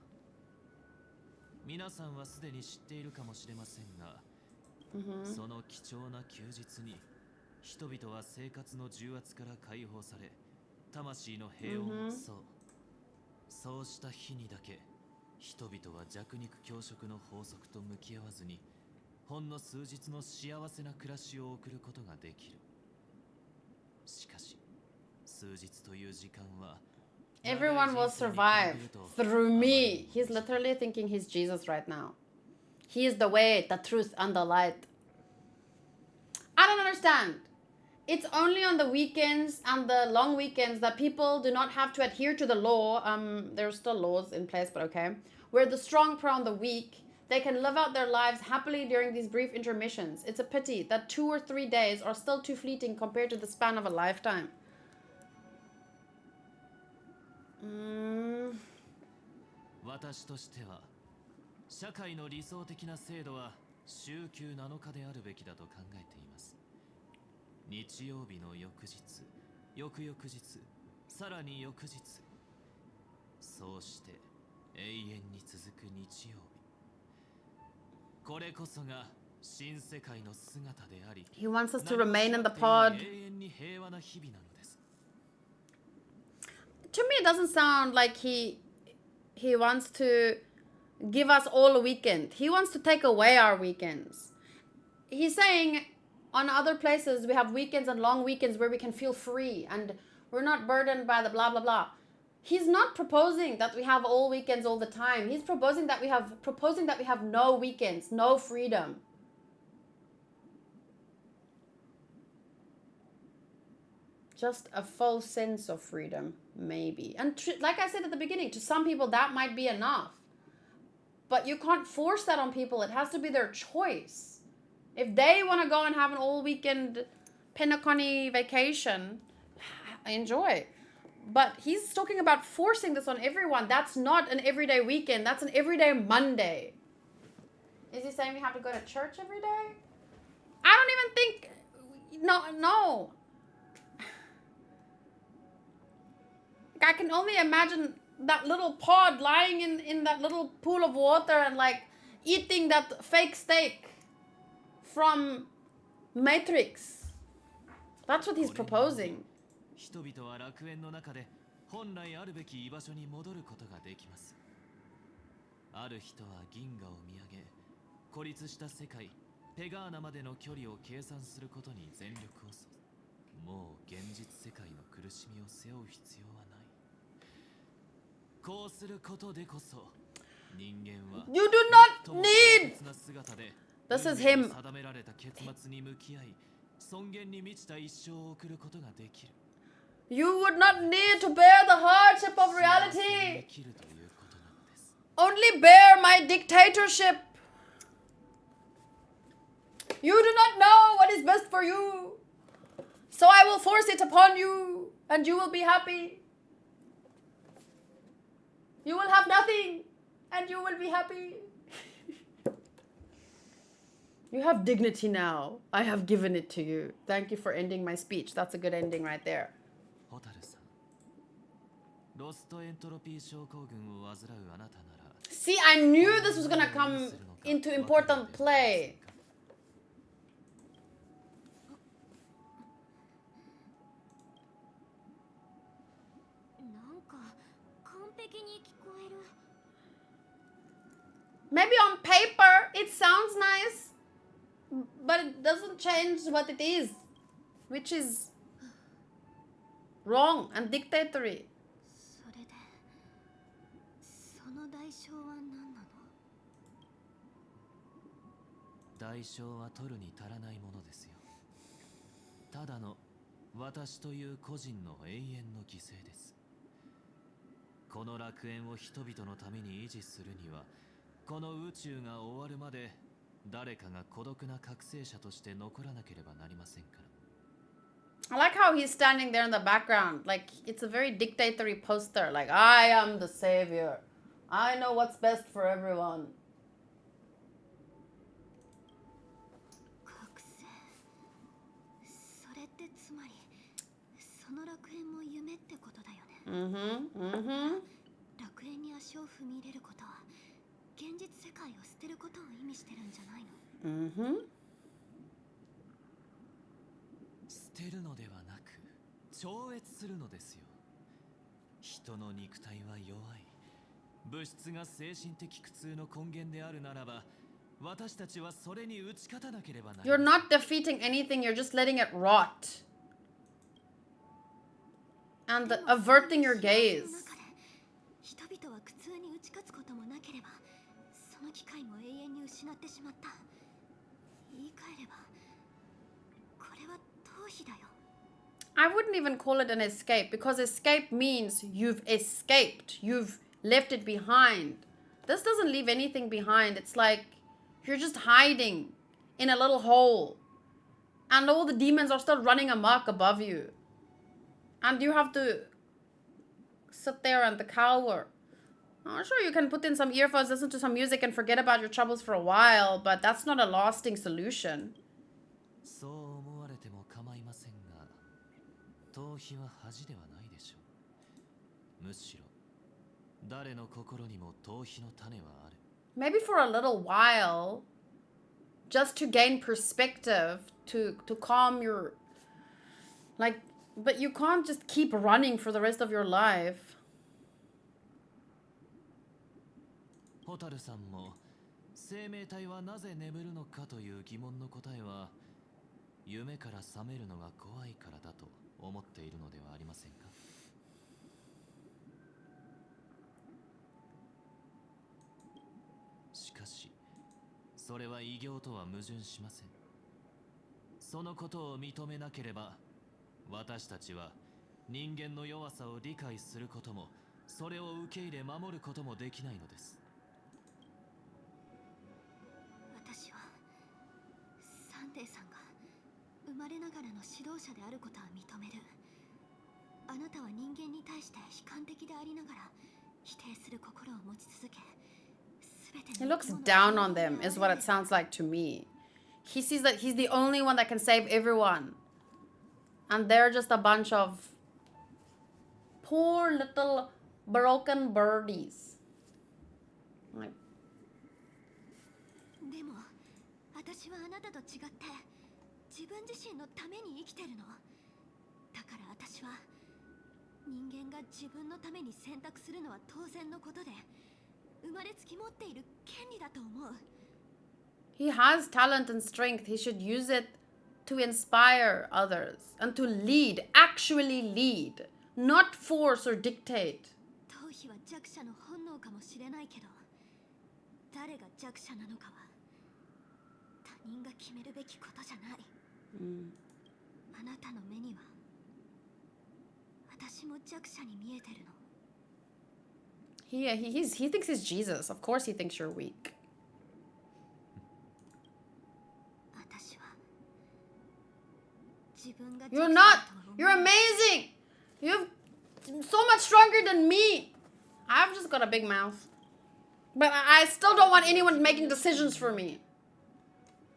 皆さんはすでに知っているかもしれませんが、その貴重な休日に人々は生活の重圧から解放され魂の平穏、そうした日にだけ人々は弱肉強食の法則と向き合わずにほんの数日の幸せな暮らしを送ることができる。しかし数日という時間は Everyone will survive through me. He's literally thinking he's Jesus right now. He is the way, the truth, and the light. I don't understand. It's only on the weekends and the long weekends that people do not have to adhere to the law. There's still laws in place, but okay. Where the strong prey on the weak, they can live out their lives happily during these brief intermissions. It's a pity that 2 or 3 days are still too fleeting compared to the span of a lifetime. 私としては社会の理想的な制度は週休7日であるべきだと考えています。日曜日の翌日、翌々日、さらに翌日、そうして永遠に続く日曜日。これこそが新世界の姿であり、 He wants us to remain in the pod. 永遠に平和な日々なのです。 To me, it doesn't sound like he wants to give us all a weekend. He wants to take away our weekends. He's saying on other places we have weekends and long weekends where we can feel free and we're not burdened by the blah blah blah. He's not proposing that we have all weekends all the time. He's proposing that we have no weekends, no freedom. Just a false sense of freedom, maybe. And like I said at the beginning, to some people that might be enough. But you can't force that on people. It has to be their choice. If they want to go and have an all weekend Penacony vacation, enjoy. But he's talking about forcing this on everyone. That's not an everyday weekend. That's an everyday Monday. Is he saying we have to go to church every day? I don't even think... No. I can only imagine that little pod lying in that little pool of water and like eating that fake steak from Matrix. That's what he's proposing. 人々は楽園の中で本来あるべき居場所に戻ることができます。ある人は銀河を見上げ、孤立した世界ペガーナまでの距離を計算することに全力を注ぐ。もう現実世界の苦しみを背負う必要はない。こうすることでこそ人間は You do not need. This is him. 定められた結末に向き合い、尊厳に満ちた一生を送ることができる。You would not need to bear the hardship of reality. Only bear my dictatorship. You do not know what is best for you. So I will force it upon you, and you will be happy. You will have nothing, and you will be happy. You have dignity now. I have given it to you. Thank you for ending my speech. That's a good ending right there. ホタルさん、ロストエントロピー症候群を患うあなたなら See, I knew this was gonna come into important play. なんか完璧に聞こえる。 Maybe on paper it sounds nice, but it doesn't change what it is, which is wrong and dictatorial. それでその代償は何なの？代償は取るに足らないものですよ。ただの私という個人の永遠の犠牲です。この楽園を人々のために維持するには、この宇宙が終わるまで誰かが孤独な覚醒者として残らなければなりませんから。I like how he's standing there in the background. Like, it's a very dictatorial poster. Like, I am the savior. I know what's best for everyone. 覚醒。それってつまりその楽園も夢ってことだよね。楽園に足を踏み入れることは現実世界を捨てることを意味してるんじゃないの？捨てるのではなく超越するのですよ。人の肉体は弱い。物質が精神的苦痛の根源であるならば、私たちはそれに打ち勝たなければならない。You're not defeating anything, you're just letting it rot. And averting your gaze. 人々は苦痛に打ち勝つこともなければ、その機会も永遠に失ってしまった。言い換えれば、これは逃避だよ。I wouldn't even call it an escape, because escape means you've escaped. You've left it behind. This doesn't leave anything behind. It's like you're just hiding in a little hole. And all the demons are still running amok above you. And you have to sit there and cower. I'm sure you can put in some earphones, listen to some music, and forget about your troubles for a while, but that's not a lasting solution. そう思われても構いませんが、逃避は恥ではないでしょう。むしろ、誰の心にも逃避の種はある。Maybe for a little while, just to gain perspective, to calm your, like, but you can't just keep running for the rest of your life. ホタルさんも生命体はなぜ眠るのかという疑問の答えは、夢から覚めるのが怖いからだと思っているのではありませんか。しかし、それは異形とは矛盾しません。そのことを認めなければ、私たちは人間の弱さを理解することも、それを受け入れ守ることもできないのです。私はサンデーさんが生まれながらの指導者であることは認める。あなたは人間に対して悲観的でありながら否定する心を持ち続け、 He looks down on them, is what it sounds like to me. He sees that he's the only one that can save everyone. And they're just a bunch of poor little broken birdies. Like, でも私はあなたと違って自分自身のために生きてるの。だから私は人間が自分のために選択するのは当然のことで、生まれつき持っている権利だと思う。 he has talent and strength. He should use it to inspire others and to lead, actually lead, not force or dictate. 逃避は弱者の本能かもしれないけど、誰が弱者なのかは他人が決めるべきことじゃない。あなたの目には私も弱者に見えてるの。He thinks he's Jesus. Of course he thinks you're weak. 私は自分が You're not! You're amazing! You're so much stronger than me! I've just got a big mouth. But I still don't want anyone making decisions for me.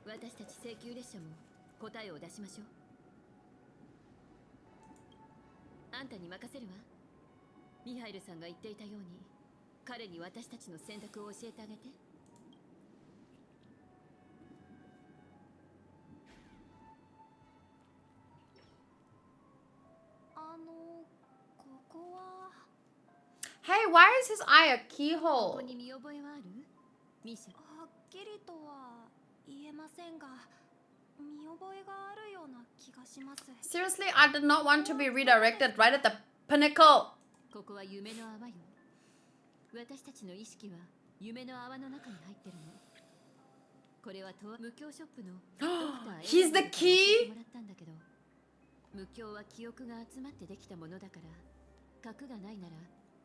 私たち請求列車も答えを出しましょう。あんたに任せるわ。ミハイルさんが言っていたように、彼に私たちの選択を教えてあげて。ここは Hey, why is his eye a こ keyhole? こに見覚えはある？ミシャ。はっきりとは言えませんが、見覚えがあるような気がします。 Seriously, I did not want to be redirected right at the pinnacle. ここは夢の泡よ。私たちの意識は夢の泡の中に入ってるの。これは無教ショップのドクター He's the エドワードから教えて key? もらったんだけど、無教は記憶が集まってできたものだから、核がないなら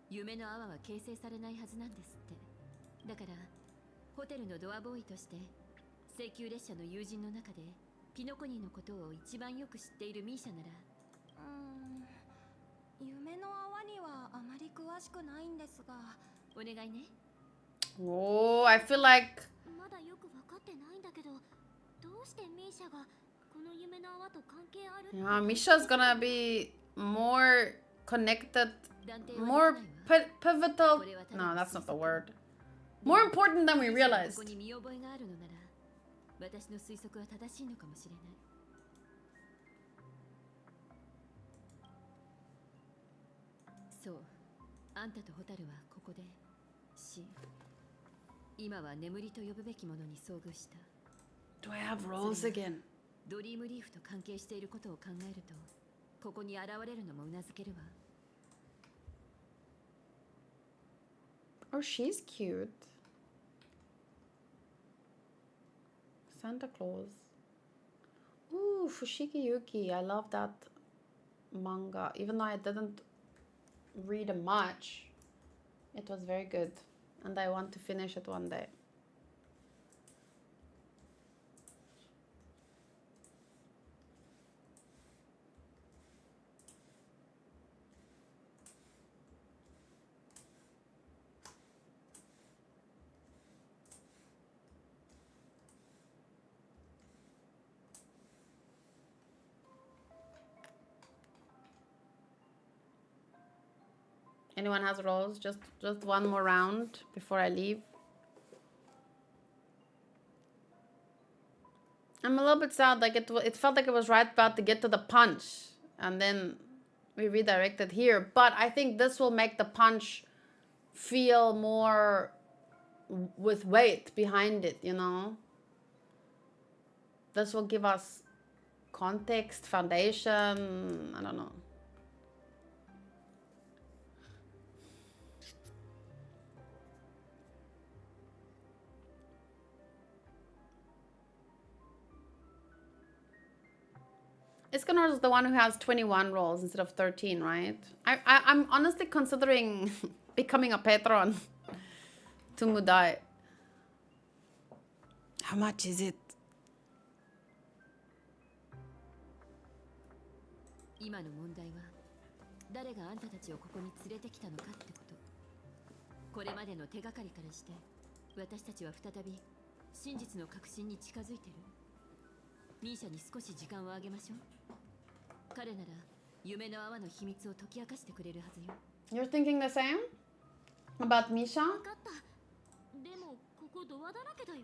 夢の泡は形成されないはずなんですって。だからホテルのドアボーイとして請求列車の友人の中でピノコニーのことを一番よく知っているミーシャなら、夢の泡にはあまり詳しくないんですが、お願いね。 Oh, I feel like まだよく分かってないんだけど、どうしてミーシャがこの夢の泡と関係ある？ yeah, Misha's gonna be more connected, more pivotal. No, that's not the word. More important than we こ realized. こに見覚えがあるのなら、私の推測は正しいのかもしれない。そう、あんたとホタルはここで今は眠りと呼ぶべきものに遭遇した。 Do I have rolls again? ドリームリーフと関係していることを考えると、ここに現れるのもうなずけるわ。 Oh, she's cute. Santa Claus. Ooh, Fushigi Yuki. I love that manga. Even though I didn't read much, it was very good. And I want to finish it one day. Anyone has rolls? Just one more round before I leave. I'm a little bit sad. Like it felt like it was right about to get to the punch, and then we redirected here. But I think this will make the punch feel more with weight behind it. You know. This will give us context, foundation. I don't know. Iskanor is the one who has 21 rolls instead of 13, right? I'm honestly considering becoming a patron to Mudai. How much is it? 今の問題は、誰があんたたちをここに連れてきたのかってこと。これまでの手がかりからして、私たちは再び真実の確信に近づいてる。ミーシャに少し時間をあげましょう。彼なら夢の泡の秘密を解き明かしてくれるはずよ。 You're thinking the same about Misha? 分かった。でもここドアだらけだよ。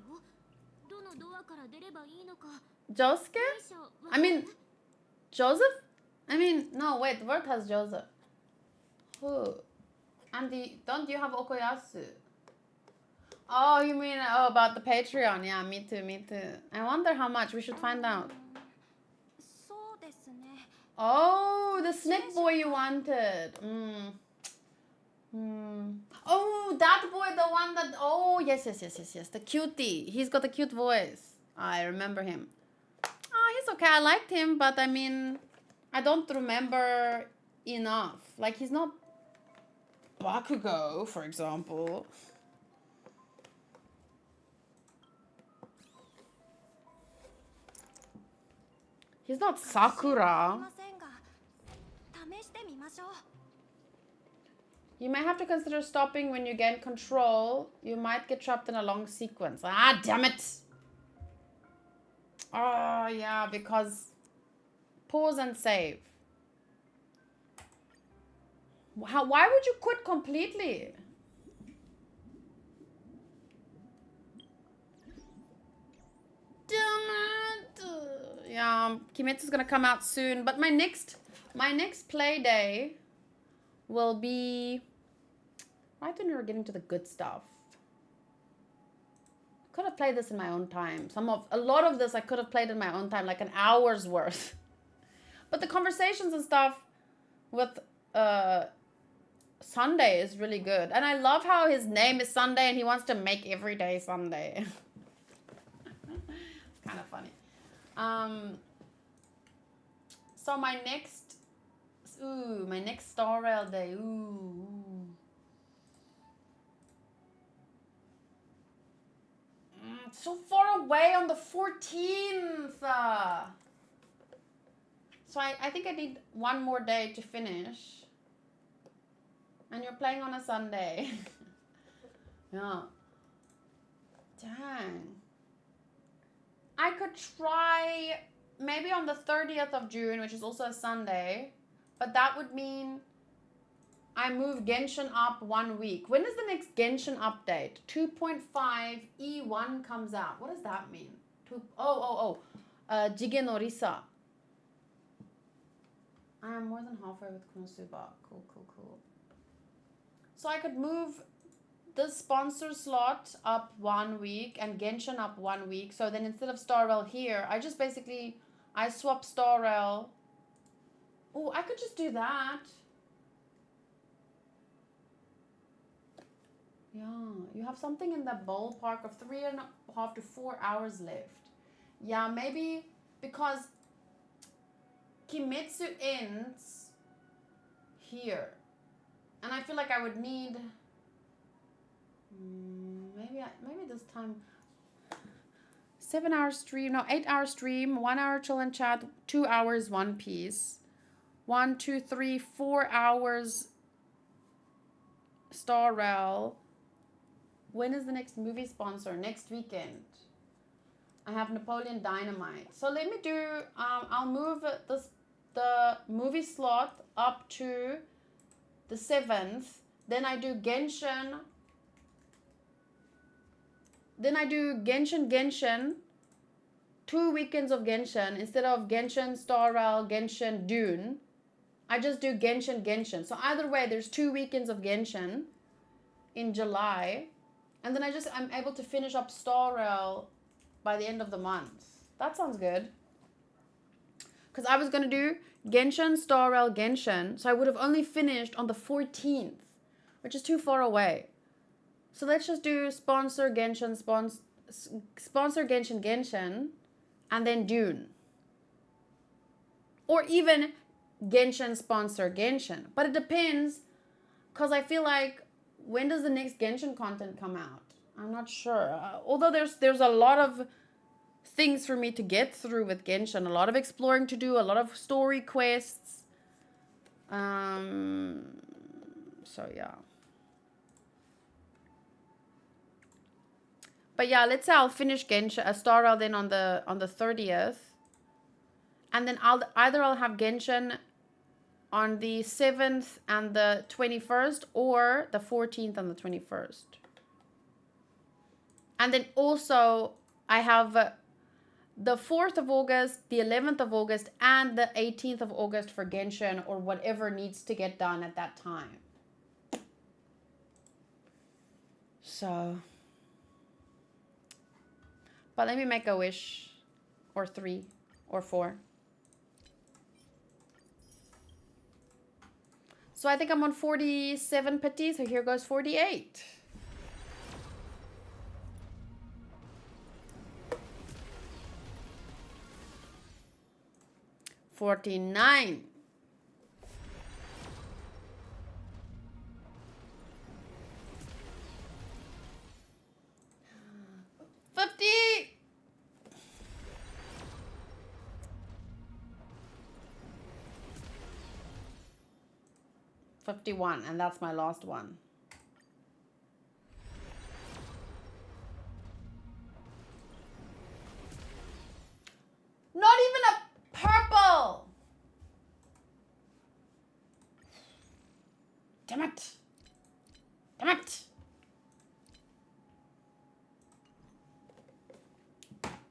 どのドアから出ればいいのか。 Josuke? I mean, Joseph? I mean, no, wait, Word has Joseph. Who? Andy, don't you have Okoyasu? Oh, you mean about the Patreon? Yeah, me too, me too. I wonder how much. We should find out. そうですね。 Oh, the snake boy you wanted. Oh, that boy, the one that... Oh, yes. The cutie. He's got a cute voice. I remember him. Oh, he's okay. I liked him, but I mean, I don't remember enough. Like, he's not Bakugo, for example. He's not Sakura. You may have to consider stopping when you gain control. You might get trapped in a long sequence. Ah, damn it! Oh, yeah, because... Pause and save. Why would you quit completely? Damn it. Yeah, Kimetsu's gonna come out soon, but my next play day will be right when we were getting to the good stuff. Could have played this in my own time. A lot of this I could have played in my own time, like an hour's worth. But the conversations and stuff with Sunday is really good. And I love how his name is Sunday and he wants to make every day Sunday. It's kind of funny. So my next Star Rail day. It's so far away on the 14th. So I think I need one more day to finish. And you're playing on a Sunday. Yeah. Dang. I could try maybe on the 30th of June, which is also a Sunday. But that would mean I move Genshin up 1 week. When is the next Genshin update? 2.5 E1 comes out. What does that mean? Jige no Risa. I am more than halfway with Konosuba. Cool. So I could move the sponsor slot up 1 week and Genshin up 1 week. So then instead of Star Rail here, I swap Star Rail. Oh, I could just do that. Yeah, you have something in the ballpark of 3.5 to 4 hours left. Yeah, maybe because Kimetsu ends here. And I feel like I would need maybe this time 7-hour stream, no, 8-hour stream, 1 hour chill and chat, 2 hours One Piece, 1, 2, 3, 4 hours Star Rail. When is the next movie sponsor? Next weekend. I have Napoleon Dynamite. So let me do, I'll move the movie slot up to the 7th. Then I do Genshin. Then I do Genshin. 2 weekends of Genshin. Instead of Genshin, Star Rail, Genshin, Dune. I just do Genshin. So either way, there's 2 weekends of Genshin in July. And then I'm able to finish up Star Rail by the end of the month. That sounds good. Because I was going to do Genshin, Star Rail, Genshin. So I would have only finished on the 14th, which is too far away. So let's just do sponsor Genshin, Genshin, and then Dune. Or even Genshin, sponsor Genshin. But it depends, because I feel like, when does the next Genshin content come out? I'm not sure. Although there's a lot of things for me to get through with Genshin. A lot of exploring to do. A lot of story quests. So yeah. But yeah, let's say I'll finish Genshin, Star Rail then on the 30th. And then I'll have Genshin on the 7th and the 21st, or the 14th and the 21st. And then also I have the 4th of August, the 11th of August, and the 18th of August for Genshin, or whatever needs to get done at that time. So, but let me make a wish, or 3, or 4. So I think I'm on 47 pity, so here goes 48. $49. 50. 51, and that's my last one. Not even a purple. Damn it! Damn it!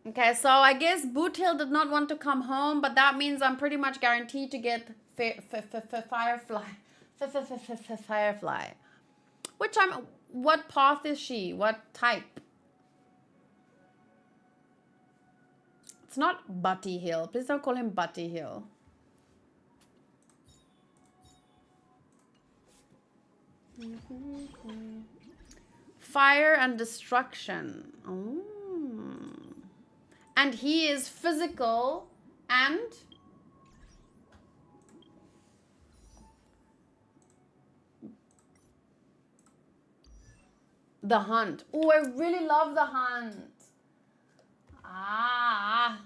Okay, so I guess Boothill did not want to come home, but that means I'm pretty much guaranteed to get Firefly. Firefly. Which what path is she? What type? It's not Butty Hill. Please don't call him Butty Hill. Fire and destruction. Oh. And he is physical and the hunt. Oh, I really love the hunt. Ah.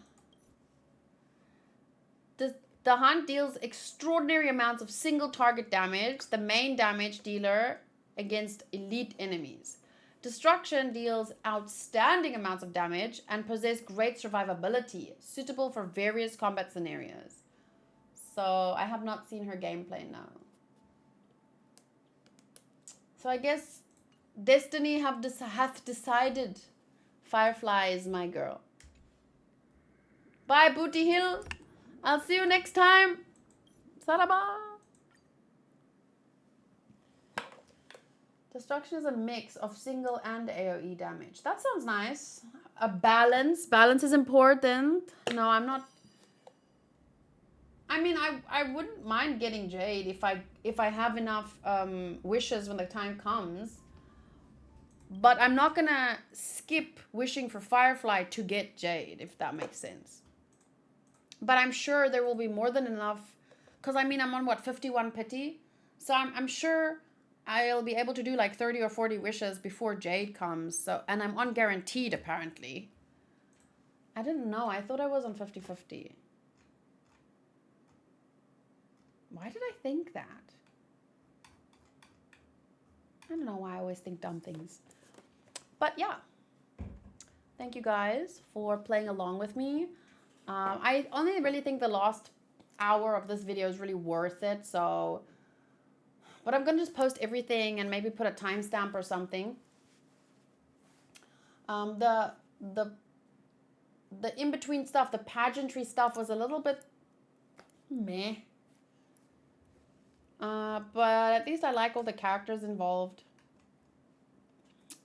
The hunt deals extraordinary amounts of single target damage, the main damage dealer against elite enemies. Destruction deals outstanding amounts of damage and possesses great survivability, suitable for various combat scenarios. So I have not seen her gameplay now. So I guess Destiny hath decided Firefly is my girl. Bye, Booty Hill. I'll see you next time. Saraba. Destruction is a mix of single and AoE damage. That sounds nice. A balance. Balance is important. No, I'm not. I mean, I wouldn't mind getting Jade if I have enough wishes when the time comes. But I'm not gonna skip wishing for Firefly to get Jade, if that makes sense. But I'm sure there will be more than enough. Because, I mean, I'm on, what, 51 pity? So I'm sure I'll be able to do, like, 30 or 40 wishes before Jade comes. So, and I'm on guaranteed, apparently. I didn't know. I thought I was on 50-50. Why did I think that? I don't know why I always think dumb things. But, yeah. Thank you guys for playing along with me. I only really think the last hour of this video is really worth it, so... But I'm going to just post everything and maybe put a timestamp or something. The in-between stuff, the pageantry stuff was a little bit meh. But at least I like all the characters involved.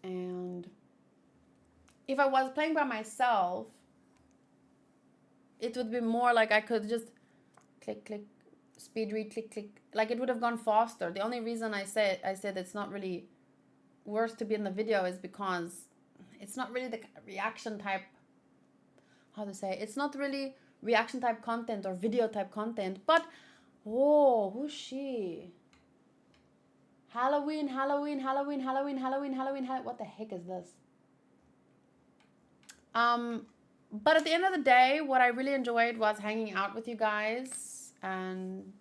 And if I was playing by myself, it would be more like I could just click, click, speed read, click, click. Like it would have gone faster. The only reason I said it's not really worth to be in the video is because it's not really the reaction type, how to say, it's not really reaction type content or video type content. But, oh, who's she? Halloween, Halloween, Halloween, Halloween, Halloween, Halloween, what the heck is this? But at the end of the day, what I really enjoyed was hanging out with you guys. And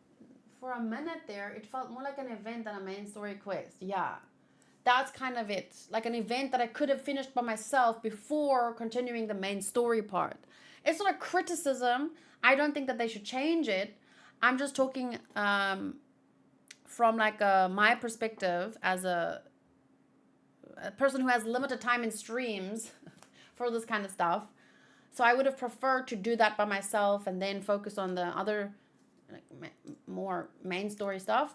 for a minute there, it felt more like an event than a main story quest. Yeah, that's kind of it. Like an event that I could have finished by myself before continuing the main story part. It's not a criticism. I don't think that they should change it. I'm just talking from like my perspective as a person who has limited time in streams for this kind of stuff. So I would have preferred to do that by myself and then focus on the other like, more main story stuff.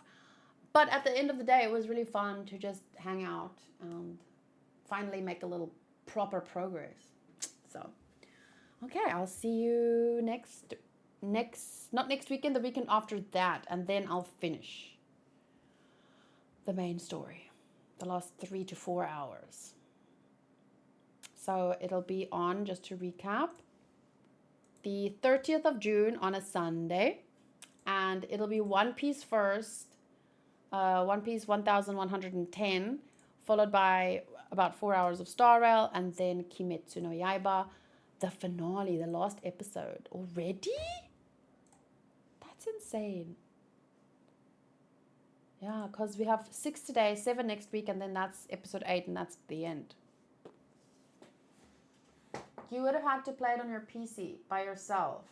But at the end of the day, it was really fun to just hang out and finally make a little proper progress. So, okay, I'll see you not next weekend, the weekend after that. And then I'll finish the main story, the last 3 to 4 hours. So it'll be on, just to recap, the 30th of June on a Sunday. And it'll be One Piece first, One Piece 1110, followed by about 4 hours of Star Rail, and then Kimetsu no Yaiba, the finale, the last episode. Already? That's insane. Yeah, because we have 6 today, 7 next week, and then that's episode 8, and that's the end. You would have had to play it on your PC by yourself.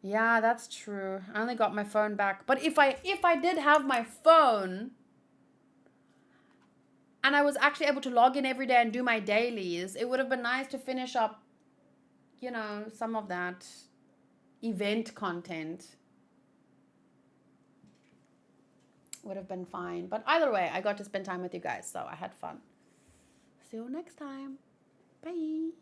Yeah, that's true. I only got my phone back. But if I did have my phone and I was actually able to log in every day and do my dailies, it would have been nice to finish up, you know, some of that event content. Would have been fine. But either way, I got to spend time with you guys, so I had fun. See you next time. Bye.